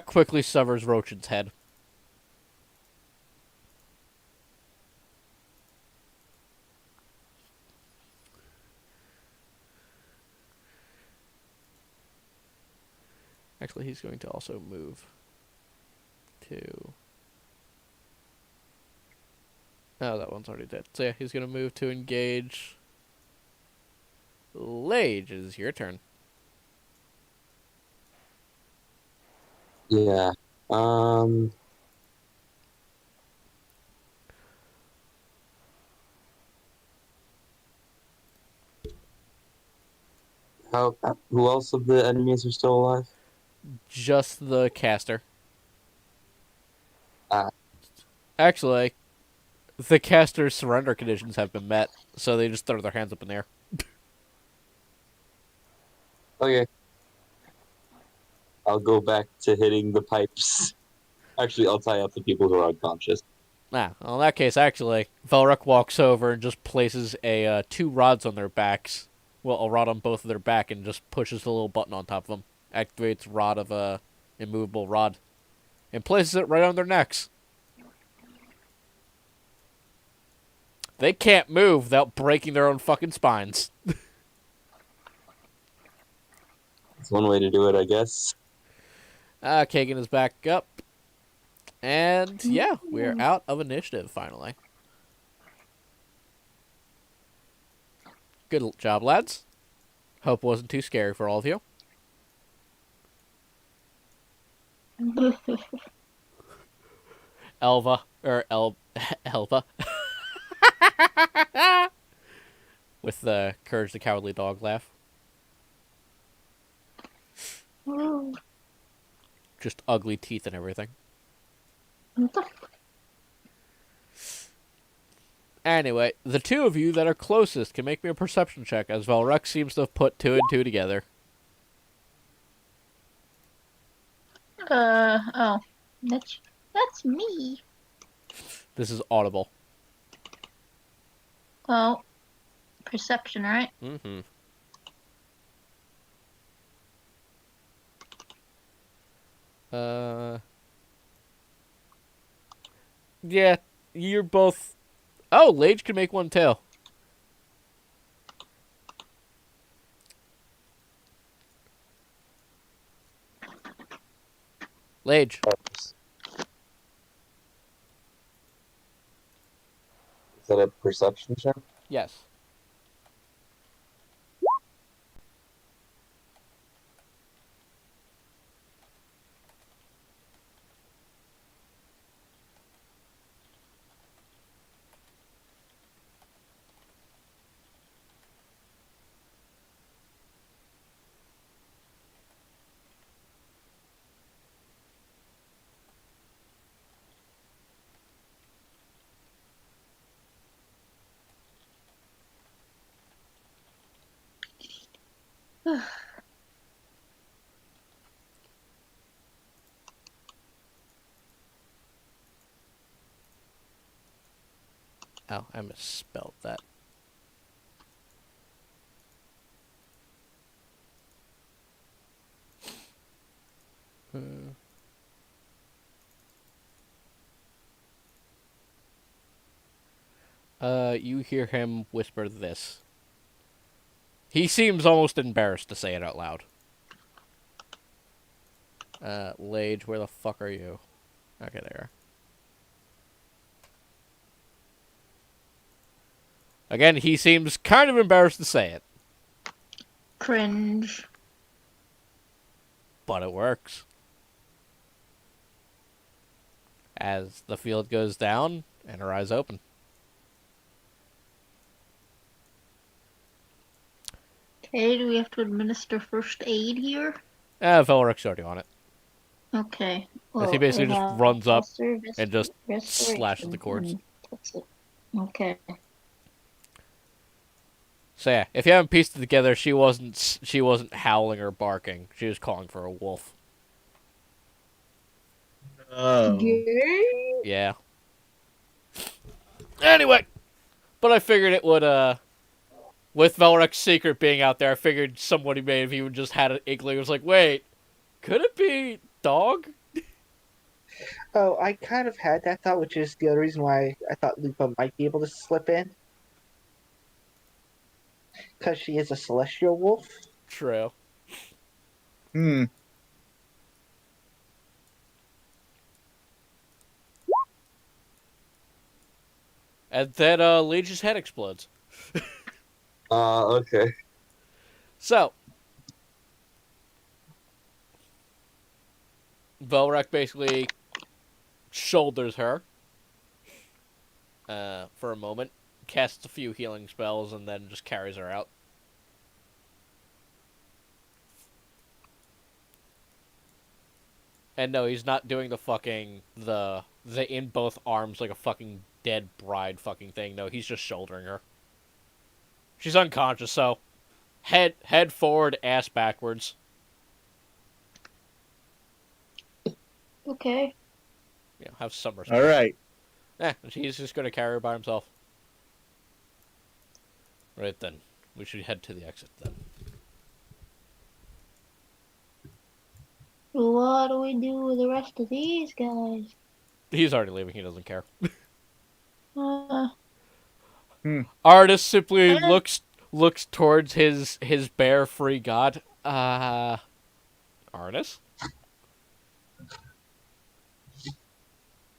quickly severs Rochin's head. Actually, he's going to also move to... Oh, that one's already dead. So yeah, he's going to move to engage... Lage. It is your turn. Yeah. Who else of the enemies are still alive? Just the caster. Ah. Actually, the caster's surrender conditions have been met, so they just throw their hands up in the air. Okay. I'll go back to hitting the pipes. Actually, I'll tie up the people who are unconscious. Well, in that case, actually, Velrek walks over and just places a 2 rods on their backs. Well, a rod on both of their back and just pushes the little button on top of them. Activates rod of a immovable rod. And places it right on their necks. They can't move without breaking their own fucking spines. That's one way to do it, I guess. Kagan is back up. And, yeah, we're out of initiative, finally. Good job, lads. Hope it wasn't too scary for all of you. Elva. Elva. With the Courage the Cowardly Dog laugh. Just ugly teeth and everything. Anyway, the 2 of you that are closest can make me a perception check, as Velrek seems to have put 2 and 2 together. Oh. That's me. This is audible. Well, perception, right? Mm-hmm. Yeah, you're both Oh, Lage can make one too. Lage. Is that a perception check? Yes. Oh, I misspelled that. You hear him whisper this. He seems almost embarrassed to say it out loud. Lage, where the fuck are you? Okay, there. Again, he seems kind of embarrassed to say it. Cringe. But it works. As the field goes down, and her eyes open. Okay, do we have to administer first aid here? Velric's already on it. Okay. As he basically we just have runs up Restoration and just slashes the cords. and that's it. Okay. So yeah, if you haven't pieced it together, she wasn't howling or barking. She was calling for a wolf. Oh. Yeah. Anyway, but I figured it would with Velric's secret being out there, I figured somebody may have even just had an inkling. It was like, wait, could it be dog? Oh, I kind of had that thought, which is the other reason why I thought Lupa might be able to slip in. Because she is a celestial wolf. True. Hmm. And then Liege's head explodes. Okay. So, Velrec basically shoulders her for a moment, casts a few healing spells, and then just carries her out. And no, he's not doing the fucking the in both arms like a fucking dead bride fucking thing. No, he's just shouldering her. She's unconscious, so head forward, ass backwards. Okay. You know, have some respect. All right. He's just gonna carry her by himself. Right then, we should head to the exit then. What do we do with the rest of these guys? He's already leaving. He doesn't care. Uh, Artist simply Eh. looks towards his bare free god. Artist?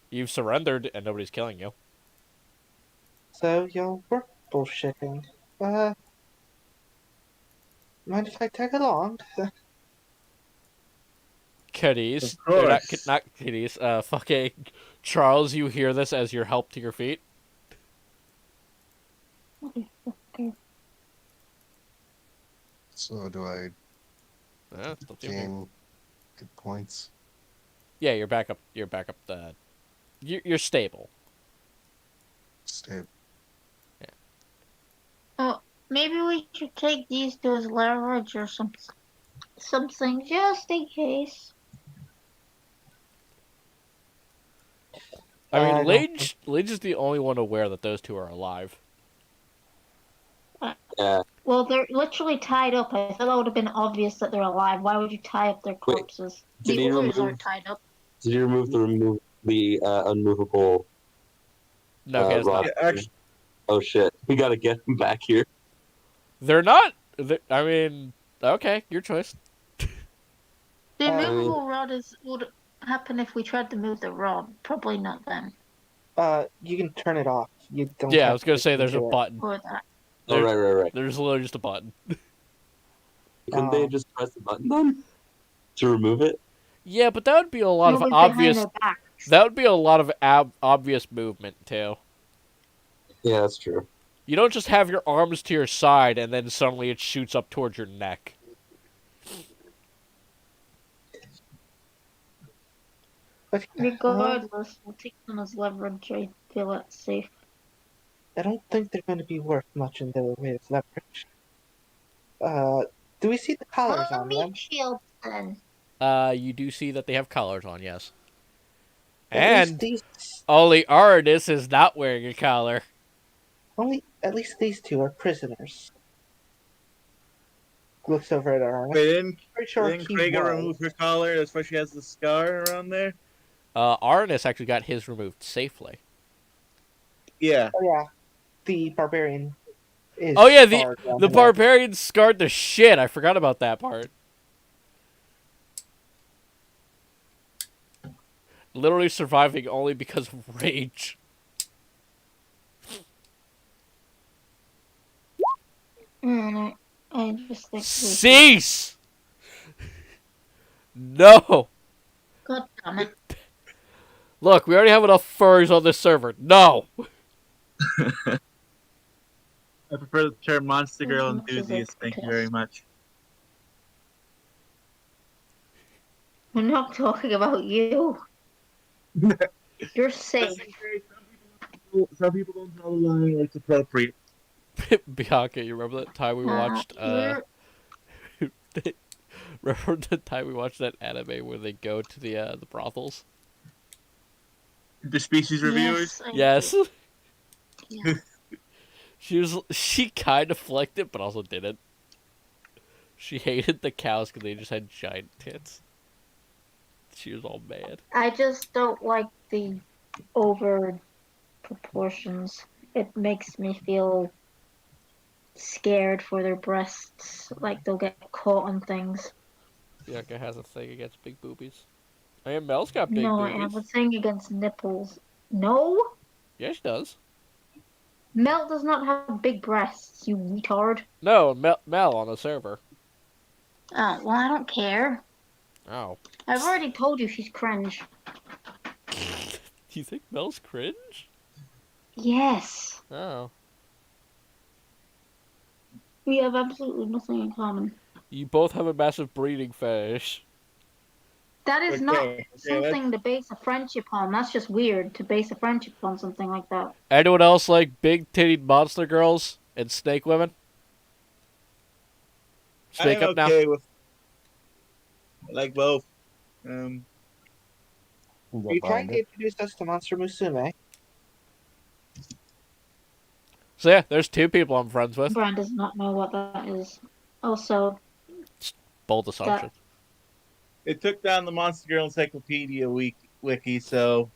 You've surrendered and nobody's killing you. So y'all were bullshitting. Mind if I tag along? Kitties. Of Or not, course. not kitties. Fucking Charles, you hear this as you're helped to your feet? motherfucker. So do I It's up to you. gain good points? Yeah, you're back up. You're back up. You're stable. Stay. Oh, maybe we should take these two as leverage or something just in case. I mean, don't Lage is the only one aware that those two are alive. Yeah. Well, they're literally tied up. I thought that would have been obvious that they're alive. Why would you tie up their corpses? did The he others remove- are tied up. Did you remove the unmovable No, he has rod? not. Yeah, Oh shit, we gotta get them back here. They're not. I mean, okay, your choice. The Uh, immovable rod would happen if we tried to move the rod. Probably not them. You can turn it off. You don't Yeah, I have was gonna to say listen there's a to it. button. Or that. Oh, right. There's literally just a button. Couldn't they just press the button then to remove it? Yeah, but that would be a lot of Move it behind obvious. their backs. That would be a lot of obvious movement too. Yeah, that's true. You don't just have your arms to your side and then suddenly it shoots up towards your neck. But Regardless, we'll take them as leverage. I feel that's safe. I don't think they're going to be worth much in the way of leverage. Do we see the collars on them? Meat shield then. You do see that they have collars on, yes. At least And these, only Arnis is not wearing a collar. at least these two are prisoners. Looks over at Arna. Didn't Pretty sure didn't he Krieger was. remove her collar? That's why she has the scar around there. Arnis actually got his removed safely. Yeah. Oh yeah, the barbarian is. Oh yeah, scarred around the neck. barbarian scarred the shit. I forgot about that part. Literally surviving only because of rage. I just think. Cease! No! God damn it. Look, we already have enough furries on this server. No! I prefer the term monster girl As much as I enthusiast. Thank you very protest. much. We're not talking about you. You're safe. Some people don't tell the line where it's appropriate. Bianca, you remember that time we watched, remember the time we watched that anime where they go to the brothels? The species reviewers. Yes. Yeah. She kind of liked it, but also didn't. She hated the cows because they just had giant tits. She was all mad. I just don't like the over proportions. It makes me feel scared for their breasts, like they'll get caught on things. Bianca has a thing against big boobies. I mean, Mel's got big No, boobies. I have a thing against nipples. No? Yeah, she does. Mel does not have big breasts, you retard. No, Mel on the server. Oh, well, I don't care. Oh. I've already told you she's cringe. Do you think Mel's cringe? Yes. Oh. We have absolutely nothing in common. You both have a massive breeding fetish. That is not Okay, something to base a friendship on. That's just weird to base a friendship on something like that. Anyone else like big-titted monster girls and snake women? Snake I'm up now. okay with like both. Are you trying to introduce us to Monster Musume? So yeah, there's two people I'm friends with. Brian does not know what that is. Also, Bold assumption. It took down the Monster Girl Encyclopedia wiki, so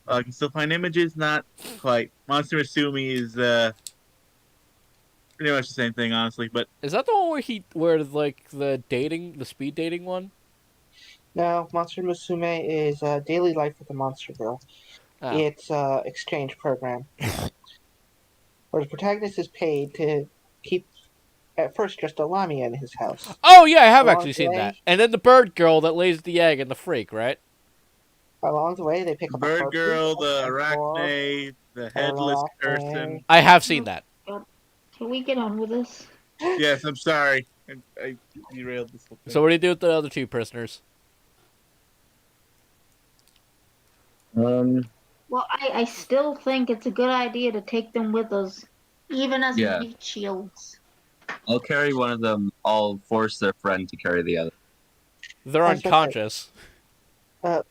I can still find images. Not quite. Monster Musume is pretty much the same thing, honestly. But Is that the one where like the speed dating one? No, Monster Musume is daily life with a monster girl. Oh. It's an exchange program where the protagonist is paid to keep, at first, just a Lamia in his house. Oh yeah, I have Along actually the seen way- that. And then the bird girl that lays the egg and the freak, right? Along the way, they pick up a Bird harpy, Girl, a the centaur, Arachne, the Headless Arachne. Person. I have seen that. can we get on with this? Yes, I'm sorry. I derailed this whole thing. So what do you do with the other two prisoners? Well, I still think it's a good idea to take them with us, even as Yeah. meat shields. I'll carry one of them. I'll force their friend to carry the other. They're That's okay. unconscious.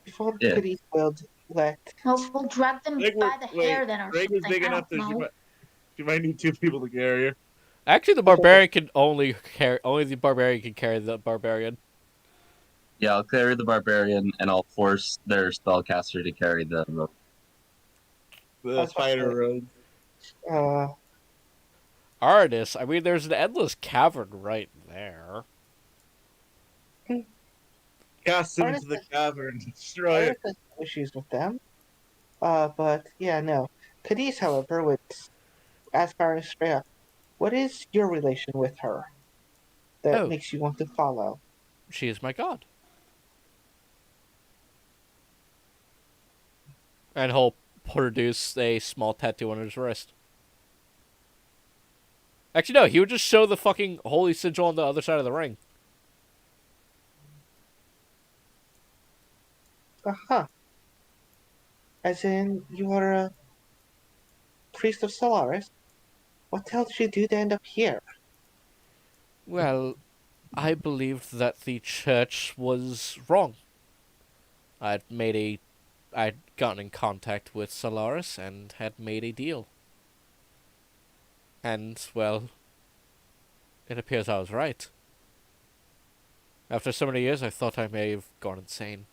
Before Yeah. Goody World let Well, we'll drag them by the hair then, or Greg is something. big I enough don't that know. you might need two people to carry her. Actually, the barbarian can only the barbarian can carry the barbarian. Yeah, I'll carry the barbarian, and I'll force their spellcaster to carry the rope. The That's spider okay. road. Uh, Artis, I mean, there's an endless cavern right there. Cast him into Artists, the cavern, destroy it. artists has no issues with them. But yeah, no. Cadiz, however, would ask Artis straight up, what is your relation with her that Oh, makes you want to follow? she is my god. And he'll produce a small tattoo on his wrist. Actually, no, he would just show the fucking holy sigil on the other side of the ring. Uh-huh. As in, you are a priest of Solaris? What the hell did you do to end up here? Well, I believed that the church was wrong. I'd gotten in contact with Solaris and had made a deal. And, well, it appears I was right. After so many years, I thought I may have gone insane.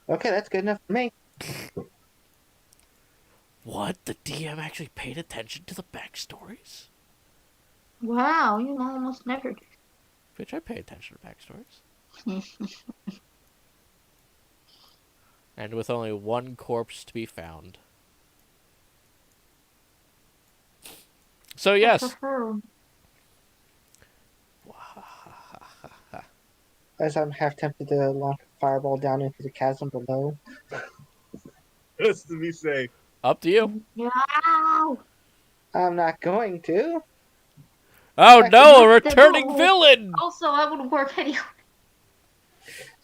Okay, that's good enough for me. What? The DM actually paid attention to the backstories? Wow, you almost never Bitch, I pay attention to backstories. do. And with only one corpse to be found. So, yes. As I'm half tempted to launch a fireball down into the chasm below. Just to be safe. Up to you. Wow! I'm not going to. Oh Actually, no, a no, returning no. villain! Also, I would work anyway.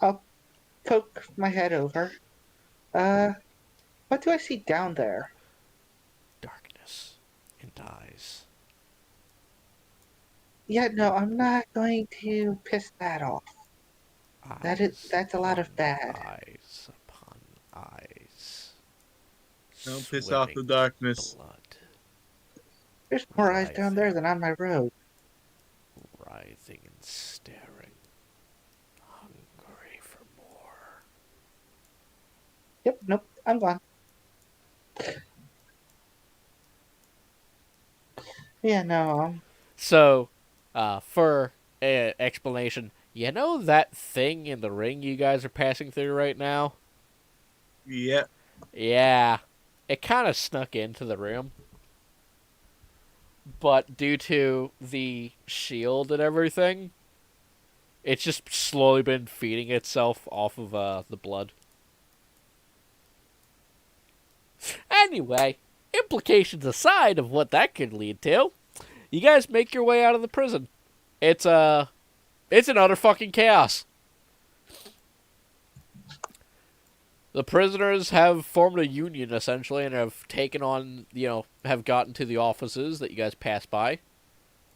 I'll poke my head over. What do I see down there? Darkness and eyes. Yeah, no, I'm not going to piss that off. That's a lot of bad. Eyes upon eyes. Don't piss off the Swimming darkness. blood. There's more eyes down there than on my road. Writhing and staring. Hungry for more. Yep, nope, I'm gone. Yeah, no, So, for explanation, you know that thing in the ring you guys are passing through right now? Yeah. Yeah. It kind of snuck into the room. But due to the shield and everything, it's just slowly been feeding itself off of the blood. Anyway, implications aside of what that could lead to, you guys make your way out of the prison. It's an utter fucking chaos. The prisoners have formed a union, essentially, and have taken on, have gotten to the offices that you guys pass by.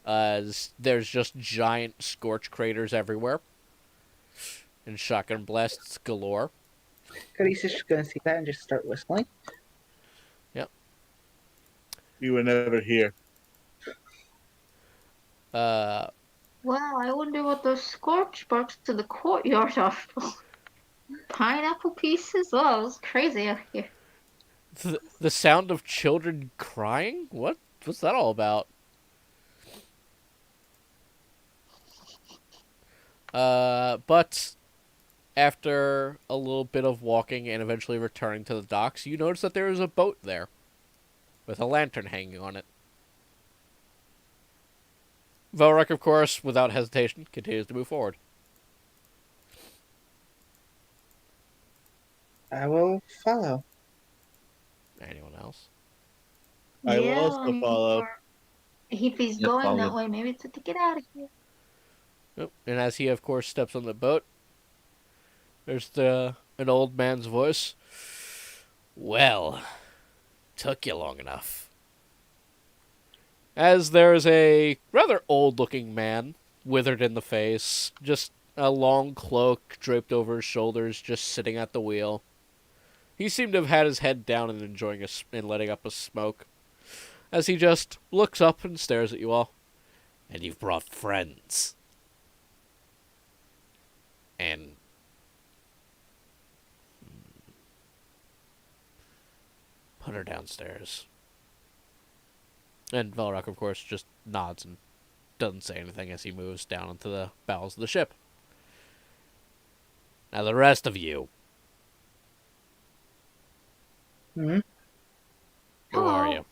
There's just giant scorch craters everywhere. And shotgun blasts galore. Cody's just gonna see that and just start whistling. Yep. You were never here. Wow, I wonder what those scorch marks to the courtyard are. Pineapple pieces? Oh, it's crazy out here. The sound of children crying? What's that all about? But after a little bit of walking and eventually returning to the docks, you notice that there is a boat there with a lantern hanging on it. Velrek, of course, without hesitation, continues to move forward. I will follow. Anyone else? I will Yeah, also follow. or if he's Yeah, going follow. that way, maybe it's to get out of here. Yep. And as he, of course, steps on the boat, there's an old man's voice. Well, took you long enough. As there's a rather old-looking man, withered in the face, just a long cloak draped over his shoulders, just sitting at the wheel. He seemed to have had his head down and enjoying and letting up a smoke, as he just looks up and stares at you all. And you've brought friends. And Put her downstairs. And Velrock, of course, just nods and doesn't say anything as he moves down into the bowels of the ship. Now the rest of you. Hmm? Who are Hello.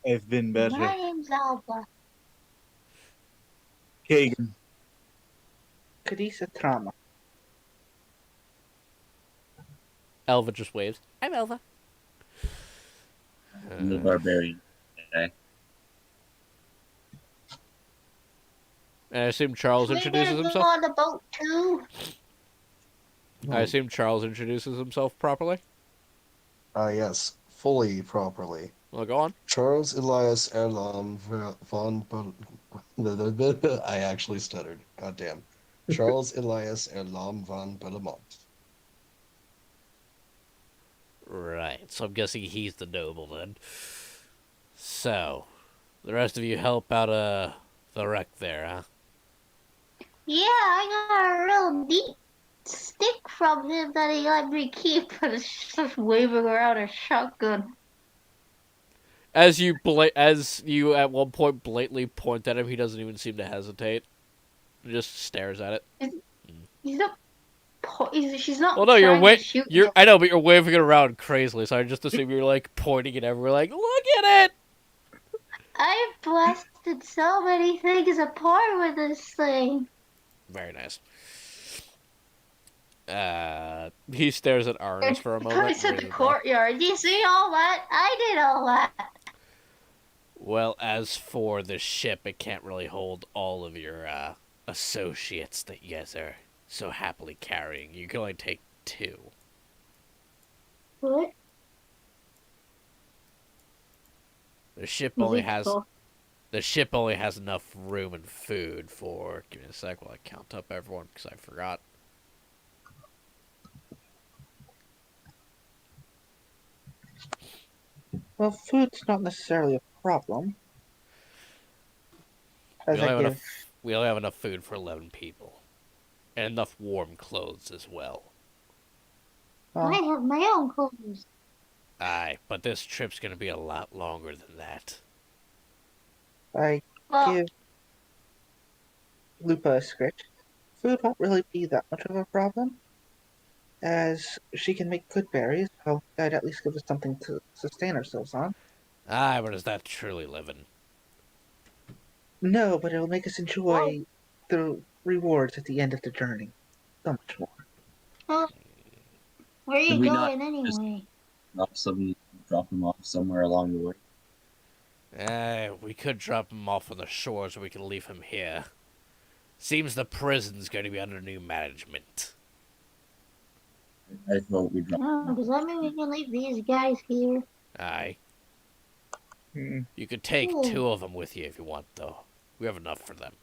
you? I've been better. My name's Alba. Kagan. Kadisa Trauma. Elva just waves. I'm Elva. I'm the barbarian. Okay. And I assume Charles We introduces gonna go himself? on the boat too? I assume Charles introduces himself properly? Yes, fully properly. Well, go on. Charles Elias Erlam von I actually stuttered. Goddamn. Charles Elias Erlam von Bellamont. Right, so I'm guessing he's the noble then. So, the rest of you help out the wreck there, huh? Yeah, I got a real neat stick from him that he let me keep, but it's just waving around a shotgun. As you at one point blatantly point at him, he doesn't even seem to hesitate. He just stares at it. He's not. She's not Well, no, trying to shoot him. I know, but you're waving it around crazily, so I just assume you're like pointing it everywhere, like, look at it. I blasted so many things apart with this thing. Very nice. He stares at Arnis for a moment. It's in the really courtyard. Do you see all that? I did all that. Well, as for the ship, it can't really hold all of your associates that you guys are so happily carrying. You can only take 2. What? The ship only has enough room and food for. Give me a sec while I count up everyone because I forgot. Well, food's not necessarily a problem. We As only, I have give. enough, we only have enough food for 11 people, and enough warm clothes as well. I Well, have my own clothes. Aye, but this trip's gonna be a lot longer than that. I Well, give Lupa a script. Food won't really be that much of a problem, as she can make good berries. So that'd at least give us something to sustain ourselves on. Aye, but is that truly living? No, but it'll make us enjoy the rewards at the end of the journey so much more. where are Could you we not going just anyway? drop them off somewhere along the way? We could drop him off on the shores, or we could leave him here. Seems the prison's going to be under new management. I thought we dropped No, them off. does that mean we can leave these guys here? Aye. Hmm. You could take Ooh. 2 of them with you if you want, though. We have enough for them.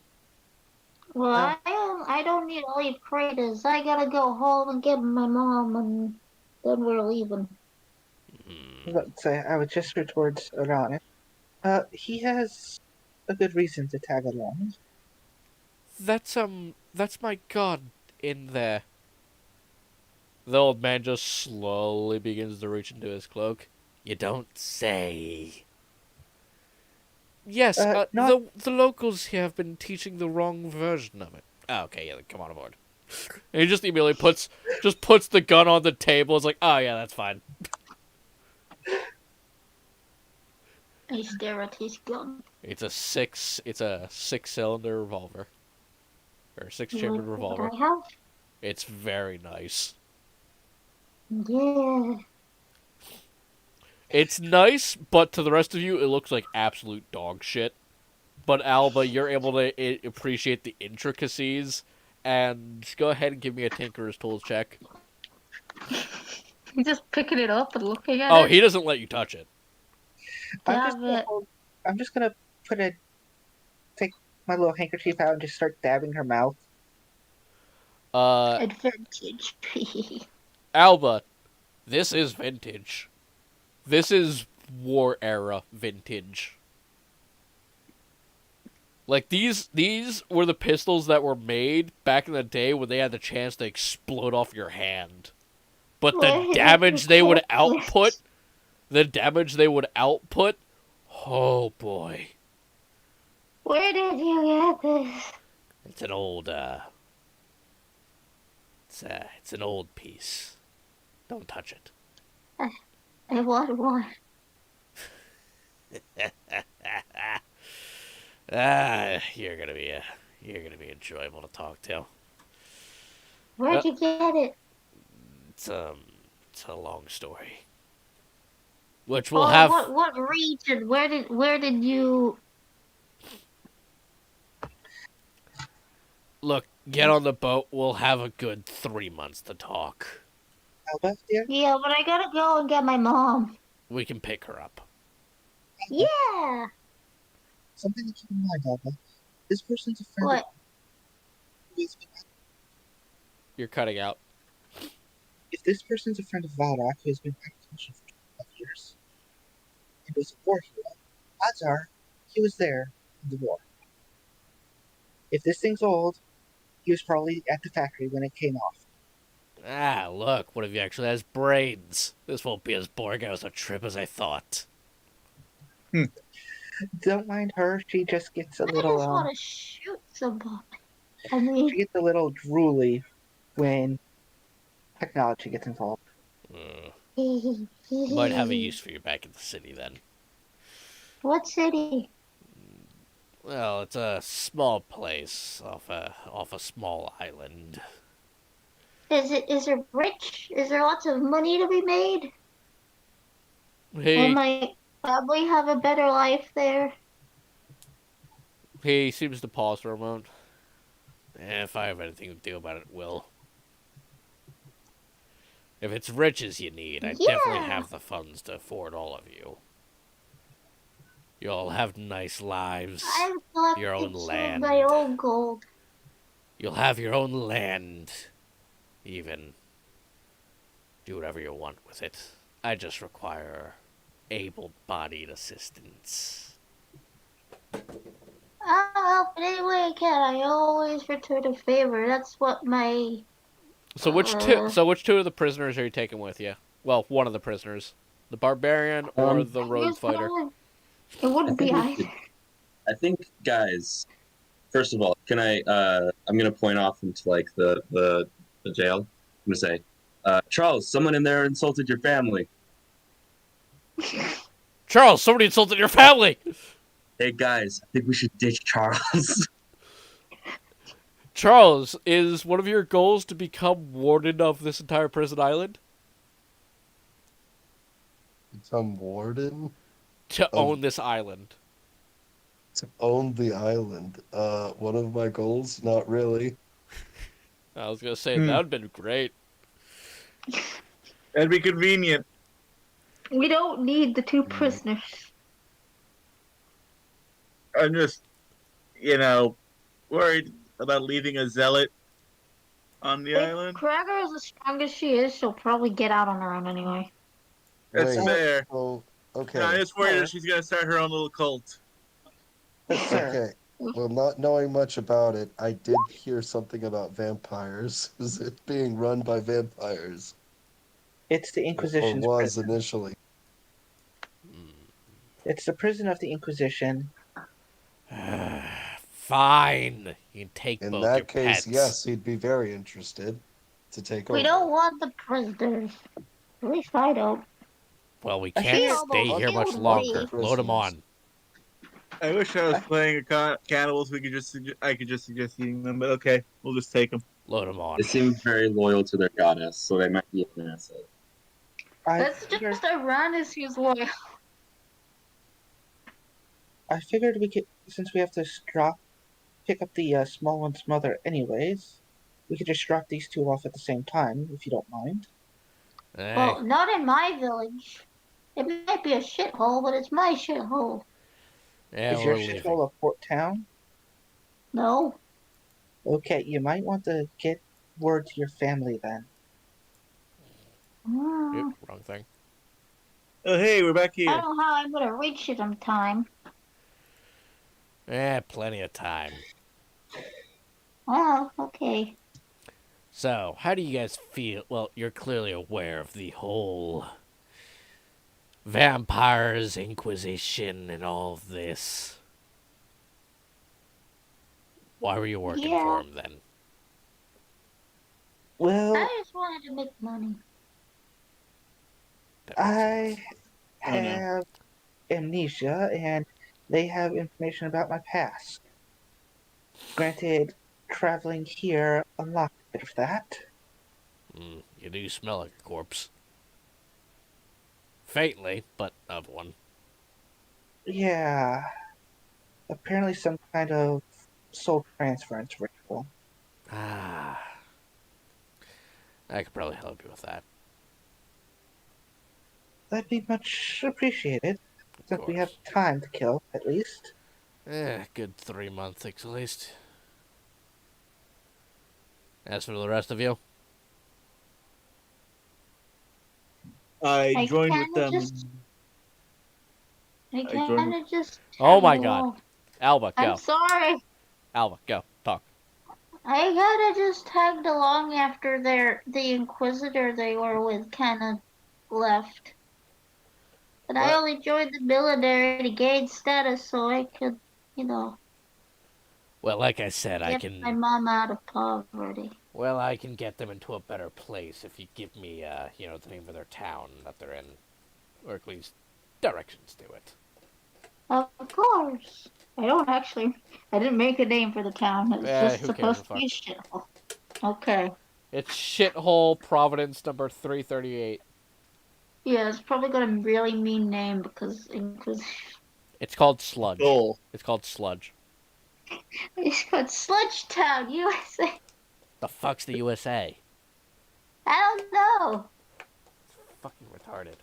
Well, I don't need to leave Kratos. I gotta go home and get my mom, and then we're leaving. Let's say I would gesture towards Aranis. He has a good reason to tag along. That's my god in there. The old man just slowly begins to reach into his cloak. You don't say. Yes, the locals here have been teaching the wrong version of it. Oh, okay, yeah, then come on aboard. And he just immediately puts the gun on the table. It's like, oh yeah, that's fine. I stare at his gun. It's a 6-cylinder revolver. Or 6-chambered revolver. I have? It's very nice. Yeah. It's nice, but to the rest of you, it looks like absolute dog shit. But Alba, you're able to appreciate the intricacies, and go ahead and give me a Tinker's Tools check. He's just picking it up and looking at it. Oh, he doesn't let you touch it. I'm just gonna take my little handkerchief out and just start dabbing her mouth. Advantage. Alba, this is vintage. This is war era vintage. Like, these were the pistols that were made back in the day when they had the chance to explode off your hand. But Where the did you damage they would get output, this? oh boy. Where did you get this? It's an old, it's an old piece. Don't touch it. I want one. You're gonna be enjoyable to talk to. Where'd you get it? It's it's a long story, which we'll have. What region? Where did you? Look, get on the boat. We'll have a good 3 months to talk. Alba, dear? Yeah, but I gotta go and get my mom. We can pick her up. Yeah. Something to keep in mind, Alba. This person's a friend What? of who has been. You're cutting out. If this person's a friend of Valrak who has been out of commission for 12 years and was a war hero, odds are he was there in the war. If this thing's old, he was probably at the factory when it came off. Ah, look, one of you actually has brains. This won't be as boring as a trip as I thought. Don't mind her, she just gets a I little just want to shoot somebody. I mean, she gets a little drooly when technology gets involved. Might have a use for you back in the city then. What city? Well, it's a small place off a small island. Is it rich? Is there lots of money to be made? He Will my family have a better life there? he seems to pause for a moment. If I have anything to do about it, will. If it's riches you need, I definitely have the funds to afford all of you. You all have nice lives. I've collected Your own some land. of my own gold. You'll have your own land. Even. Do whatever you want with it. I just require able-bodied assistance. I'll help in any way I can. I always return a favor. That's what my... So which two of the prisoners are you taking with you? Well, one of the prisoners. The barbarian or the rogue fighter? It wouldn't be I either. I think, guys. First of all, can I? I'm gonna point off into like the jail. I'm gonna say, Charles, someone in there insulted your family. Charles, somebody insulted your family! Hey guys, I think we should ditch Charles. Charles, is one of your goals to become warden of this entire prison island? Become warden? To own this island. To own the island. One of my goals? Not really. I was gonna say, that would've been great. That'd be convenient. We don't need the two prisoners. I'm just, worried about leaving a zealot on the island. Cracker is as strong as she is, she'll probably get out on her own anyway. That's Wait, fair. So, okay. No, I'm just worried that she's gonna start her own little cult. Okay. Well, not knowing much about it, I did hear something about vampires. Is it being run by vampires? It's the Or Inquisition's was prison. initially. It's the prison of the Inquisition. Fine. You can take In both that your case, pets. yes, he'd be very interested to take over. We don't want the prisoners. At least I don't. Well, we I can't feel stay almost here much killed longer. me. Load them on. I wish I was playing a cannibals. I could just suggest eating them, but okay, we'll just take them. Load them on. They seem very loyal to their goddess, so they might be an asset. That's just Uranus who's loyal. I figured we could, since we have to pick up the small one's mother anyways, we could just drop these two off at the same time, if you don't mind. Hey, Well, not in my village. It might be a shithole, but it's my shithole. yeah, Is your we're leaving. shithole a port town? No. Okay, you might want to get word to your family then. Yep, wrong thing. Oh, hey, we're back I here. don't know how I'm gonna reach it in time. Plenty of time. Oh, okay. So, how do you guys feel? Well, you're clearly aware of the whole vampires, Inquisition, and all of this. Why were you working for Yeah, him then? Well, I just wanted to make money. That makes I sense. Oh no. have amnesia, and they have information about my past. Granted, traveling here unlocked a bit of that. You do smell like a corpse. Faintly, but of one. Yeah, apparently some kind of soul transference ritual. Ah, I could probably help you with that. That'd be much appreciated, Of since we have course. time to kill, at least. Good 3 months at least. As for the rest of you, I I joined with kind of them. just, I I joined kind with. of just oh tagged my god. along. Alba, I'm go. sorry. Alba, go. Talk. I kind of just tagged along after the Inquisitor they were with kind of left. But I What? only joined the military to gain status so I could, you know, Well, like I said, I get my can. mom out of poverty. Well, I can get them into a better place if you give me, the name of their town that they're in, or at least directions to it. Of course. I didn't make a name for the town. It's just Who cares? supposed A to be fuck. a shithole. Okay. It's shithole Providence number 338. Yeah, it's probably got a really mean name because Inquisition. It's called Sludge. Goal. It's called Sludge. It's called Sludge Town, USA. The fuck's the USA? I don't know. Fucking retarded.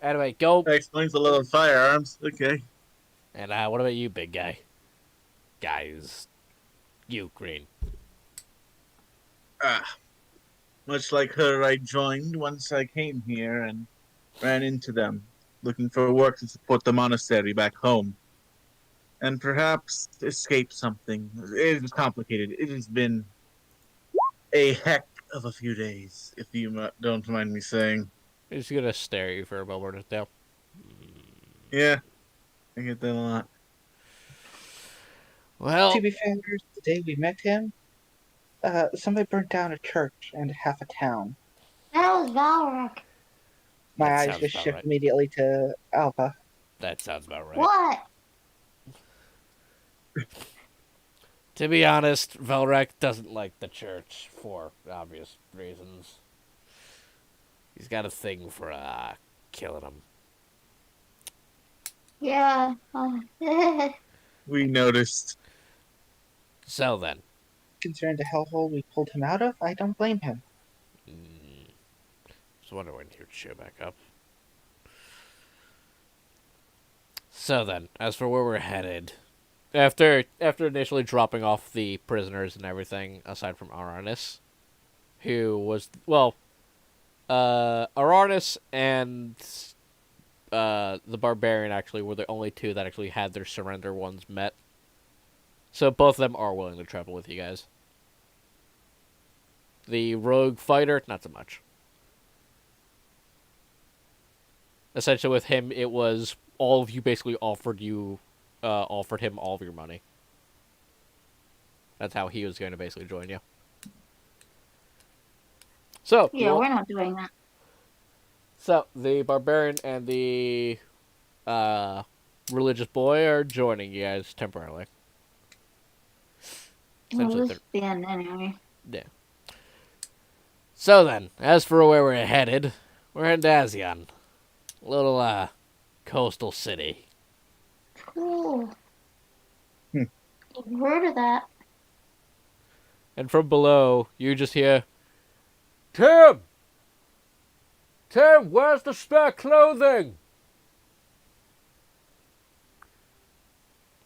Anyway, go. That explains the love of firearms. Okay. And what about you, big guy? Guys. You, Green. Ah, much like her, I joined once I came here and ran into them, looking for work to support the monastery back home, and perhaps escape something. It is complicated. It has been a heck of a few days, if you don't mind me saying. I'm just gonna stare at you for a moment now. Yeah, I get that a lot. Well, To be fair, the day we met him, somebody burnt down a church and half a town. That was Valrak. My that eyes sounds just about shift right. immediately to Alpha. That sounds about right. What? To be honest, Velrek doesn't like the church for obvious reasons. He's got a thing for killing them. Yeah. We noticed. So then, Considering the hellhole we pulled him out of, I don't blame him. just wonder when he would show back up. So then, as for where we're headed, after initially dropping off the prisoners and everything, aside from Aranis, who was Aranis and the Barbarian actually were the only two that actually had their surrender ones met. So both of them are willing to travel with you guys. The rogue fighter, not so much. Essentially, with him, it was all of you basically offered him all of your money. That's how he was going to basically join you. So Yeah, we're not doing that. So the barbarian and the religious boy are joining you guys temporarily. Well, Essentially, this the end anyway. yeah. So then, as for where we're headed to Azion, a little coastal city. Cool. Hmm. I've heard of that. And from below, you just hear, Tim! Tim, where's the spare clothing?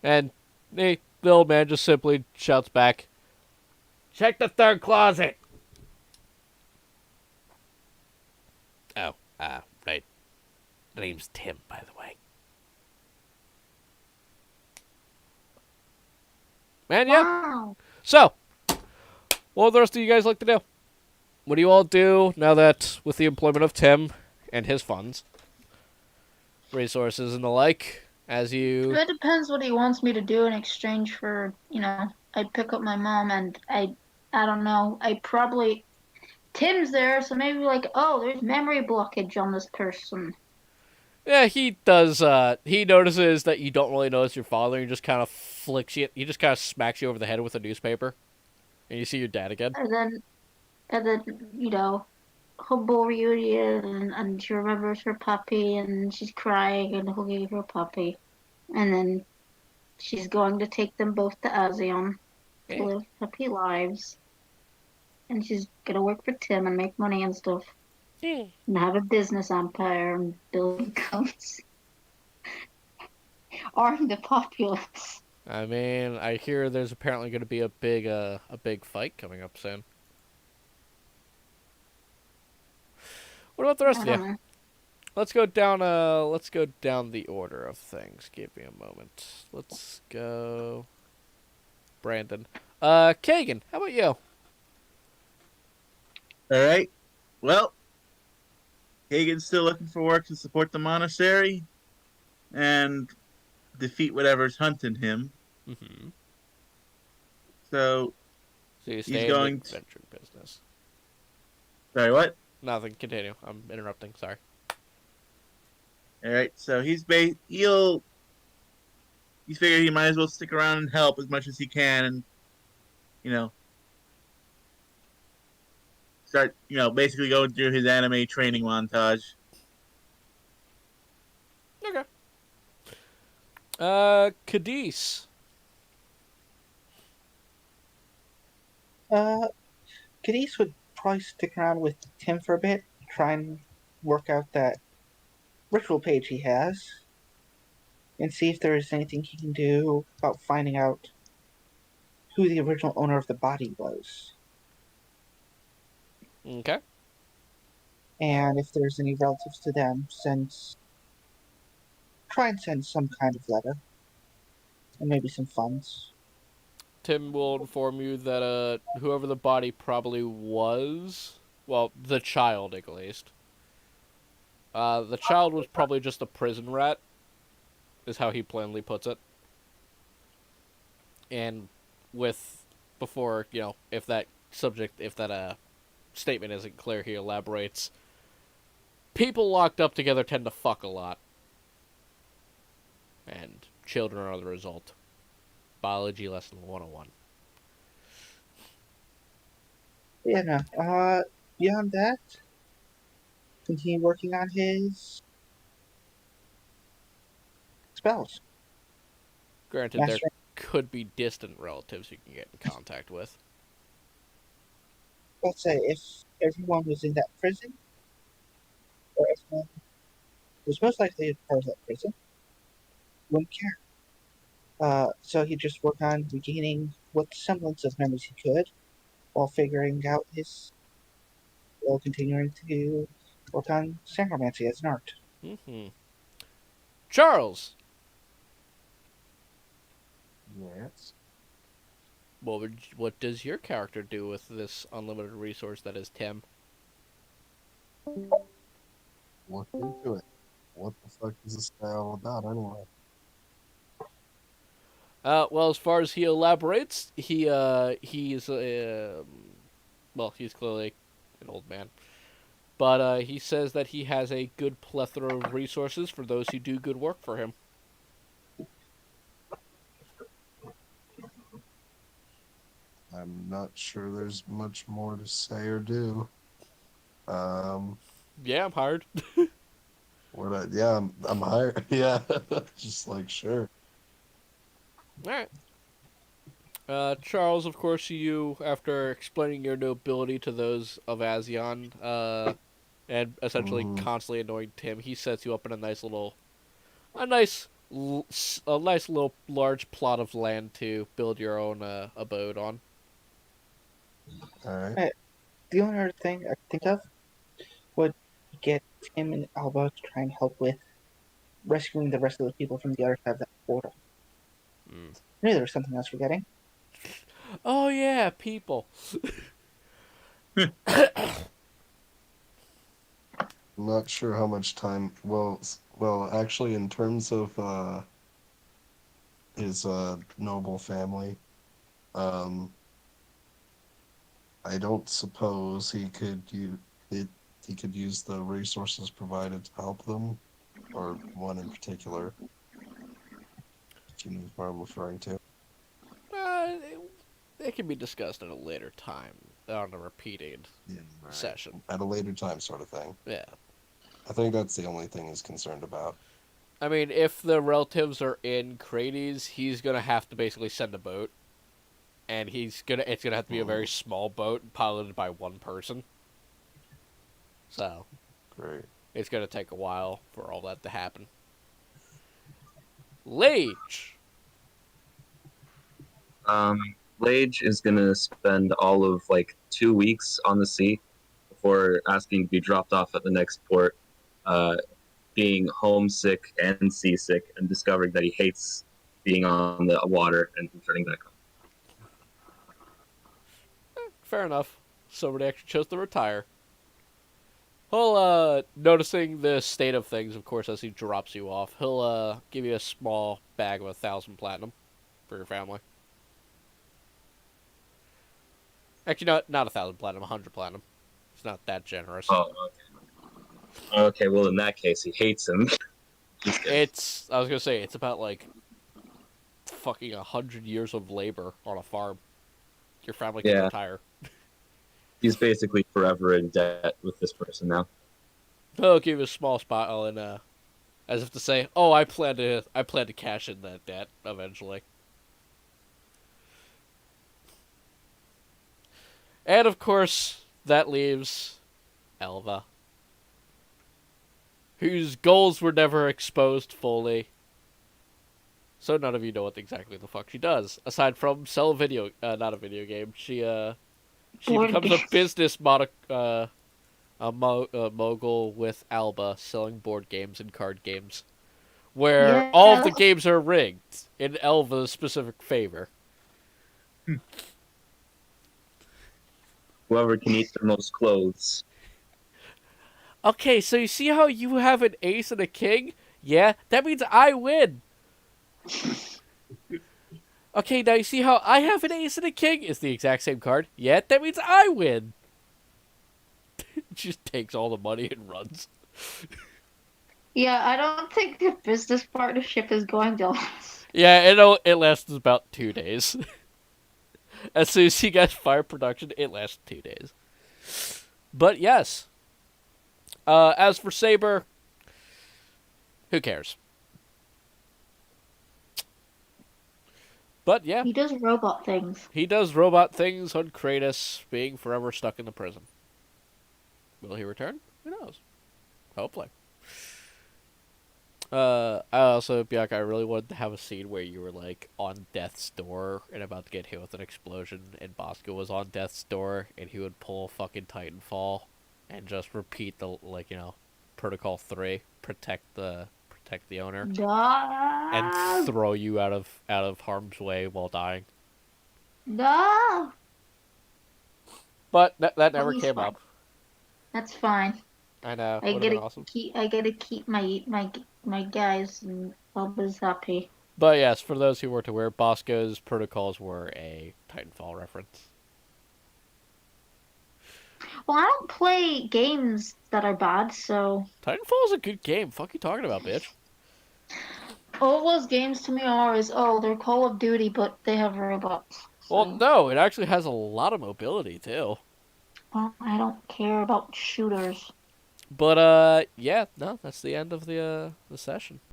And the old man just simply shouts back, check the third closet. Oh, right. The name's Tim, by the way. Man, yeah. Wow. So, What would the rest of you guys like to do? What do you all do now that, with the employment of Tim and his funds, resources, and the like, as you... It depends what he wants me to do in exchange for, I pick up my mom and I don't know. I probably Tim's there, so maybe like, oh, there's memory blockage on this person. Yeah, he does, he notices that you don't really notice your father, and he just kind of flicks you, he just kind of smacks you over the head with a newspaper, and you see your dad again. And then, whole reunion and she remembers her puppy and she's crying and hugging her puppy. And then she's going to take them both to ASEAN to Yeah. live happy lives. And she's gonna work for Tim and make money and stuff. Yeah. And have a business empire and build guns. Arm the populace. I mean, I hear there's apparently going to be a big fight coming up soon. What about the rest I of don't you? know. Let's go down the order of things. Give me a moment. Let's go Brandon. Kagan, how about you? All right. Well, Hagen's still looking for work to support the monastery and defeat whatever's hunting him. Mm-hmm. So So you he's stay in the going to. adventuring business. Sorry, what? Nothing. Continue. I'm interrupting. Sorry. All right. So he's figured he might as well stick around and help as much as he can, and you know, start basically going through his anime training montage. Okay. Cadiz. Cadiz would probably stick around with Tim for a bit, try and work out that ritual page he has, and see if there is anything he can do about finding out who the original owner of the body was, Okay. and if there's any relatives to them. Try and send some kind of letter, and maybe some funds. Tim will inform you that whoever the body probably was, well, the child at least. The child was probably just a prison rat, is how he plainly puts it. And before, if that statement isn't clear, he elaborates. People locked up together tend to fuck a lot. And children are the result. Biology lesson 101. Yeah, no. Beyond that, continue working on his spells. Granted, there Master. could be distant relatives you can get in contact with. Let's say if everyone was in that prison, or everyone was most likely a part of that prison, wouldn't care. So he'd just work on regaining what semblance of memories he could, while continuing to work on Sangromancy as an art. Mm-hmm. Charles, Yes. what does your character do with this unlimited resource that is Tim? Look into it. What the fuck is this guy all about anyway? Well, as far as he elaborates, he's he's clearly an old man. But he says that he has a good plethora of resources for those who do good work for him. I'm not sure there's much more to say or do. Um, Yeah, I'm hired. yeah, I'm hired. Yeah, just like sure. Alright. Charles, of course, you, after explaining your nobility to those of ASEAN, and essentially Mhm. constantly annoying Tim, he sets you up in a nice little large plot of land to build your own abode on. All right. The only other thing I could think of would get Tim and Alba to try and help with rescuing the rest of the people from the other side of that portal. Mm. I knew there was something else forgetting. Oh yeah, people. I'm not sure how much time. Well, actually, in terms of his noble family, um, I don't suppose it. He could use the resources provided to help them, or one in particular. If you know what I'm referring to. It can be discussed at a later time on a repeated Yeah, right. session. At a later time, sort of thing. Yeah. I think that's the only thing he's concerned about. I mean, if the relatives are in Crates, he's gonna have to basically send a boat, and it's gonna have to be a very small boat piloted by one person. So Great. it's gonna take a while for all that to happen. Lage. Lage is gonna spend all of like 2 weeks on the sea before asking to be dropped off at the next port, being homesick and seasick, and discovering that he hates being on the water and returning back home. Fair enough. Somebody actually chose to retire. He'll, noticing the state of things, of course, as he drops you off, he'll, give you a small bag of 1,000 platinum for your family. Actually, not 1,000 platinum, 100 platinum. It's not that generous. Oh, okay. Okay, well, in that case, he hates him. I was gonna say, it's about, like, fucking 100 years of labor on a farm. Your family can retire. He's basically forever in debt with this person now. He'll give you a small spot and, as if to say, "Oh, I plan to cash in that debt eventually." And of course, that leaves Elva, whose goals were never exposed fully. So none of you know what exactly the fuck she does, aside from sell not a video game. She becomes a business mogul with Alba, selling board games and card games, where all of the games are rigged in Elva's specific favor. Whoever can eat the most clothes. Okay, so you see how you have an ace and a king? Yeah, that means I win. Okay, now you see how I have an ace and a king? It's the exact same card. Yeah, that means I win. Just takes all the money and runs. Yeah, I don't think the business partnership is going to last. Yeah, it lasts about 2 days. As soon as you guys fire production, it lasts 2 days. But yes. As for Saber, who cares? But yeah. He does robot things. He does robot things on Kratos, being forever stuck in the prison. Will he return? Who knows? Hopefully. I also, Bianca, I really wanted to have a scene where you were, like, on death's door and about to get hit with an explosion, and Bosco was on death's door, and he would pull fucking Titanfall and just repeat the, like, Protocol 3, protect the owner, and throw you out of harm's way while dying. No. But that never came fine. up. That's fine. I know. I gotta awesome. keep my guys, and Elba's happy. But yes, for those who weren't aware, Bosco's protocols were a Titanfall reference. Well, I don't play games that are bad, so... Titanfall is a good game. Fuck you talking about, bitch? All those games to me are they're Call of Duty, but they have robots. So. Well, no, it actually has a lot of mobility, too. Well, I don't care about shooters. But, yeah, no, that's the end of the session.